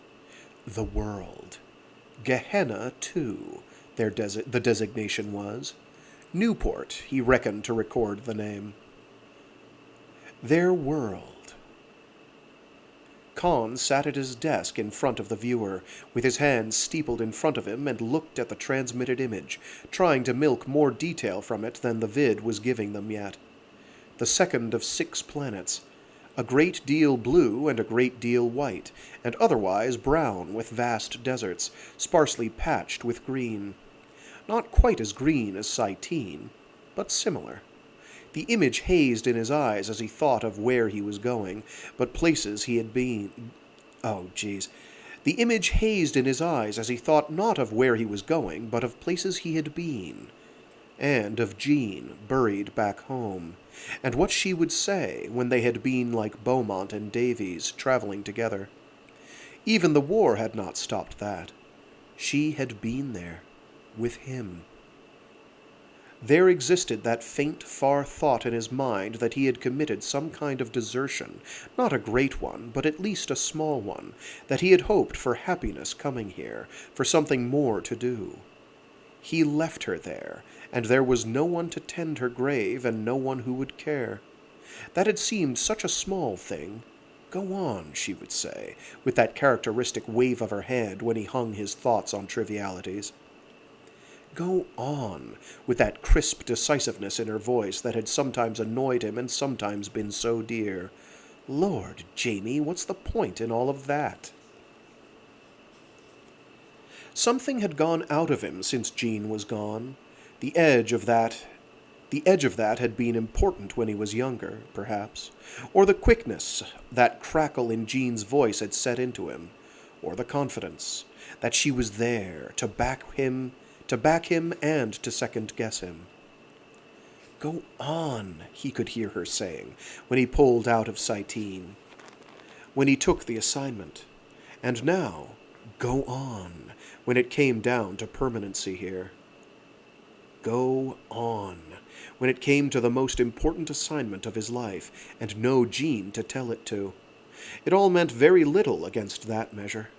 The world. Gehenna, too, the designation was. Newport, he reckoned to record the name. Their world. Kahn sat at his desk in front of the viewer, with his hands steepled in front of him, and looked at the transmitted image, trying to milk more detail from it than the vid was giving them yet. The second of 6 planets, a great deal blue and a great deal white, and otherwise brown with vast deserts, sparsely patched with green. Not quite as green as Cyteen, but similar. The image hazed in his eyes as he thought of where he was going, but places he had been. The image hazed in his eyes as he thought not of where he was going, but of places he had been. And of Jean, buried back home, and what she would say when they had been like Beaumont and Davies, traveling together. Even the war had not stopped that. She had been there, with him. There existed that faint, far thought in his mind that he had committed some kind of desertion, not a great one, but at least a small one, that he had hoped for happiness coming here, for something more to do. He left her there, and there was no one to tend her grave and no one who would care. That had seemed such a small thing. Go on, she would say, with that characteristic wave of her head when he hung his thoughts on trivialities. Go on, with that crisp decisiveness in her voice that had sometimes annoyed him and sometimes been so dear. Lord, Jamie, what's the point in all of that? Something had gone out of him since Jean was gone. The edge of that had been important when he was younger, perhaps, or the quickness that crackle in Jean's voice had set into him, or the confidence that she was there to back him and to second-guess him. Go on, he could hear her saying, when he pulled out of Cyteen, when he took the assignment. And now, go on, when it came down to permanency here. Go on, when it came to the most important assignment of his life, and no Jean to tell it to. It all meant very little against that measure.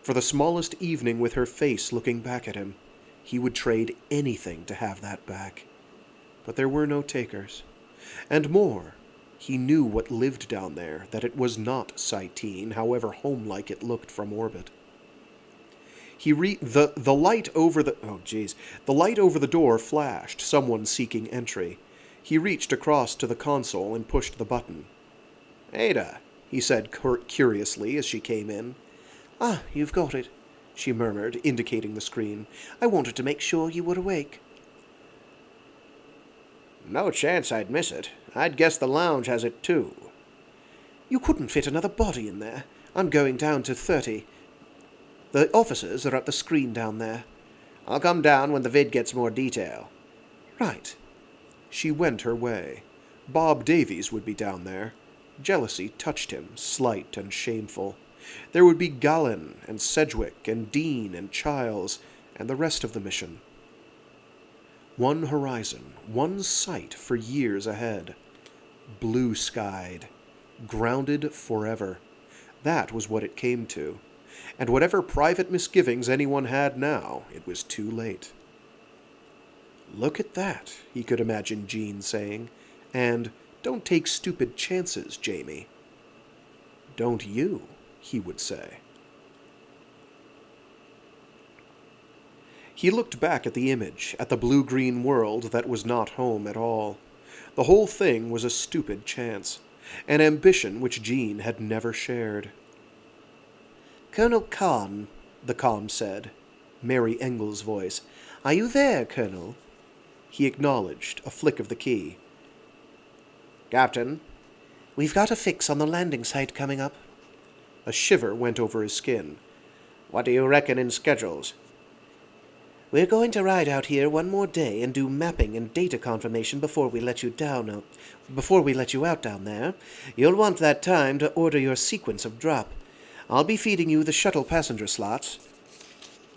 For the smallest evening with her face looking back at him, he would trade anything to have that back. But there were no takers. And more, he knew what lived down there, that it was not Cyteen, however homelike it looked from orbit. The light over the door flashed, someone seeking entry. He reached across to the console and pushed the button. "Ada," he said curiously as she came in.
"Ah, you've got it," she murmured, indicating the screen. "I wanted to make sure you were awake."
"No chance I'd miss it. I'd guess the lounge has it too."
"You couldn't fit another body in there. I'm going down to 30. The officers are at the screen down there."
"I'll come down when the vid gets more detail."
"Right."
She went her way. Bob Davies would be down there. Jealousy touched him, slight and shameful. There would be Gallen and Sedgwick and Dean and Childs and the rest of the mission. One horizon, one sight for years ahead. Blue-skied, grounded forever. That was what it came to. And whatever private misgivings anyone had now, it was too late. "Look at that," he could imagine Jean saying, and "Don't take stupid chances, Jamie." "Don't you," he would say. He looked back at the image, at the blue-green world that was not home at all. The whole thing was a stupid chance, an ambition which Jean had never shared.
"Colonel Khan," the comm said. Mary Engel's voice. "Are you there, Colonel?"
He acknowledged, a flick of the key.
"Captain?"
"We've got a fix on the landing site coming up."
A shiver went over his skin.
"What do you reckon in schedules?"
"We're going to ride out here one more day and do mapping and data confirmation before we let you out down there. You'll want that time to order your sequence of drop. I'll be feeding you the shuttle passenger slots,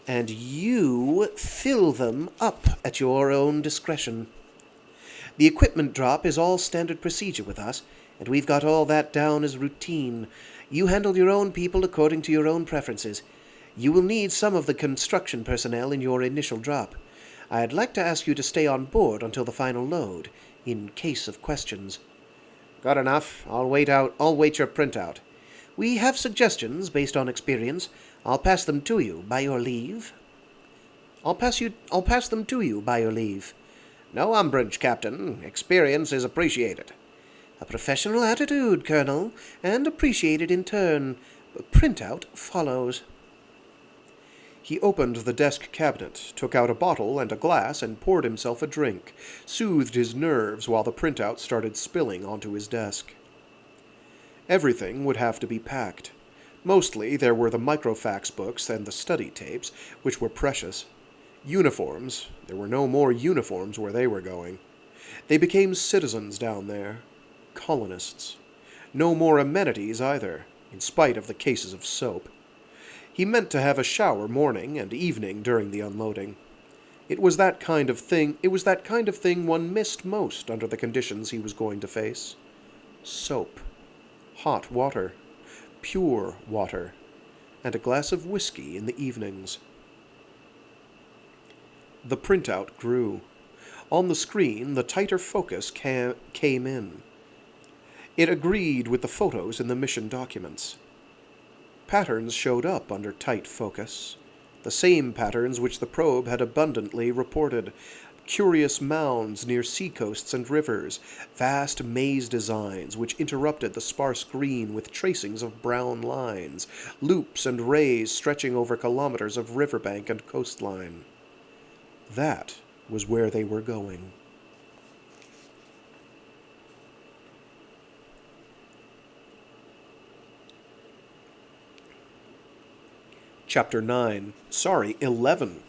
and you fill them up at your own discretion. The equipment drop is all standard procedure with us, and we've got all that down as routine. You handle your own people according to your own preferences. You will need some of the construction personnel in your initial drop. I'd like to ask you to stay on board until the final load, in case of questions."
"Good enough. I'll wait your printout."
"We have suggestions based on experience. I'll pass them to you by your leave." I'll pass them to you by your leave.
"No umbrage, Captain. Experience is appreciated."
"A professional attitude, Colonel, and appreciated in turn. Printout follows."
He opened the desk cabinet, took out a bottle and a glass, and poured himself a drink, soothed his nerves while the printout started spilling onto his desk. Everything would have to be packed. Mostly there were the microfax books and the study tapes, which were precious. Uniforms. There were no more uniforms where they were going. They became citizens down there. Colonists. No more amenities either, in spite of the cases of soap. He meant to have a shower morning and evening during the unloading. It was that kind of thing one missed most under the conditions he was going to face. Soap. Hot water. Pure water. And a glass of whiskey in the evenings. The printout grew. On the screen, the tighter focus came in. It agreed with the photos in the mission documents. Patterns showed up under tight focus. The same patterns which the probe had abundantly reported. Curious mounds near seacoasts and rivers, vast maze designs which interrupted the sparse green with tracings of brown lines, loops and rays stretching over kilometers of riverbank and coastline. That was where they were going. Chapter 9. 11.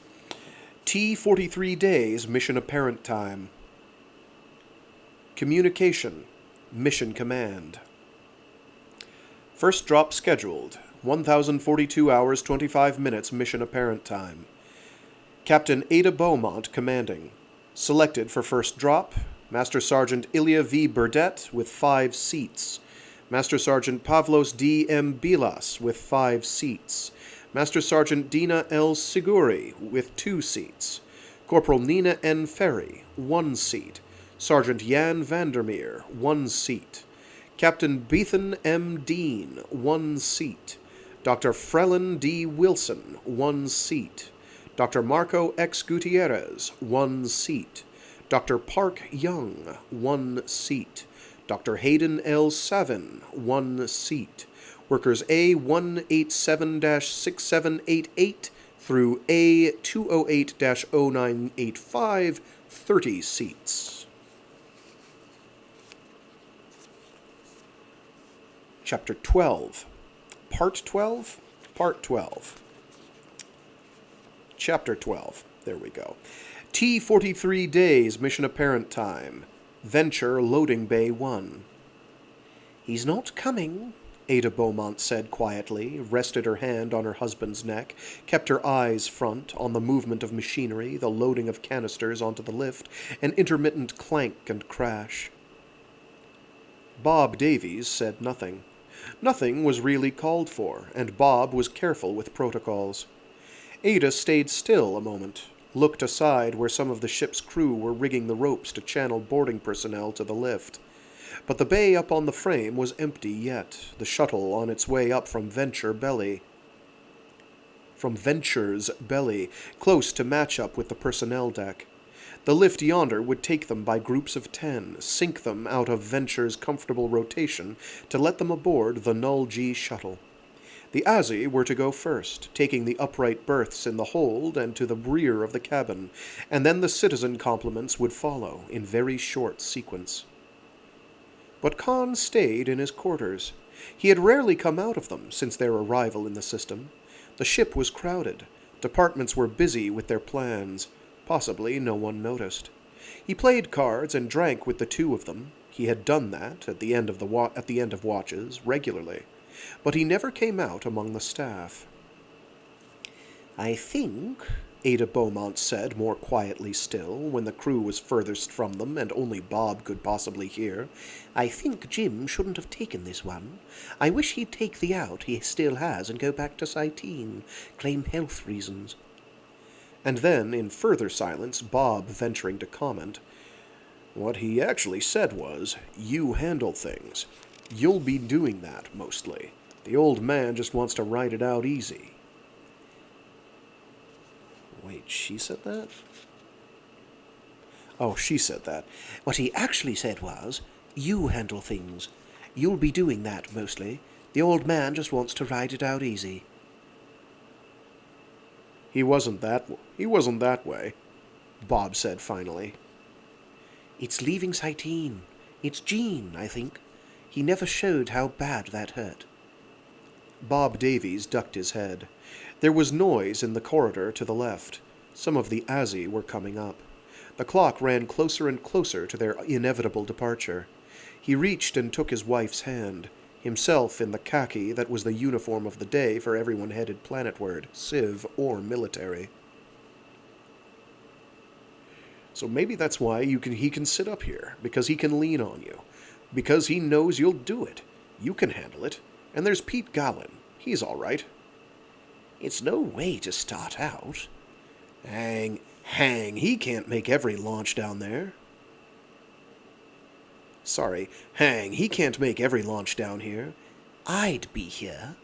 T-43 days, mission apparent time. Communication. Mission command. First drop scheduled. 1042 hours 25 minutes mission apparent time. Captain Ada Beaumont commanding. Selected for first drop, Master Sergeant Ilya V. Burdett with 5 seats. Master Sergeant Pavlos D. M. Bilas with 5 seats. Master Sergeant Dina L. Siguri with 2 seats. Corporal Nina N. Ferry, 1 seat. Sergeant Jan Vandermeer, 1 seat. Captain Bethan M. Dean, 1 seat. Dr. Frelin D. Wilson, 1 seat. Dr. Marco X. Gutierrez, 1 seat. Dr. Park Young, 1 seat. Dr. Hayden L. Savin, 1 seat. Workers A187-6788 through A208-0985, 30 seats. Chapter 12. Part 12? Part 12. Chapter 12. There we go. T-43 days, mission apparent time. Venture, loading bay 1.
"He's not coming,"
Ada Beaumont said quietly, rested her hand on her husband's neck, kept her eyes front on the movement of machinery, the loading of canisters onto the lift, an intermittent clank and crash. Bob Davies said nothing. Nothing was really called for, and Bob was careful with protocols. Ada stayed still a moment, looked aside where some of the ship's crew were rigging the ropes to channel boarding personnel to the lift. But the bay up on the frame was empty yet, the shuttle on its way up from Venture's belly, close to match up with the personnel deck. The lift yonder would take them by groups of 10, sink them out of Venture's comfortable rotation to let them aboard the Null G shuttle. The Azzy were to go first, taking the upright berths in the hold and to the rear of the cabin, and then the citizen complements would follow, in very short sequence. But Khan stayed in his quarters. He had rarely come out of them since their arrival in the system. The ship was crowded. Departments were busy with their plans. Possibly no one noticed. He played cards and drank with the two of them. He had done that at the end of watches regularly, but he never came out among the staff.
"I think," Ada Beaumont said more quietly still, when the crew was furthest from them and only Bob could possibly hear, "I think Jim shouldn't have taken this one. I wish he'd take the out he still has and go back to Cyteen, claim health reasons."
And then, in further silence, Bob venturing to comment, "What he actually said was, you handle things. You'll be doing that, mostly. The old man just wants to ride it out easy."
Wait, she said that?
Oh, she said that.
What he actually said was, "You handle things. You'll be doing that, mostly. The old man just wants to ride it out easy."
He wasn't that way, Bob said finally.
"It's leaving Cyteen. It's Gene, I think. He never showed how bad that hurt."
Bob Davies ducked his head. There was noise in the corridor to the left. Some of the Azzy were coming up. The clock ran closer and closer to their inevitable departure. He reached and took his wife's hand, himself in the khaki that was the uniform of the day for everyone headed planetward, civ or military. So maybe that's why he can sit up here, because he can lean on you, because he knows you'll do it. You can handle it. And there's Pete Gowan. He's all right.
"It's no way to start out."
Hang, he can't make every launch down there. He can't make every launch down here.
"I'd be here,"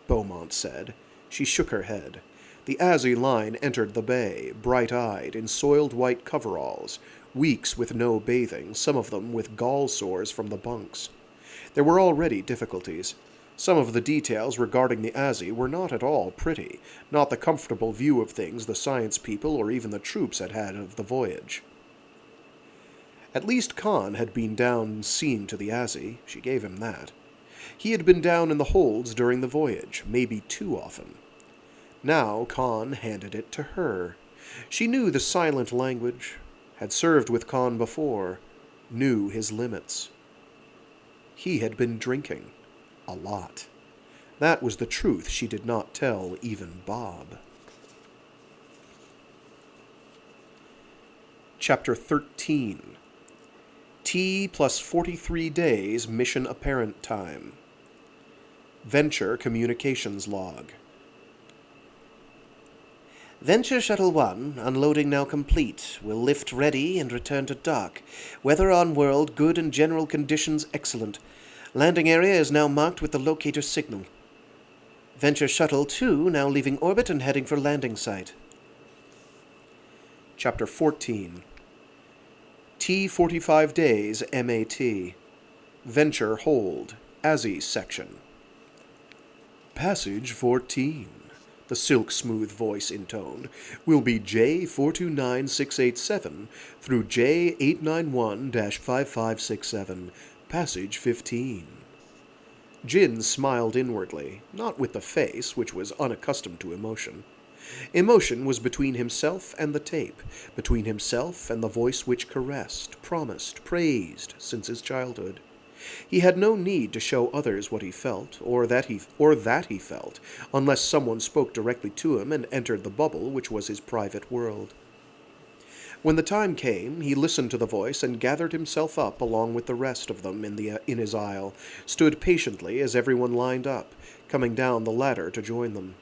Beaumont said. She shook her head. The Azzy line entered the bay, bright-eyed, in soiled white coveralls, weeks with no bathing, some of them with gall sores from the bunks. There were already difficulties. Some of the details regarding the Azzy were not at all pretty, not the comfortable view of things the science people or even the troops had had of the voyage. At least Khan had been down seeing to the Azzy. She gave him that. He had been down in the holds during the voyage, maybe too often. Now Khan handed it to her. She knew the silent language, had served with Khan before, knew his limits. He had been drinking. A lot. That was the truth she did not tell even Bob. Chapter 13. T plus 43 days mission apparent time. Venture communications log.
"Venture Shuttle 1, unloading now complete. Will lift ready and return to dock. Weather on world good and general conditions excellent. Landing area is now marked with the locator signal. Venture Shuttle 2 now leaving orbit and heading for landing site."
Chapter 14. T 45 days MAT. Venture hold. Azzy section. Passage 14, the silk-smooth voice intoned, will be J429687 through J891-5567, passage 15. Jin smiled inwardly, not with the face, which was unaccustomed to emotion. Emotion was between himself and the tape, between himself and the voice which caressed, promised, praised since his childhood. He had no need to show others what he felt, or that he felt, unless someone spoke directly to him and entered the bubble which was his private world. When the time came, he listened to the voice and gathered himself up along with the rest of them in his aisle, stood patiently as everyone lined up, coming down the ladder to join them.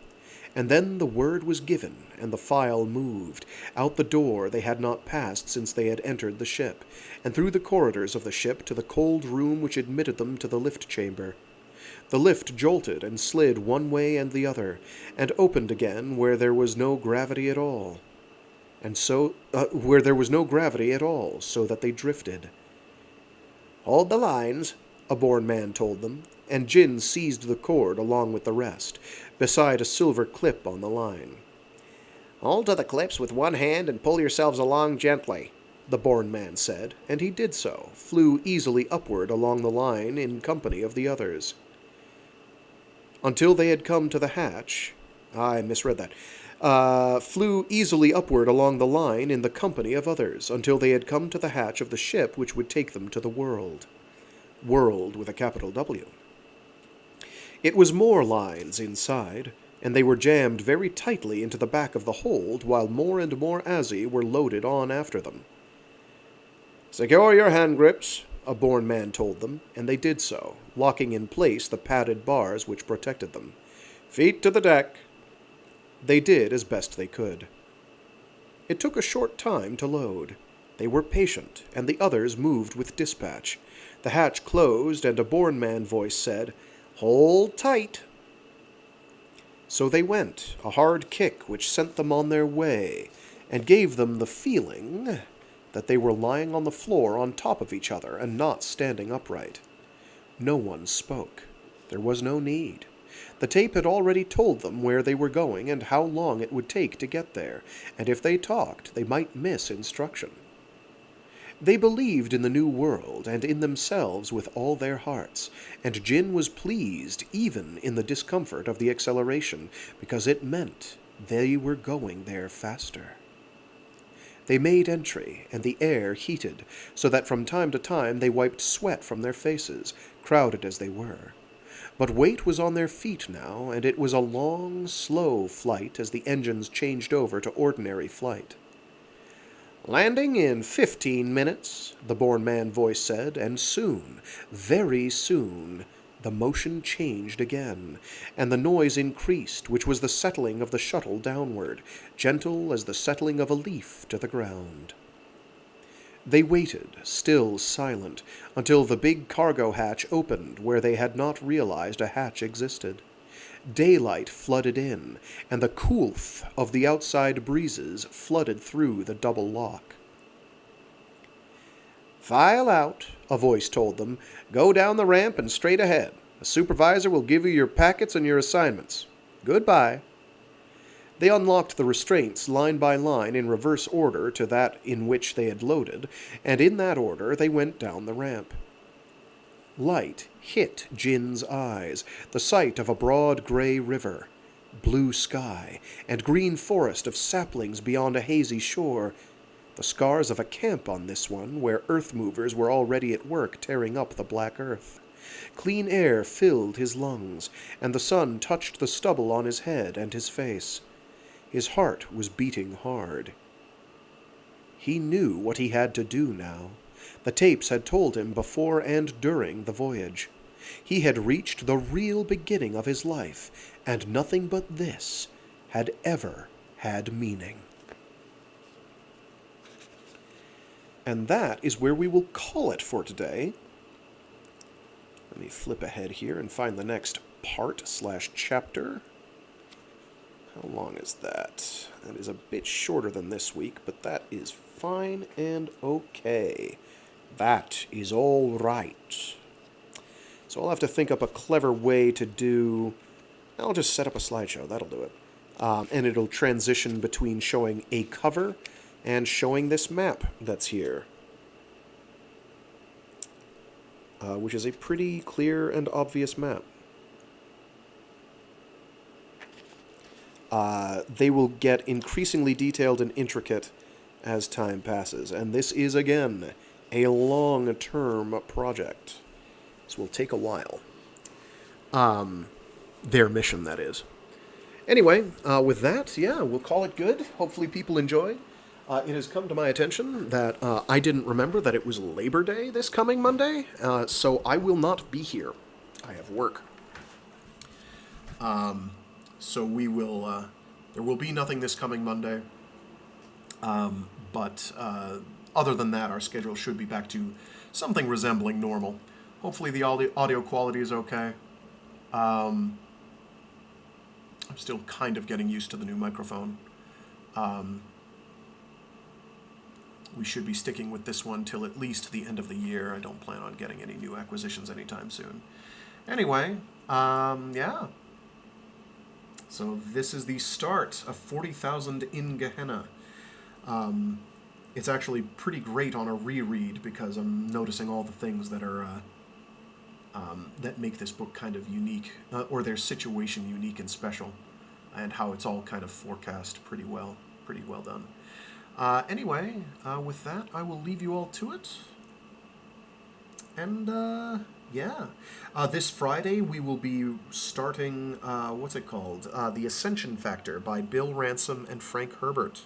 And then the word was given, and the file moved, out the door they had not passed since they had entered the ship, and through the corridors of the ship to the cold room which admitted them to the lift chamber. The lift jolted and slid one way and the other, and opened again where there was no gravity at all. So that they drifted.
"Hold the lines,"
a born man told them, and Jin seized the cord along with the rest, beside a silver clip on the line.
"Hold to the clips with one hand and pull yourselves along gently,"
the born man said, and he did so, flew easily upward along the line in company of the others. Until they had come to the hatch... I misread that. Flew easily upward along the line in the company of others, until they had come to the hatch of the ship which would take them to the world. World with a capital W. It was more lines inside, and they were jammed very tightly into the back of the hold, while more and more Azzy were loaded on after them.
"Secure your hand grips,"
a born man told them, and they did so, locking in place the padded bars which protected them.
"Feet to the deck."
They did as best they could. It took a short time to load. They were patient, and the others moved with dispatch. The hatch closed, and a born man voice said, "Hold tight." So they went, a hard kick which sent them on their way, and gave them the feeling that they were lying on the floor on top of each other and not standing upright. No one spoke. There was no need. The tape had already told them where they were going and how long it would take to get there, and if they talked, they might miss instruction. They believed in the new world and in themselves with all their hearts, and Jin was pleased even in the discomfort of the acceleration, because it meant they were going there faster. They made entry, and the air heated, so that from time to time they wiped sweat from their faces, crowded as they were. But weight was on their feet now, and it was a long, slow flight as the engines changed over to ordinary flight.
"Landing in 15 minutes,
the born man voice said, and soon, very soon, the motion changed again, and the noise increased, which was the settling of the shuttle downward, gentle as the settling of a leaf to the ground. They waited, still silent, until the big cargo hatch opened where they had not realized a hatch existed. Daylight flooded in, and the coolth of the outside breezes flooded through the double lock.
"File out," a voice told them. "Go down the ramp and straight ahead. A supervisor will give you your packets and your assignments. Goodbye."
They unlocked the restraints line by line in reverse order to that in which they had loaded, and in that order they went down the ramp. Light hit Jin's eyes, the sight of a broad gray river, blue sky, and green forest of saplings beyond a hazy shore, the scars of a camp on this one, where earth movers were already at work tearing up the black earth. Clean air filled his lungs, and the sun touched the stubble on his head and his face. His heart was beating hard. He knew what he had to do now. The tapes had told him before and during the voyage. He had reached the real beginning of his life, and nothing but this had ever had meaning. And that is where we will call it for today. Let me flip ahead here and find the next part/chapter. How long is that? That is a bit shorter than this week, but that is fine and okay. That is all right. So I'll have to think up a clever way to do... I'll just set up a slideshow. That'll do it. And it'll transition between showing a cover and showing this map that's here. Which is a pretty clear and obvious map. They will get increasingly detailed and intricate as time passes. And this is, again, a long-term project. This will take a while. Their mission, that is. Anyway, with that, yeah, we'll call it good. Hopefully people enjoy. It has come to my attention that I didn't remember that it was Labor Day this coming Monday, so I will not be here. I have work.
So we will, there will be nothing this coming Monday. But other than that, our schedule should be back to something resembling normal. Hopefully the audio quality is okay. I'm still kind of getting used to the new microphone. We should be sticking with this one till at least the end of the year. I don't plan on getting any new acquisitions anytime soon. Anyway, yeah. So this is the start of 40,000 In Gehenna. It's actually pretty great on a reread because I'm noticing all the things that are that make this book kind of unique, or their situation unique and special, and how it's all kind of forecast pretty well done. Anyway, with that, I will leave you all to it. And, yeah. This Friday, we will be starting, what's it called? The Ascension Factor by Bill Ransom and Frank Herbert,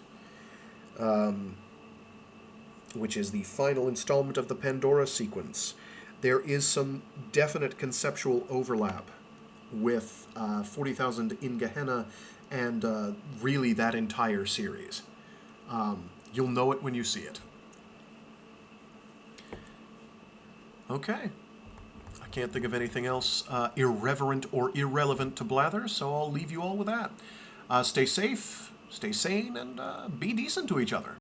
which is the final installment of the Pandora sequence. There is some definite conceptual overlap with 40,000 In Gehenna and really that entire series. You'll know it when you see it. Okay. I can't think of anything else irreverent or irrelevant to blather, so I'll leave you all with that. Stay safe, stay sane, and be decent to each other.